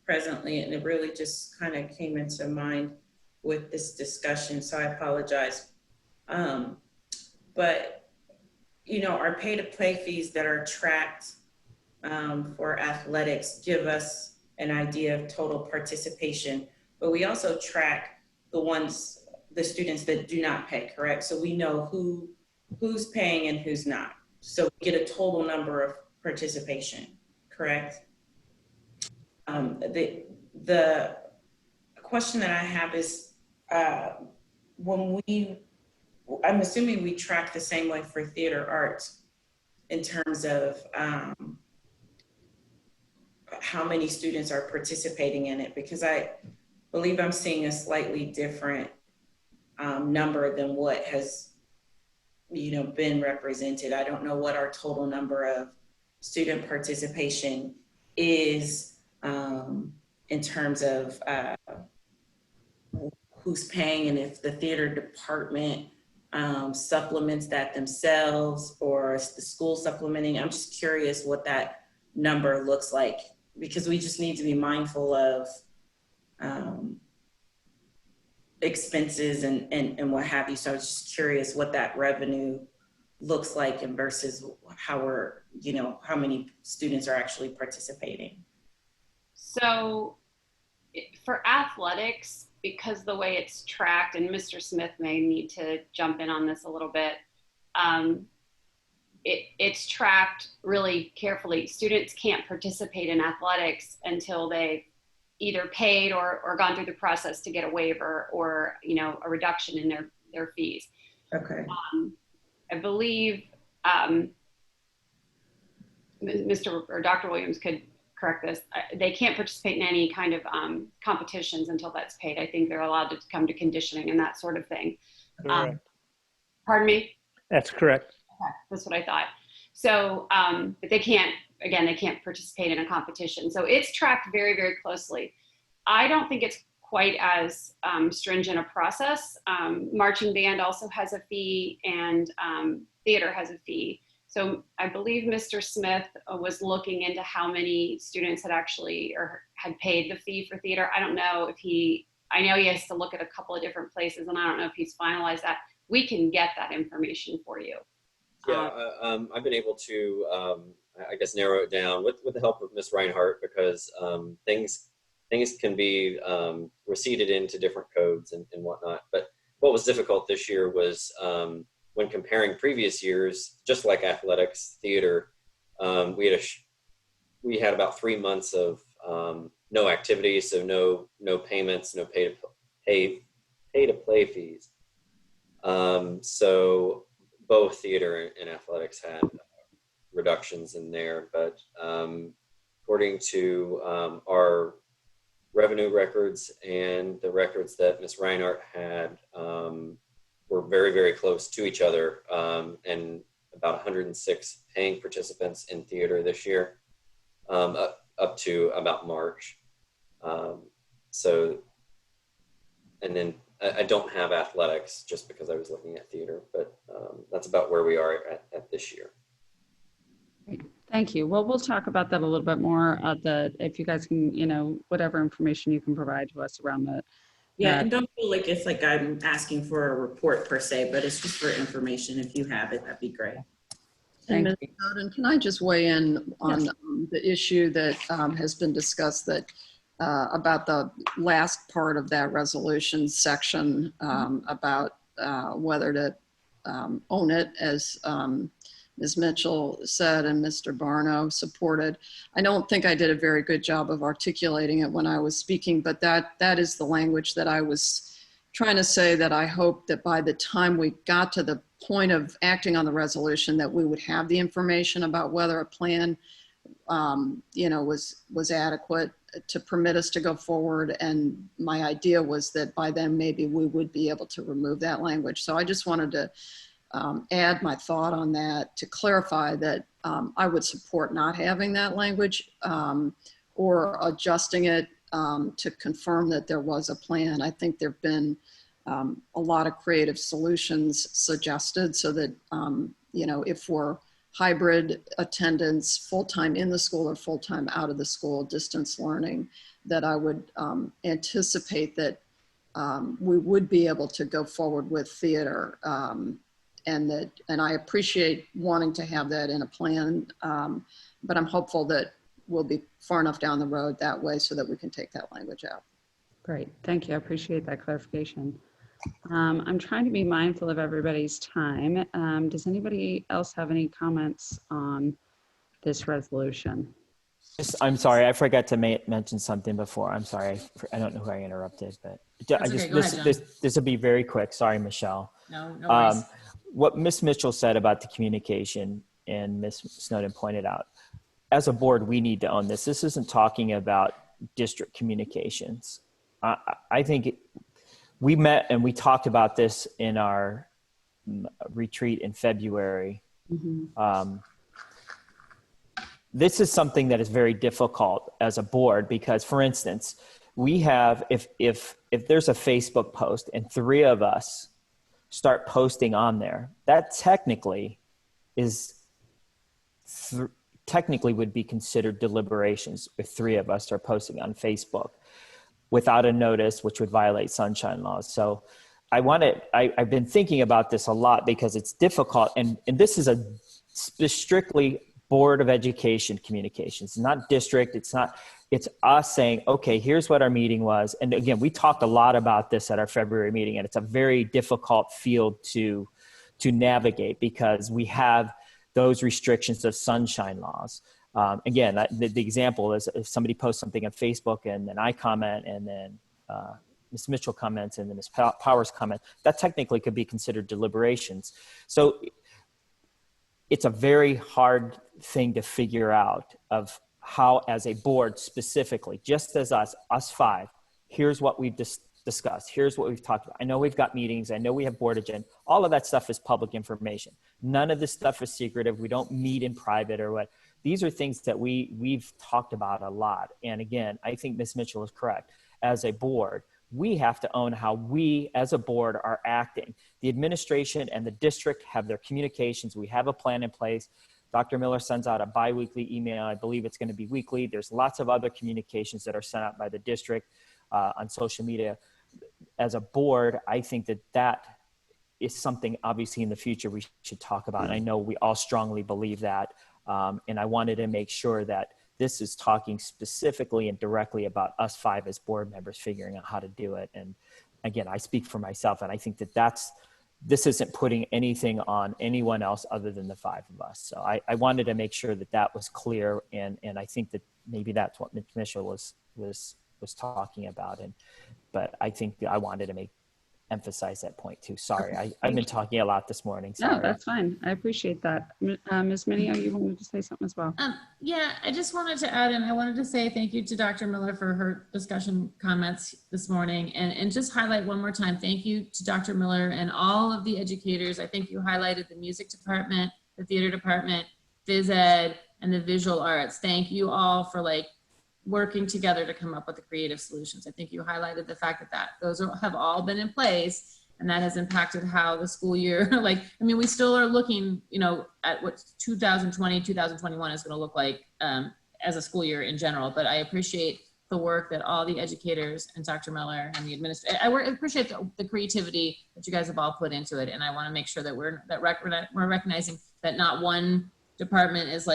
presently, and it really just kind of came into mind with this discussion, so I apologize. But, you know, our pay-to-play fees that are tracked for athletics give us an idea of total participation, but we also track the students that do not pay, correct? So we know who's paying and who's not. So we get a total number of participation, correct? The question that I have is, I'm assuming we track the same way for theater arts in terms of how many students are participating in it, because I believe I'm seeing a slightly different number than what has been represented. I don't know what our total number of student participation is in terms of who's paying, and if the theater department supplements that themselves or is the school supplementing. I'm just curious what that number looks like, because we just need to be mindful of expenses and what have you. So I was just curious what that revenue looks like and versus how how many students are actually participating. So for athletics, because the way it's tracked, and Mr. Smith may need to jump in on this a little bit, it's tracked really carefully. Students can't participate in athletics until they've either paid or gone through the process to get a waiver or a reduction in their fees. Okay. I believe Mr. or Dr. Williams could correct this. They can't participate in any kind of competitions until that's paid. I think they're allowed to come to conditioning and that sort of thing. Correct. Pardon me? That's correct. Okay, that's what I thought. So, but they can't participate in a competition. So it's tracked very, very closely. I don't think it's quite as stringent a process. Marching band also has a fee, and theater has a fee. So I believe Mr. Smith was looking into how many students had actually or had paid the fee for theater. I don't know if I know he has to look at a couple of different places, and I don't know if he's finalized that. We can get that information for you. Yeah, I've been able to, I guess, narrow it down with the help of Ms. Reinhardt, because things can be receipted into different codes and whatnot. But what was difficult this year was when comparing previous years, just like athletics, theater, we had we had about 3 months of no activity, so no payments, no pay to play fees. So both theater and athletics had reductions in there, but according to our revenue records and the records that Ms. Reinhardt had, were very, very close to each other, and about 106 paying participants in theater this year, up to about March. So, and then I don't have athletics just because I was looking at theater, but that's about where we are at this year. Great. Thank you. Well, we'll talk about that a little bit more if you guys can, whatever information you can provide to us around that. Yeah, and don't feel like it's like I'm asking for a report per se, but it's just for information. If you have it, that'd be great. Thank And Ms. Bowden, can I just weigh in on the issue that has been discussed about the last part of that resolution section about whether to own it, as Ms. Mitchell said and Mr. Barno supported. I don't think I did a very good job of articulating it when I was speaking, but that is the language that I was trying to say, that I hope that by the time we got to the point of acting on the resolution, that we would have the information about whether a plan was adequate to permit us to go forward. And my idea was that by then maybe we would be able to remove that language. So I just wanted to add my thought on that to clarify that I would support not having that language or adjusting it to confirm that there was a plan. I think there have been a lot of creative solutions suggested so that, if we're hybrid attendance, full-time in the school or full-time out of the school, distance learning, that I would anticipate that we would be able to go forward with theater. And I appreciate wanting to have that in a plan, but I'm hopeful that we'll be far enough down the road that way so that we can take that language out. Great, thank you. I appreciate that clarification. I'm trying to be mindful of everybody's time. Does anybody else have any comments on this resolution? I'm sorry, I forgot to mention something before. I'm sorry, I don't know who I interrupted, but this will be very quick. Sorry, Michelle. No worries. What Ms. Mitchell said about the communication and Ms. Snowden pointed out, as a board, we need to own this. This isn't talking about district communications. I think we met and we talked about this in our retreat in February. Mm-hmm. This is something that is very difficult as a board because, for instance, we have, if there's a Facebook post and 3 of us start posting on there, that technically would be considered deliberations if 3 of us are posting on Facebook without a notice, which would violate sunshine laws. So I've been thinking about this a lot because it's difficult. And this is a strictly Board of Education communications, not district. It's us saying, okay, here's what our meeting was. And again, we talked a lot about this at our February meeting, and it's a very difficult field to navigate because we have those restrictions of sunshine laws. Again, the example is if somebody posts something on Facebook and then I comment and then Ms. Mitchell comments and then Ms. Powers comment, that technically could be considered deliberations. So it's a very hard thing to figure out of how, as a board specifically, just as us 5, here's what we've discussed. Here's what we've talked about. I know we've got meetings. I know we have board agenda. All of that stuff is public information. None of this stuff is secretive. We don't meet in private or what. These are things that we've talked about a lot. And again, I think Ms. Mitchell is correct. As a board, we have to own how we as a board are acting. The administration and the district have their communications. We have a plan in place. Dr. Miller sends out a biweekly email. I believe it's going to be weekly. There's lots of other communications that are sent out by the district on social media. As a board, I think that is something obviously in the future we should talk about. And I know we all strongly believe that. And I wanted to make sure that this is talking specifically and directly about us 5 as board members figuring out how to do it. And again, I speak for myself, and I think that's this isn't putting anything on anyone else other than the 5 of us. So I wanted to make sure that that was clear. And I think that maybe that's what Ms. Mitchell was talking about. But I think that I wanted to emphasize that point too. Sorry, I've been talking a lot this morning. Sorry. No, that's fine. I appreciate that. Ms. Minio, you wanted to say something as well? Yeah, I just wanted to add in, I wanted to say thank you to Dr. Miller for her discussion comments this morning, and just highlight one more time, thank you to Dr. Miller and all of the educators. I think you highlighted the music department, the theater department, phys ed, and the visual arts. Thank you all for working together to come up with the creative solutions. I think you highlighted the fact that those have all been in place, and that has impacted how the school year, we still are looking, at what 2020, 2021 is going to look like as a school year in general. But I appreciate the work that all the educators and Dr. Miller and the administrators, I appreciate the creativity that you guys have all put into it. And I want to make sure that we're recognizing that not one department is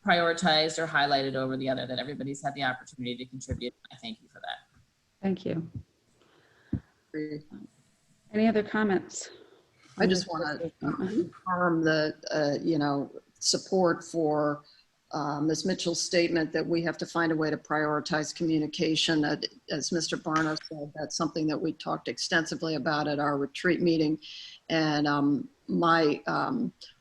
prioritized or highlighted over the other, that everybody's had the opportunity to contribute. I thank you for that. Thank you. Any other comments? I just want to confirm the, support for Ms. Mitchell's statement that we have to find a way to prioritize communication. That, as Mr. Barna said, that's something that we talked extensively about at our retreat meeting. And my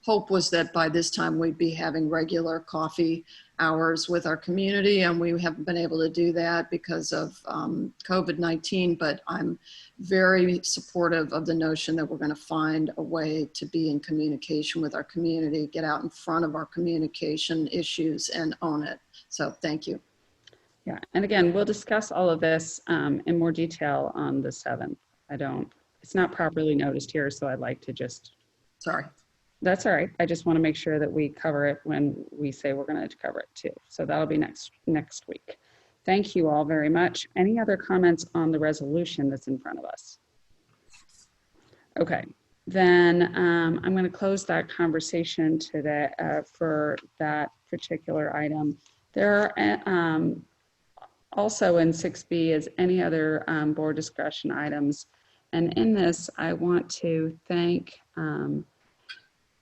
hope was that by this time we'd be having regular coffee hours with our community, and we haven't been able to do that because of COVID-19, but I'm very supportive of the notion that we're going to find a way to be in communication with our community, get out in front of our communication issues and own it. So thank you. Yeah, and again, we'll discuss all of this in more detail on the 7th. It's not properly noticed here, so I'd like to just. Sorry. That's all right. I just want to make sure that we cover it when we say we're going to cover it too. So that'll be next week. Thank you all very much. Any other comments on the resolution that's in front of us? Okay, then I'm going to close that conversation today for that particular item. There are also in 6B is any other board discussion items. And in this, I want to thank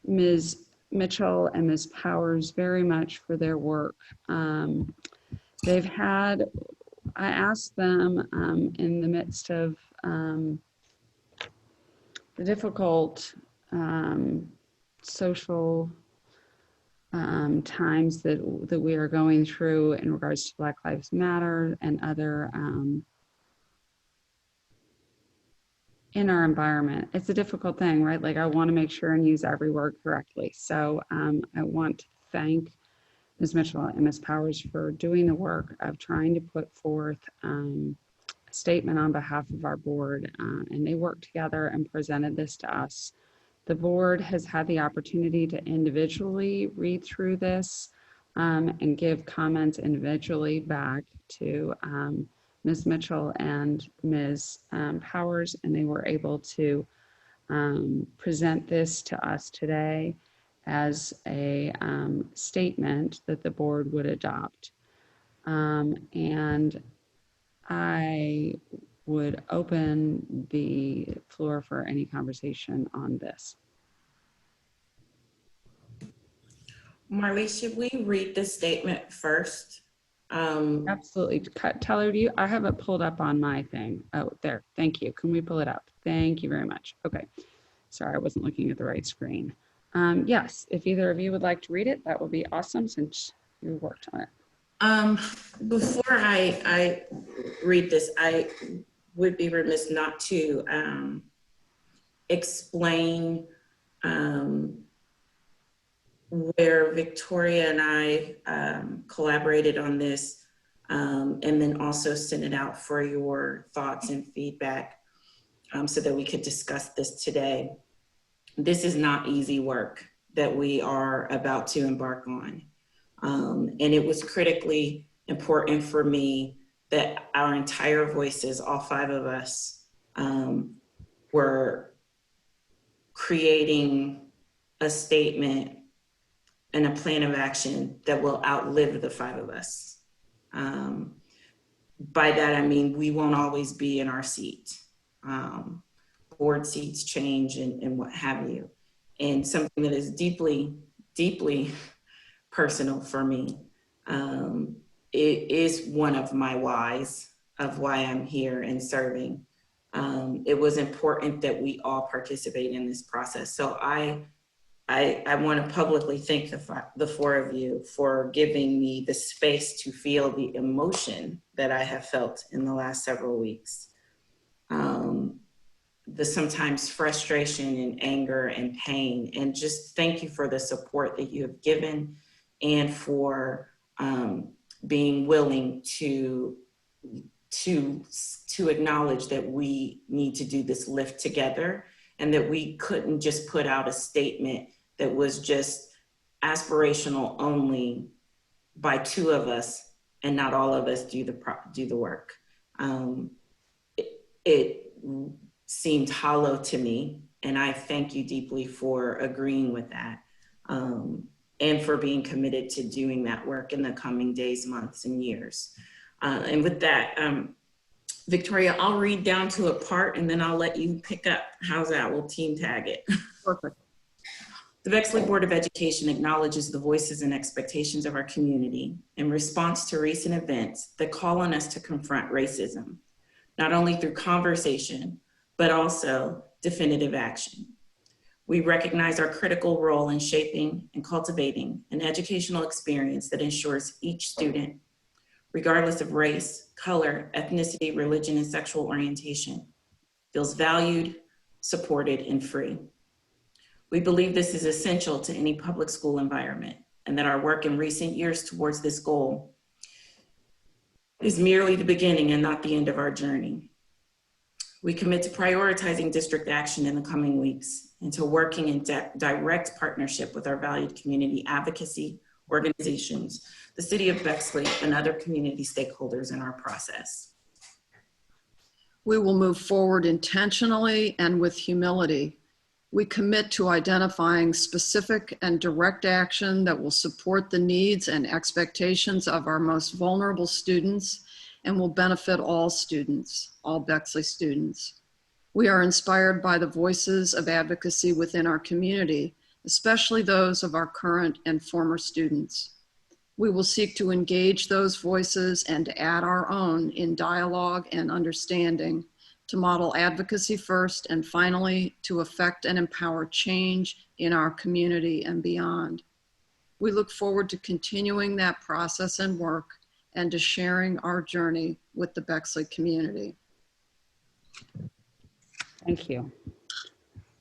Ms. Mitchell and Ms. Powers very much for their work. I asked them in the midst of the difficult social times that we are going through in regards to Black Lives Matter and other in our environment. It's a difficult thing, right? I want to make sure and use every word correctly. So I want to thank Ms. Mitchell and Ms. Powers for doing the work of trying to put forth a statement on behalf of our board, and they worked together and presented this to us. The board has had the opportunity to individually read through this and give comments individually back to Ms. Mitchell and Ms. Powers, and they were able to present this to us today as a statement that the board would adopt. And I would open the floor for any conversation on this. Marley, should we read the statement first? Absolutely. Tyler, I have it pulled up on my thing. Oh, there. Thank you. Can we pull it up? Thank you very much. Okay. Sorry, I wasn't looking at the right screen. Yes, if either of you would like to read it, that would be awesome since you worked on it. Before I read this, I would be remiss not to explain where Victoria and I collaborated on this, and then also send it out for your thoughts and feedback so that we could discuss this today. This is not easy work that we are about to embark on. And it was critically important for me that our entire voices, all 5 of us, were creating a statement and a plan of action that will outlive the 5 of us. By that, I mean, we won't always be in our seat. board seats change and what have you. And something that is deeply, deeply personal for me. It is one of my whys of why I'm here and serving. It was important that we all participate in this process. So I want to publicly thank the four of you for giving me the space to feel the emotion that I have felt in the last several weeks. The sometimes frustration and anger and pain, and just thank you for the support that you have given and for being willing to acknowledge that we need to do this lift together, and that we couldn't just put out a statement that was just aspirational only by two of us and not all of us do the work. It seemed hollow to me, and I thank you deeply for agreeing with that, and for being committed to doing that work in the coming days, months, and years. And with that, Victoria, I'll read down to a part and then I'll let you pick up. How's that? We'll team tag it. Perfect. The Bexley Board of Education acknowledges the voices and expectations of our community in response to recent events that call on us to confront racism, not only through conversation, but also definitive action. We recognize our critical role in shaping and cultivating an educational experience that ensures each student, regardless of race, color, ethnicity, religion, and sexual orientation, feels valued, supported, and free. We believe this is essential to any public school environment, and that our work in recent years towards this goal is merely the beginning and not the end of our journey. We commit to prioritizing district action in the coming weeks and to working in direct partnership with our valued community advocacy organizations, the City of Bexley, and other community stakeholders in our process. We will move forward intentionally and with humility. We commit to identifying specific and direct action that will support the needs and expectations of our most vulnerable students and will benefit all students, all Bexley students. We are inspired by the voices of advocacy within our community, especially those of our current and former students. We will seek to engage those voices and add our own in dialogue and understanding to model advocacy first, and finally, to affect and empower change in our community and beyond. We look forward to continuing that process and work and to sharing our journey with the Bexley community. Thank you.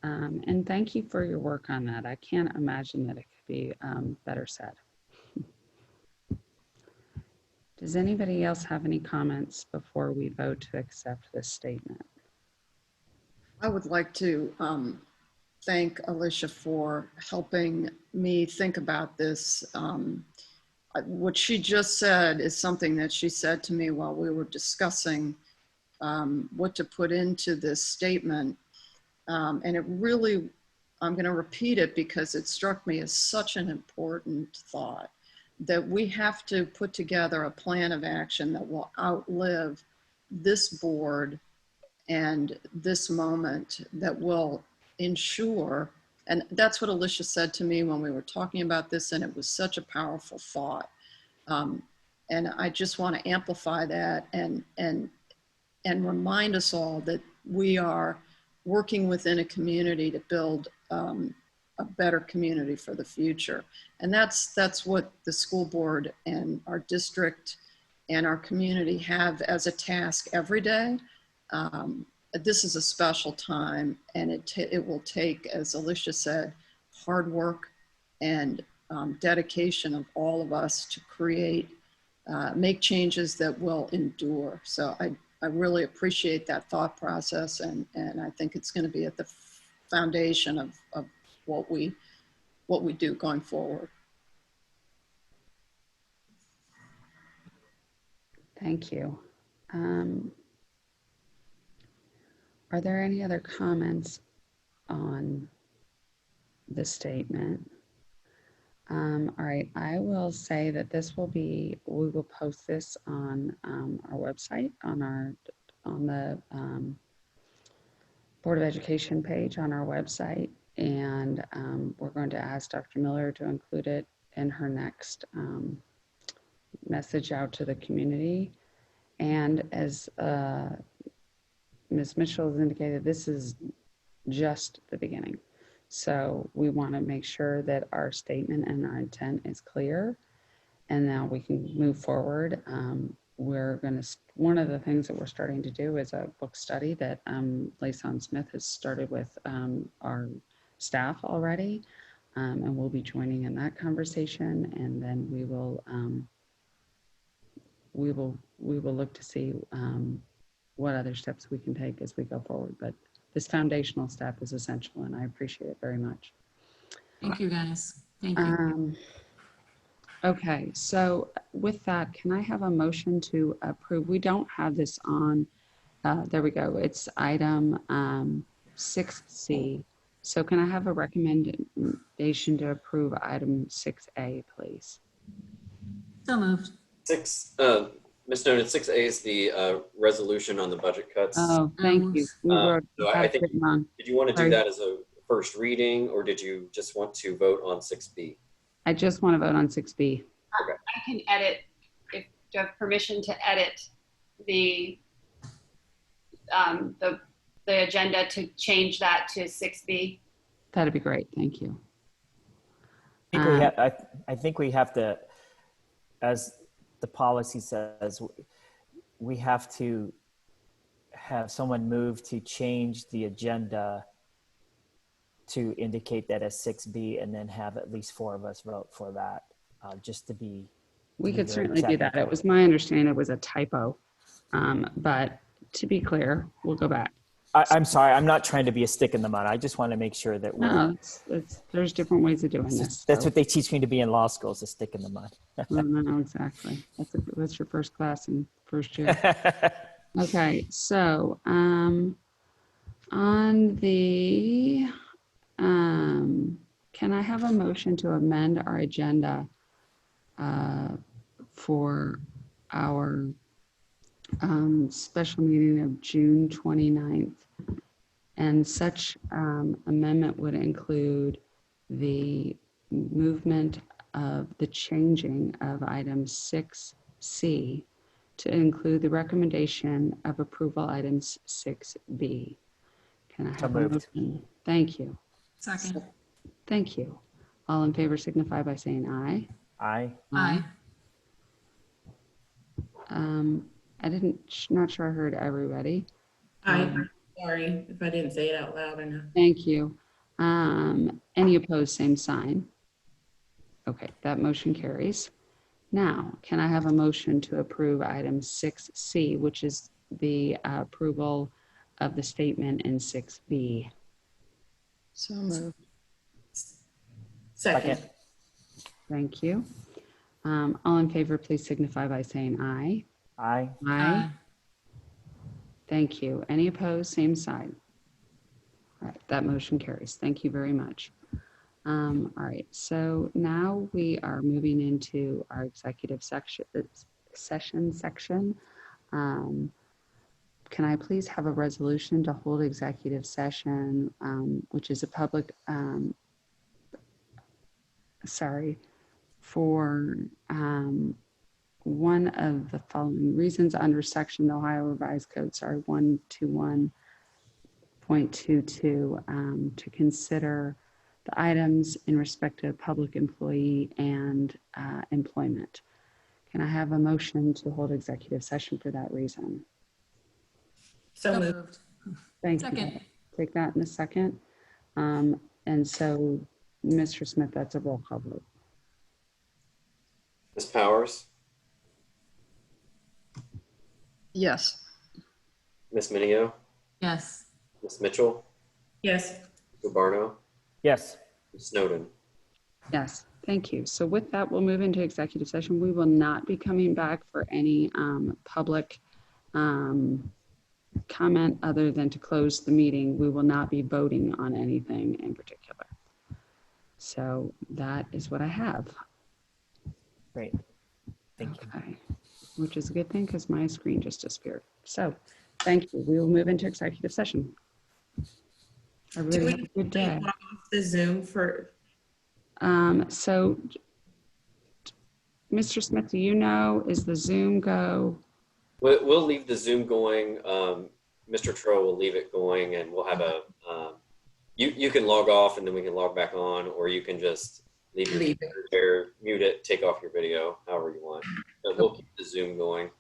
And thank you for your work on that. I can't imagine that it could be better said. Does anybody else have any comments before we vote to accept this statement? I would like to thank Alicia for helping me think about this. What she just said is something that she said to me while we were discussing what to put into this statement. And it really, I'm going to repeat it because it struck me as such an important thought, that we have to put together a plan of action that will outlive this board and this moment, that will ensure, and that's what Alicia said to me when we were talking about this, and it was such a powerful thought. And I just want to amplify that and remind us all that we are working within a community to build a better community for the future. And that's what the school board and our district and our community have as a task every day. This is a special time, and it will take, as Alicia said, hard work and dedication of all of us to create, make changes that will endure. So I really appreciate that thought process, and I think it's going to be at the foundation of what we do going forward. Thank you. Are there any other comments on the statement? All right, I will say that we will post this on our website, on the Board of Education page on our website. And we're going to ask Dr. Miller to include it in her next message out to the community. And as Ms. Mitchell has indicated, this is just the beginning. So we want to make sure that our statement and our intent is clear, and now we can move forward. One of the things that we're starting to do is a book study that Layson Smith has started with our staff already, and we'll be joining in that conversation. And then we will look to see what other steps we can take as we go forward. But this foundational step is essential, and I appreciate it very much. Thank you, guys. Thank you. Okay, so with that, can I have a motion to approve? We don't have this on, there we go. It's item 6C. So can I have a recommendation to approve item 6A, please? So moved. Ms. Noted, 6A is the resolution on the budget cuts. Oh, thank you. We wrote So I think, it wrong. did you want to do Sorry. that as a first reading, or did you just want to vote on 6B? I just want to vote on 6B. I can edit, if you have permission to edit the agenda to change that to 6B. That'd be great. Thank you. I think we have to, as the policy says, we have to have someone move to change the agenda to indicate that as 6B, and then have at least 4 of us vote for that, just to be. We could very certainly do that. technical. It was my understanding it was a typo, but to be clear, we'll go back. I'm sorry, I'm not trying to be a stick in the mud. I just want to make sure that we're. No, there's different ways of doing this. That's so. what they teach me to be in law school, is a stick in the mud. No, exactly. That's your first class in first year. Okay, so on the, can I have a motion to amend our agenda for our special meeting of June 29th? And such amendment would include the movement of the changing of item 6C to include the recommendation of approval items 6B. Can I have a motion? Thank you. Second. Thank you. All in favor signify by saying aye. Aye. Aye. Not sure I heard everybody. Sorry if I didn't say it out loud enough. Thank you. Any opposed, same sign. Okay, that motion carries. Now, can I have a motion to approve item 6C, which is the approval of the statement in 6B? So moved. Second. Thank you. All in favor, please signify by saying aye. Aye. Aye. Thank you. Any opposed, same side. All right, that motion carries. Thank you very much. All right, so now we are moving into our executive session section. Can I please have a resolution to hold executive session, which is a public, for one of the following reasons under section Ohio Revised Code, 121.22, to consider the items in respect to public employee and employment. Can I have a motion to hold executive session for that reason? So moved. Thank Second. you. Take that in a second. And so, Mr. Smith, that's a roll call vote. Ms. Powers, Yes. Ms. Minio, Yes. Ms. Mitchell, Yes. Mr. Barno, Yes. Ms. Snowden. Yes, thank you. So with that, we'll move into executive session. We will not be coming back for any public comment other than to close the meeting. We will not be voting on anything in particular. So that is what I have. Great. Thank you. Okay, which is a good thing because my screen just disappeared. So thank you. We will move into executive session. Everybody have a good day. Log off the Zoom for? So, Mr. Smith, do you know, is the Zoom go? We'll leave the Zoom going. Mr. Tro will leave it going, and we'll have a, you can log off and then we can log back on, or you can just leave it there, mute it, take off your video, however you want. But we'll keep the Zoom going.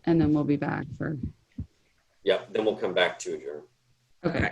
And then we'll be back for. Yeah, then we'll come back to adjourn. Okay.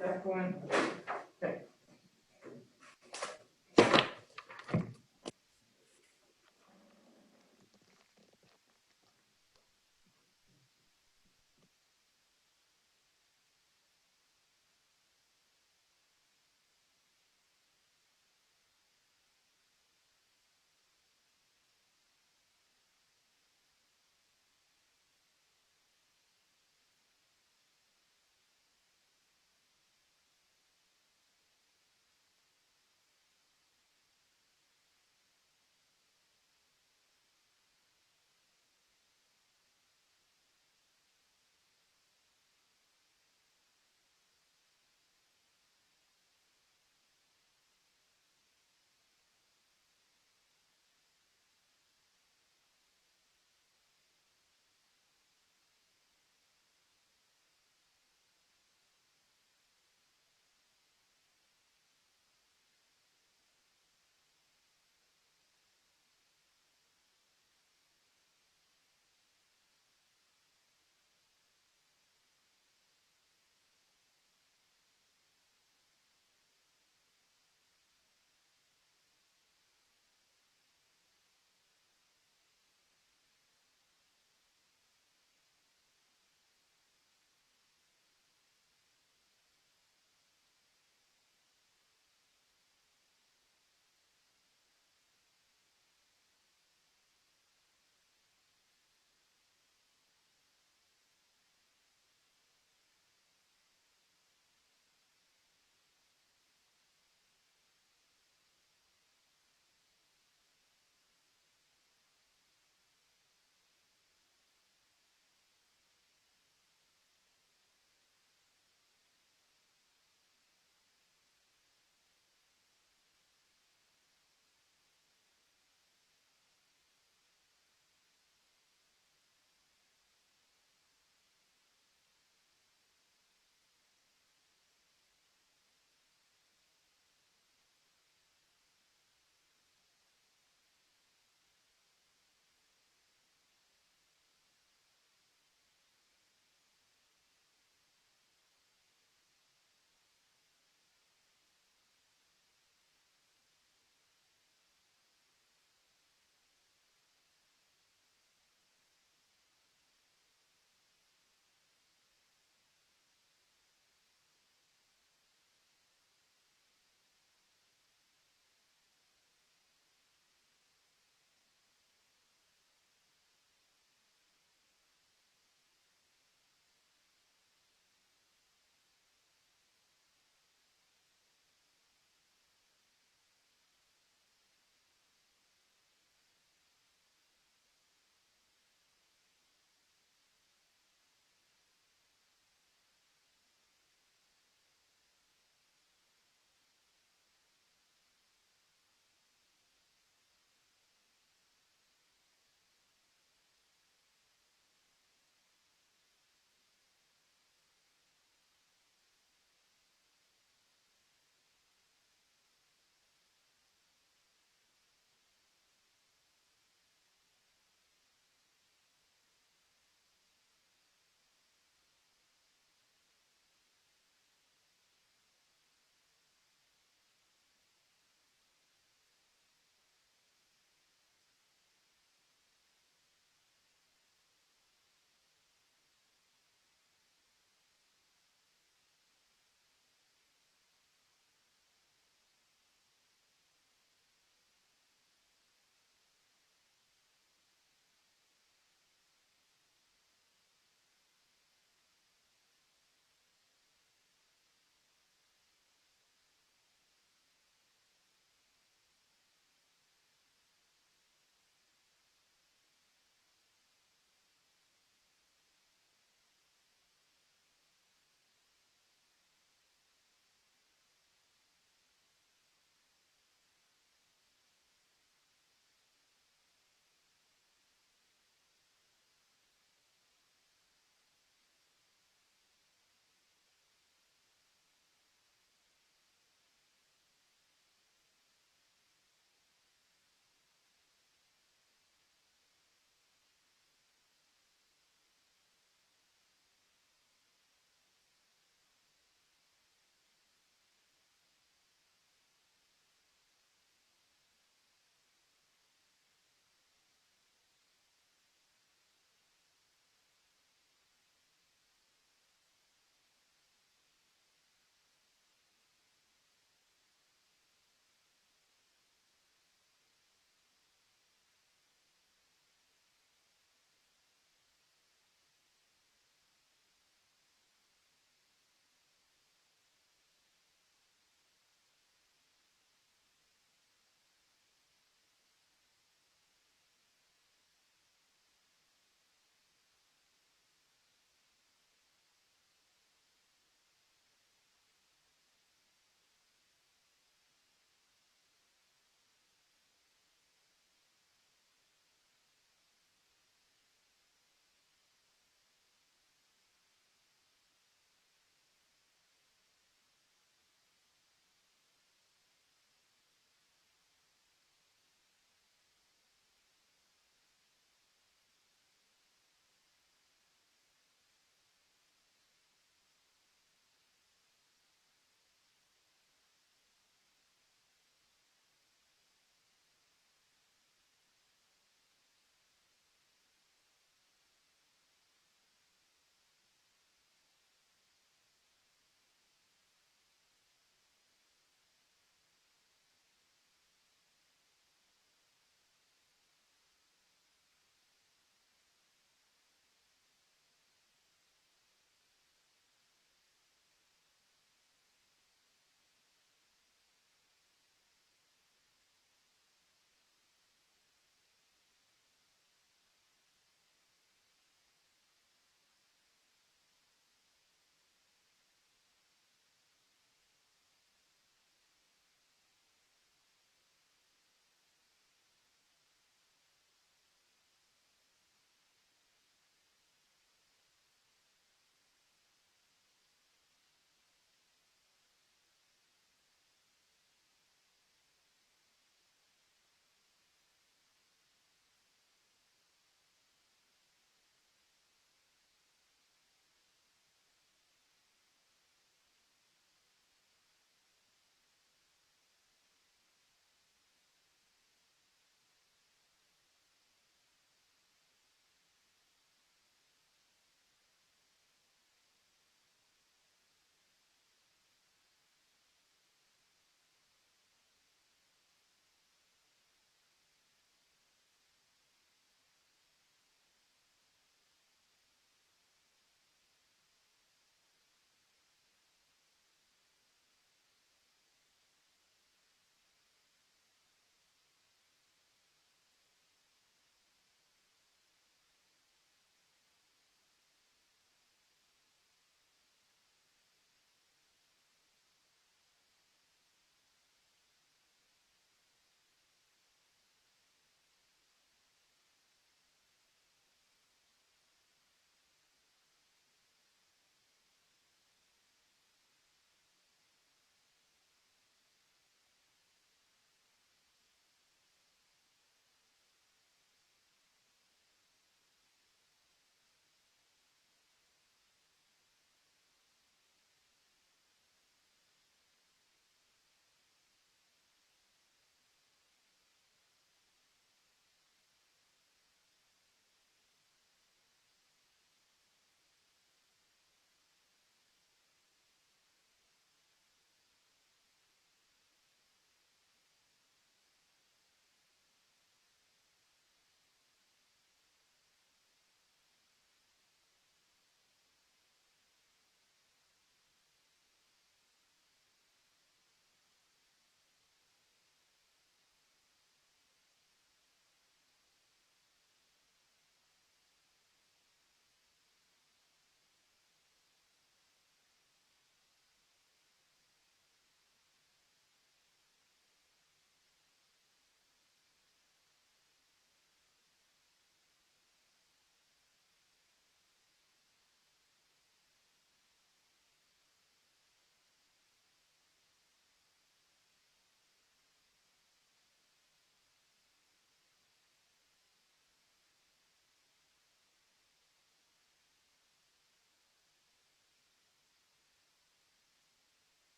Step one.